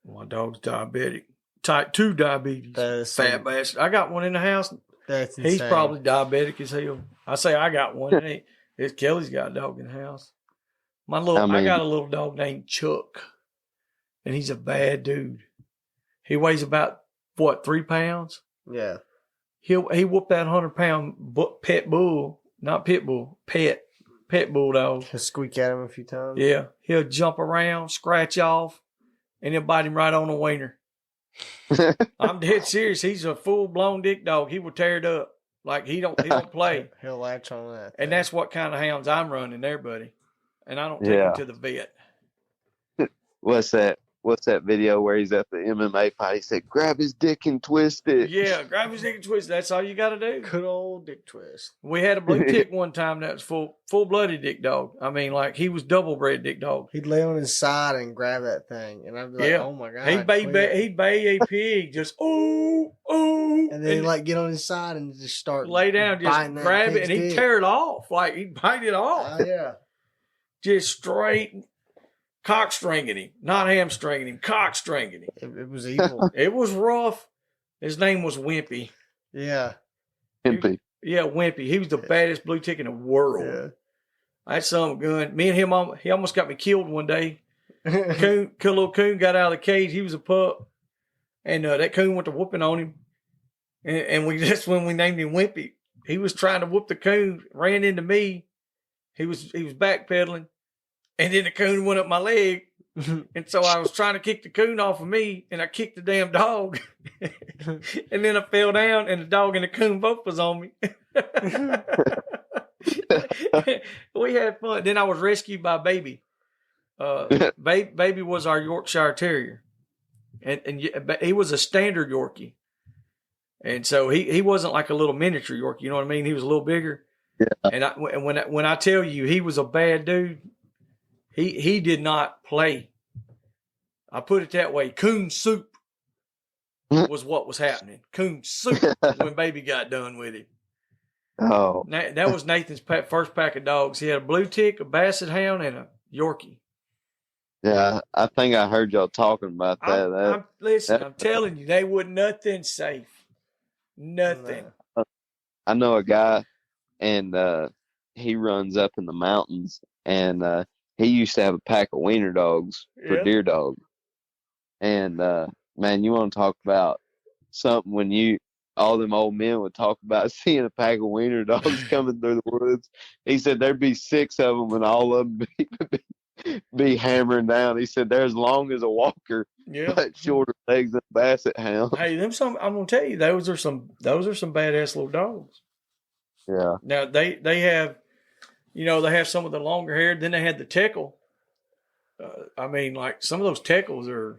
Speaker 1: My dog's diabetic. Type 2 diabetes. That's fat bastard. I got one in the house.
Speaker 2: That's insane.
Speaker 1: He's probably diabetic as hell. I say I got one. Kelly's got a dog in the house. I got a little dog named Chuck, and he's a bad dude. He weighs about 3 pounds.
Speaker 2: Yeah.
Speaker 1: He whooped that 100-pound pet bull, not pit bull, pet bulldog.
Speaker 2: He'll squeak at him a few times.
Speaker 1: Yeah, he'll jump around, scratch off, and he'll bite him right on the wiener. I'm dead serious. He's a full-blown dick dog. He will tear it up. Like he don't play.
Speaker 2: He'll latch on that.
Speaker 1: And that's what kind of hounds I'm running there, buddy. And I don't take him to the vet.
Speaker 3: What's that video where he's at the MMA fight? He said, "Grab his dick and twist it."
Speaker 1: Yeah, grab his dick and twist it. That's all you got to do.
Speaker 2: Good old dick twist.
Speaker 1: We had a blue tick one time that was full-blooded dick dog. I mean, like he was double-bred dick dog.
Speaker 2: He'd lay on his side and grab that thing. And I'd be like, oh my God.
Speaker 1: He'd bay a pig, just, oh.
Speaker 2: And then he'd get on his side and just start
Speaker 1: lay down, just grab it, and he'd tear it off. Like he'd bite it off.
Speaker 2: Oh, yeah.
Speaker 1: Just straight cock stringing him, not hamstringing him, cock stringing him.
Speaker 2: It was evil.
Speaker 1: It was rough. His name was Wimpy.
Speaker 2: Yeah.
Speaker 3: Wimpy.
Speaker 1: Wimpy. He was the baddest blue tick in the world.
Speaker 2: Yeah.
Speaker 1: I had some gun. Me and him, he almost got me killed one day. Little coon got out of the cage. He was a pup. And that coon went to whooping on him. And that's when we named him Wimpy. He was trying to whoop the coon, ran into me. He was backpedaling. And then the coon went up my leg. And so I was trying to kick the coon off of me, and I kicked the damn dog. And then I fell down, and the dog and the coon both was on me. We had fun. Then I was rescued by Baby. Baby was our Yorkshire Terrier. And he was a standard Yorkie. And so he wasn't like a little miniature Yorkie, you know what I mean? He was a little bigger.
Speaker 3: Yeah.
Speaker 1: And when I tell you he was a bad dude, he did not play. I put it that way, coon soup. was what was happening. Coon soup when baby got done with him.
Speaker 3: Oh.
Speaker 1: That was Nathan's first pack of dogs. He had a blue tick, a basset hound, and a Yorkie.
Speaker 3: Yeah, I think I heard y'all talking about that.
Speaker 1: Listen, I'm telling you, they were nothing safe. Nothing.
Speaker 3: I know a guy, and he runs up in the mountains, and he used to have a pack of wiener dogs for deer dogs. And man, you want to talk about something when all them old men would talk about seeing a pack of wiener dogs coming through the woods. He said there'd be 6 of them, and all of them be hammering down. He said they're as long as a walker, but shorter legs than a basset hound.
Speaker 1: Hey, I'm gonna tell you, those are some badass little dogs.
Speaker 3: Yeah.
Speaker 1: Now they have, they have some of the longer hair. Then they had the teckle. I mean, like some of those teckles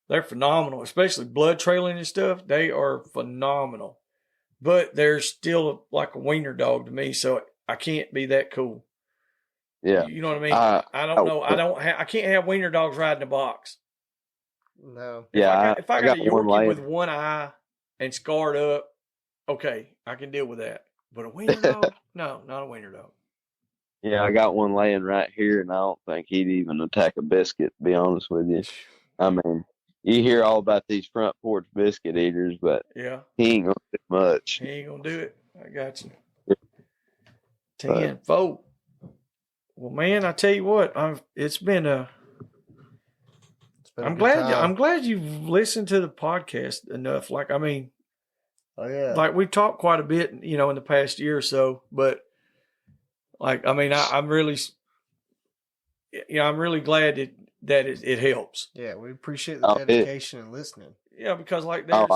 Speaker 1: they're phenomenal, especially blood trailing and stuff. They are phenomenal, but they're still like a wiener dog to me. So I can't be that cool.
Speaker 3: Yeah.
Speaker 1: You know what I mean? I don't know. I can't have wiener dogs riding a box.
Speaker 2: No.
Speaker 1: If I got a Yorkie with one eye and scarred up, okay, I can deal with that. But a wiener dog? No, not a wiener dog.
Speaker 3: Yeah, I got one laying right here, and I don't think he'd even attack a biscuit, to be honest with you. I mean, you hear all about these front porch biscuit eaters, but he ain't going to do much.
Speaker 1: He ain't going to do it. I got you. 10-4. Well, man, I tell you what, I'm glad you've listened to the podcast enough. Like, I mean, like we talked quite a bit, in the past year or so, but like, I mean, I'm really glad that it helps.
Speaker 2: Yeah. We appreciate the dedication and listening.
Speaker 1: Yeah. Because like there's,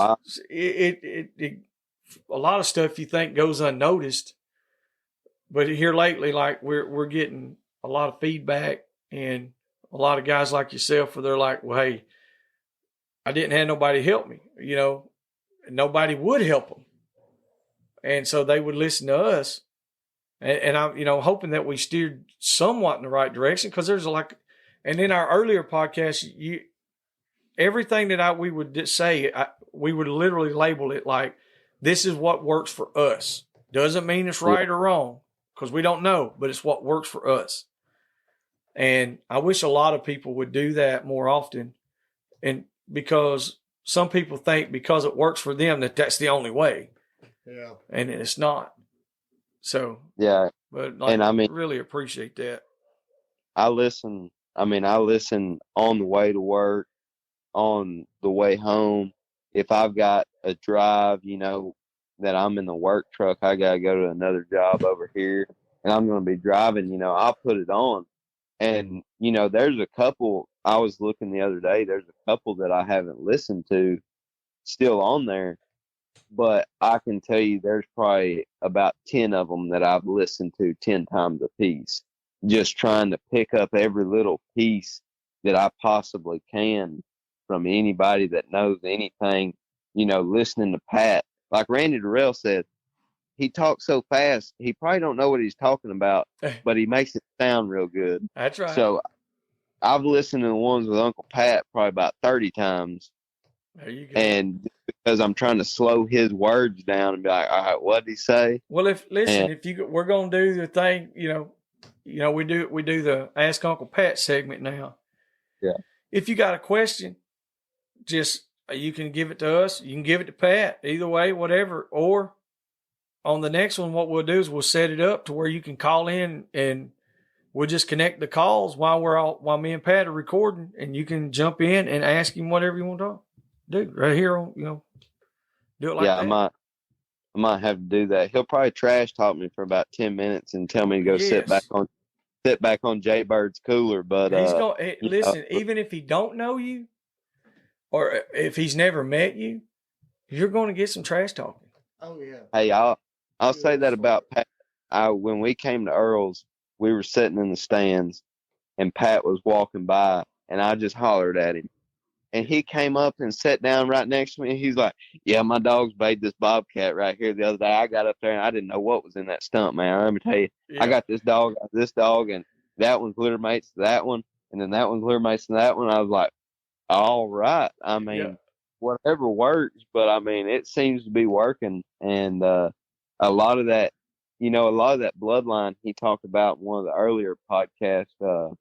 Speaker 1: a lot of stuff you think goes unnoticed, but here lately, like we're getting a lot of feedback, and a lot of guys like yourself where they're like, well, hey, I didn't have nobody help me, nobody would help them. And so they would listen to us, and I'm, hoping that we steered somewhat in the right direction, because there's and in our earlier podcast, everything that we would say, we would literally label it like, this is what works for us. Doesn't mean it's right or wrong, because we don't know, but it's what works for us. And I wish a lot of people would do that more often. And because some people think because it works for them that's the only way. Yeah. And it's not. So,
Speaker 3: yeah.
Speaker 1: But and I mean, really appreciate that.
Speaker 3: I listen on the way to work, on the way home. If I've got a drive, that I'm in the work truck, I got to go to another job over here, and I'm going to be driving, I'll put it on. And, there's a couple, I was looking the other day, there's a couple that I haven't listened to still on there, but I can tell you there's probably about 10 of them that I've listened to 10 times a piece, just trying to pick up every little piece that I possibly can from anybody that knows anything, listening to Pat. Like Randy Durrell said, he talks so fast, he probably don't know what he's talking about, but he makes it sound real good.
Speaker 1: That's right.
Speaker 3: So I've listened to the ones with Uncle Pat probably about 30 times.
Speaker 1: There you go.
Speaker 3: And because I'm trying to slow his words down and be like, all right, what did he say?
Speaker 1: Well, we're going to do the thing, we do the Ask Uncle Pat segment now.
Speaker 3: Yeah.
Speaker 1: If you got a question, just, you can give it to us. You can give it to Pat. Either way, whatever. Or on the next one, what we'll do is we'll set it up to where you can call in, and we'll just connect the calls while me and Pat are recording, and you can jump in and ask him whatever you want to do right here on, do it like that.
Speaker 3: Yeah, I might have to do that. He'll probably trash talk me for about 10 minutes and tell me to go sit back on Jay Bird's cooler. But
Speaker 1: he's going. Listen, even if he don't know you, or if he's never met you, you're going to get some trash talking.
Speaker 2: Oh yeah.
Speaker 3: Hey, I'll say that about Pat. When we came to Earl's, we were sitting in the stands, and Pat was walking by, and I just hollered at him. And he came up and sat down right next to me, and he's like, yeah, my dog's bayed this bobcat right here the other day. I got up there, and I didn't know what was in that stump, man. Let me tell you, I got this dog, and that one's litter mates to that one, and then that one's litter mates to that one. I was like, all right. I mean, whatever works, but I mean, it seems to be working. And a lot of that, a lot of that bloodline he talked about in one of the earlier podcasts.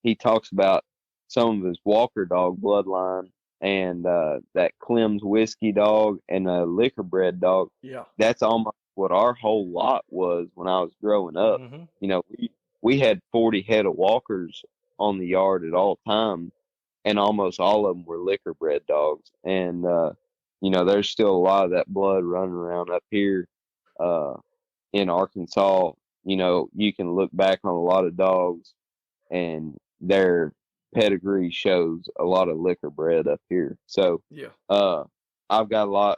Speaker 3: He talks about some of his Walker dog bloodline and that Clem's whiskey dog and a liquor bred dog.
Speaker 1: Yeah.
Speaker 3: That's almost what our whole lot was when I was growing up. We had 40 head of Walkers on the yard at all times, and almost all of them were liquor bred dogs. And, there's still a lot of that blood running around up here in Arkansas. You can look back on a lot of dogs and their pedigree shows a lot of liquor bred up here. So, I've got a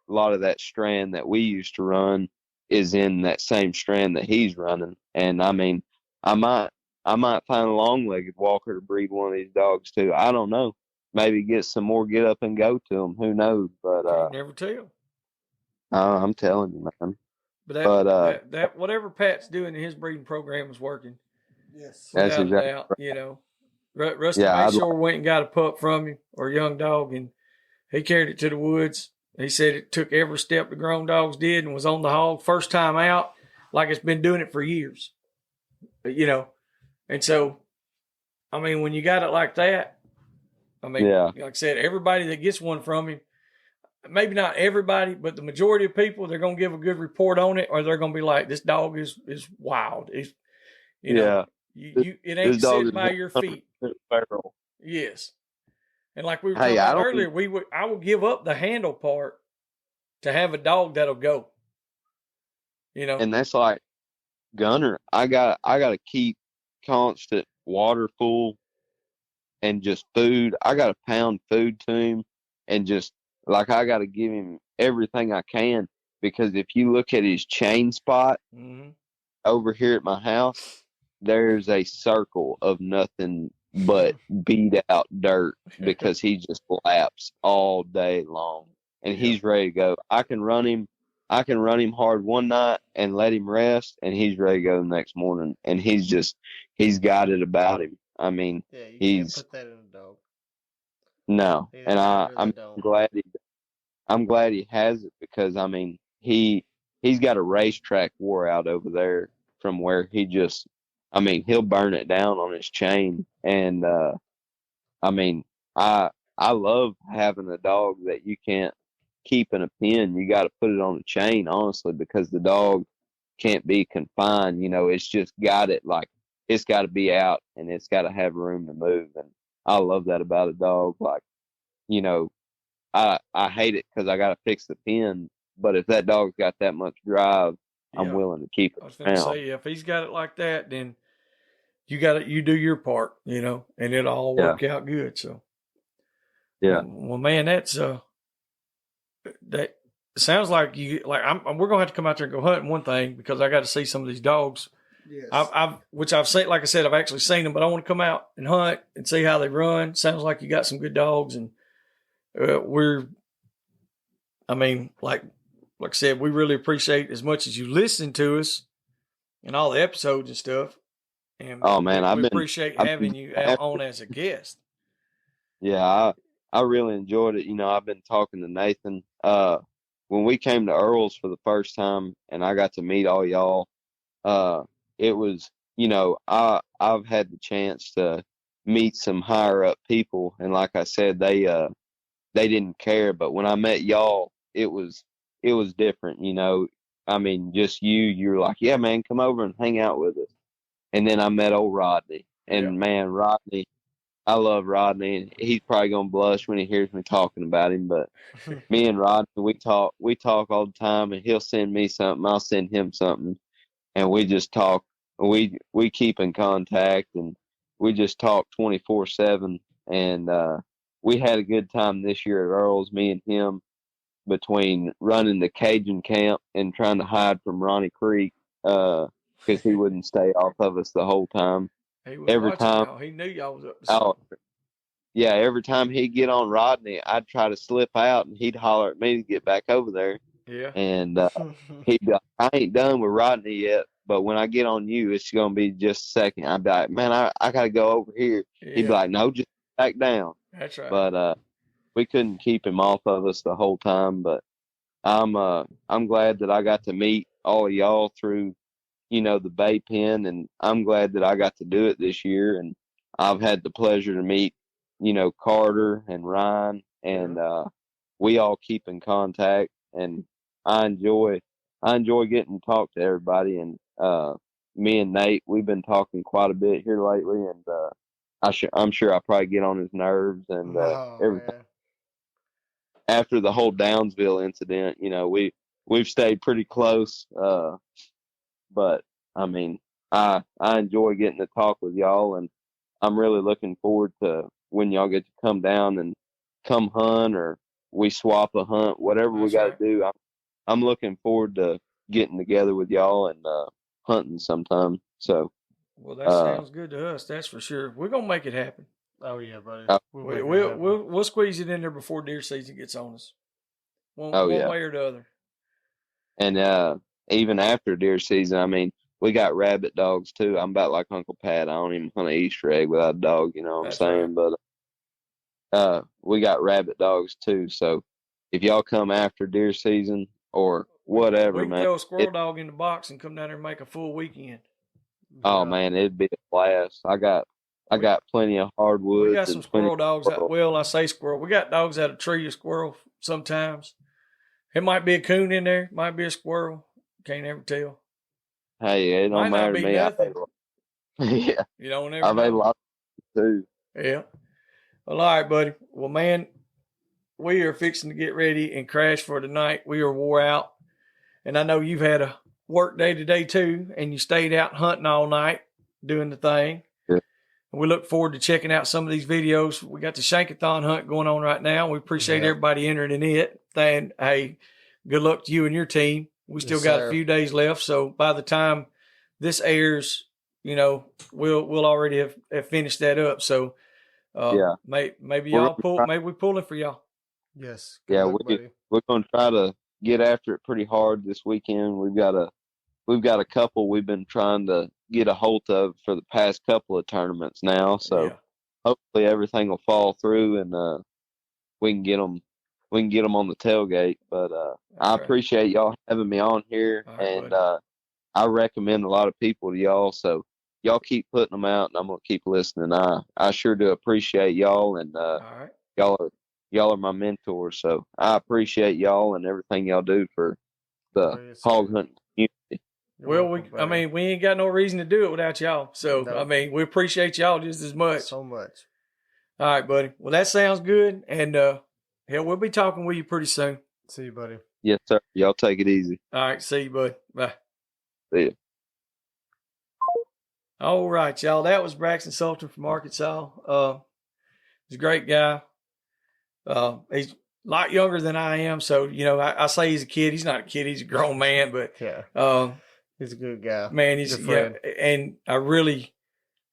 Speaker 3: lot of that strand that we used to run is in that same strand that he's running. And I mean, I might find a long-legged Walker to breed one of these dogs too. I don't know. Maybe get some more get up and go to them. Who knows? But
Speaker 1: never tell.
Speaker 3: I'm telling you, man.
Speaker 1: But that whatever Pat's doing in his breeding program is working.
Speaker 2: Yes,
Speaker 3: that's exactly.
Speaker 1: Rusty Bayshore went and got a pup from him or a young dog, and he carried it to the woods. He said it took every step the grown dogs did and was on the hog first time out, like it's been doing it for years. And so, I mean, when you got it like that, I mean, like I said, everybody that gets one from him, maybe not everybody, but the majority of people, they're going to give a good report on it, or they're going to be like, this dog is wild. It's, it ain't sitting by your feet.
Speaker 3: Feral.
Speaker 1: Yes. And like we were talking about earlier, I would give up the handle part to have a dog that'll go.
Speaker 3: And that's like Gunner. I gotta keep constant water full and just food. I gotta pound food to him and just like I gotta give him everything I can, because if you look at his chain spot over here at my house, there's a circle of nothing but beat out dirt because he just laps all day long and he's ready to go. I can run him hard one night and let him rest, and he's ready to go the next morning. And he's got it about him. I mean,
Speaker 2: you can't put that in a dog.
Speaker 3: No, and I'm glad he has it, because I mean he's got a racetrack wore out over there from where he'll burn it down on his chain. And I mean, I love having a dog that you can't keep in a pen. You got to put it on a chain, honestly, because the dog can't be confined. It's just got it, like it's got to be out and it's got to have room to move. And I love that about a dog. Like, I hate it because I got to fix the pen, but if that dog's got that much drive, I'm willing to keep it.
Speaker 1: I was going to say, if he's got it like that, then you do your part, and it'll all work out good. So, well, man, that's that sounds like we're gonna have to come out there and go hunting one thing, because I got to see some of these dogs.
Speaker 2: Yes.
Speaker 1: I've seen, like I said, I've actually seen them, but I want to come out and hunt and see how they run. Sounds like you got some good dogs, and like I said, we really appreciate as much as you listen to us and all the episodes and stuff. And we appreciate having you on as a guest.
Speaker 3: Yeah, I really enjoyed it. I've been talking to Nathan. When we came to Earl's for the first time and I got to meet all y'all, it was, I've had the chance to meet some higher up people, and like I said, they didn't care. But when I met y'all, it was different. I mean, just you're like, yeah, man, come over and hang out with us. And then I met old Rodney, and man, Rodney, I love Rodney, and he's probably gonna blush when he hears me talking about him. But me and Rodney, we talk all the time, and he'll send me something, I'll send him something, and we just talk. We keep in contact, and we just talk 24/7. And we had a good time this year at Earl's, me and him, between running the Cajun camp and trying to hide from Ronnie Creek. Because he wouldn't stay off of us the whole time.
Speaker 1: Every time y'all. He knew y'all was up to something.
Speaker 3: Yeah, every time he'd get on Rodney, I'd try to slip out, and he'd holler at me to get back over there.
Speaker 1: Yeah.
Speaker 3: And he'd be like, I ain't done with Rodney yet, but when I get on you, it's going to be just a second. I'd be like, man, I got to go over here. Yeah. He'd be like, no, just back down.
Speaker 1: That's right.
Speaker 3: But we couldn't keep him off of us the whole time. But I'm glad that I got to meet all of y'all through, the Bay Pen, and I'm glad that I got to do it this year. And I've had the pleasure to meet, Carter and Ryan, and we all keep in contact. And I enjoy getting to talk to everybody. And me and Nate, we've been talking quite a bit here lately, and I'm sure I probably get on his nerves and everything.
Speaker 2: Man.
Speaker 3: After the whole Downsville incident, we've stayed pretty close. But I mean, I enjoy getting to talk with y'all, and I'm really looking forward to when y'all get to come down and come hunt, or we swap a hunt, whatever we got to do. I'm looking forward to getting together with y'all and hunting sometime. So,
Speaker 1: well, that sounds good to us. That's for sure. We're gonna make it happen.
Speaker 2: Oh yeah, buddy.
Speaker 1: We'll squeeze it in there before deer season gets on us. One way or the other.
Speaker 3: And even after deer season, I mean, we got rabbit dogs too. I'm about like Uncle Pat. I don't even hunt an Easter egg without a dog. You know what I'm saying?
Speaker 1: Right.
Speaker 3: But we got rabbit dogs too. So if y'all come after deer season or whatever,
Speaker 1: we can
Speaker 3: man,
Speaker 1: throw a squirrel dog in the box and come down there and make a full weekend.
Speaker 3: Oh man, it'd be a blast. I got plenty of hardwoods.
Speaker 1: We got some squirrel dogs. Well, I say squirrel. We got dogs out of tree of squirrel sometimes. It might be a coon in there. Might be a squirrel. Can't ever tell.
Speaker 3: Hey, it don't matter to me. Yeah.
Speaker 1: You don't never
Speaker 3: I've ate a lot too.
Speaker 1: Yeah. Well, all right, buddy. Well, man, we are fixing to get ready and crash for tonight. We are wore out. And I know you've had a work day today too, and you stayed out hunting all night doing the thing.
Speaker 3: Yeah.
Speaker 1: And we look forward to checking out some of these videos. We got the Shankathon hunt going on right now. We appreciate everybody entering in it. And hey, good luck to you and your team. We still got a few days left, so by the time this airs, we'll already have finished that up. So maybe we pulling for y'all.
Speaker 2: Yes.
Speaker 3: Good luck, we're gonna try to get after it pretty hard this weekend. We've got a couple we've been trying to get a hold of for the past couple of tournaments now. So hopefully everything will fall through and we can get them on the tailgate. But I appreciate y'all having me on here, and I recommend a lot of people to y'all. So y'all keep putting them out, and I'm gonna keep listening. I sure do appreciate y'all, and y'all are my mentors. So I appreciate y'all and everything y'all do for the hog hunting community.
Speaker 1: Well, we ain't got no reason to do it without y'all. So, we appreciate y'all just as much.
Speaker 2: So much.
Speaker 1: All right, buddy. Well, that sounds good. And, we'll be talking with you pretty soon.
Speaker 2: See you, buddy.
Speaker 3: Yes, sir. Y'all take it easy.
Speaker 1: All right. See you, buddy. Bye.
Speaker 3: See you.
Speaker 1: All right, y'all. That was Braxton Sulton from Arkansas. He's a great guy. He's a lot younger than I am. So, I say he's a kid. He's not a kid. He's a grown man, but,
Speaker 2: he's a good guy.
Speaker 1: Man, he's and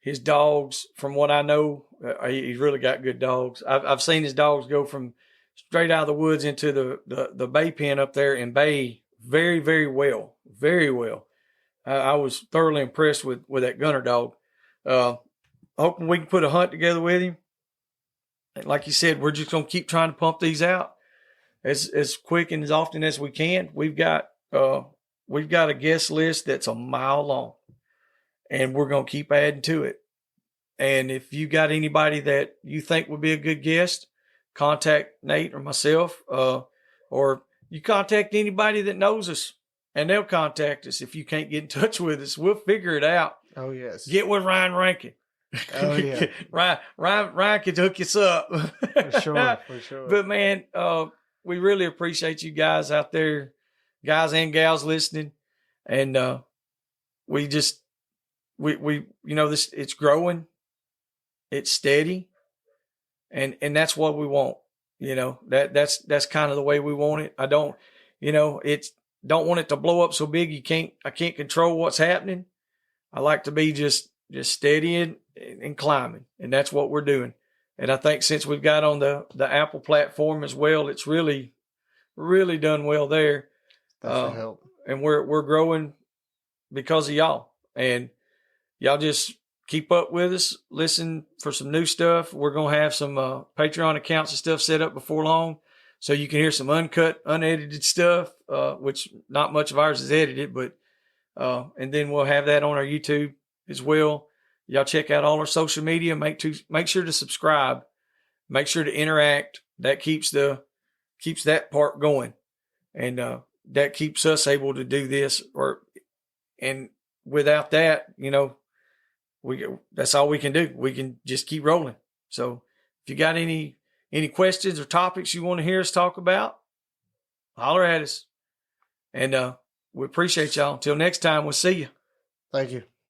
Speaker 1: his dogs, from what I know, he's really got good dogs. I've seen his dogs go from straight out of the woods into the Bay Pen up there in Bay very, very well. Very well. I was thoroughly impressed with that Gunner dog. Hoping we can put a hunt together with him. And like you said, we're just going to keep trying to pump these out as quick and as often as we can. We've got a guest list that's a mile long, and we're going to keep adding to it. And if you got anybody that you think would be a good guest, contact Nate or myself, or you contact anybody that knows us, and they'll contact us. If you can't get in touch with us, we'll figure it out.
Speaker 2: Oh, yes.
Speaker 1: Get with Ryan Rankin.
Speaker 2: Oh, yeah.
Speaker 1: Ryan can hook us up.
Speaker 2: For sure.
Speaker 1: But, man, we really appreciate you guys out there, guys and gals listening. And we this, it's growing. It's steady. And that's what we want. That's kind of the way we want it. I don't want it to blow up so big I can't control what's happening. I like to be just steady and climbing, and that's what we're doing. And I think since we've got on the Apple platform as well, it's really, really done well there.
Speaker 2: That's a help.
Speaker 1: And we're growing because of y'all, and y'all just keep up with us. Listen for some new stuff. We're going to have some Patreon accounts and stuff set up before long, so you can hear some uncut, unedited stuff, which not much of ours is edited, but and then we'll have that on our YouTube as well. Y'all check out all our social media. Make sure to subscribe. Make sure to interact. That keeps that part going, and that keeps us able to do this. And without that, that's all we can do. We can just keep rolling. So if you got any questions or topics you want to hear us talk about, holler at us. And we appreciate y'all. Until next time, we'll see you.
Speaker 2: Thank you.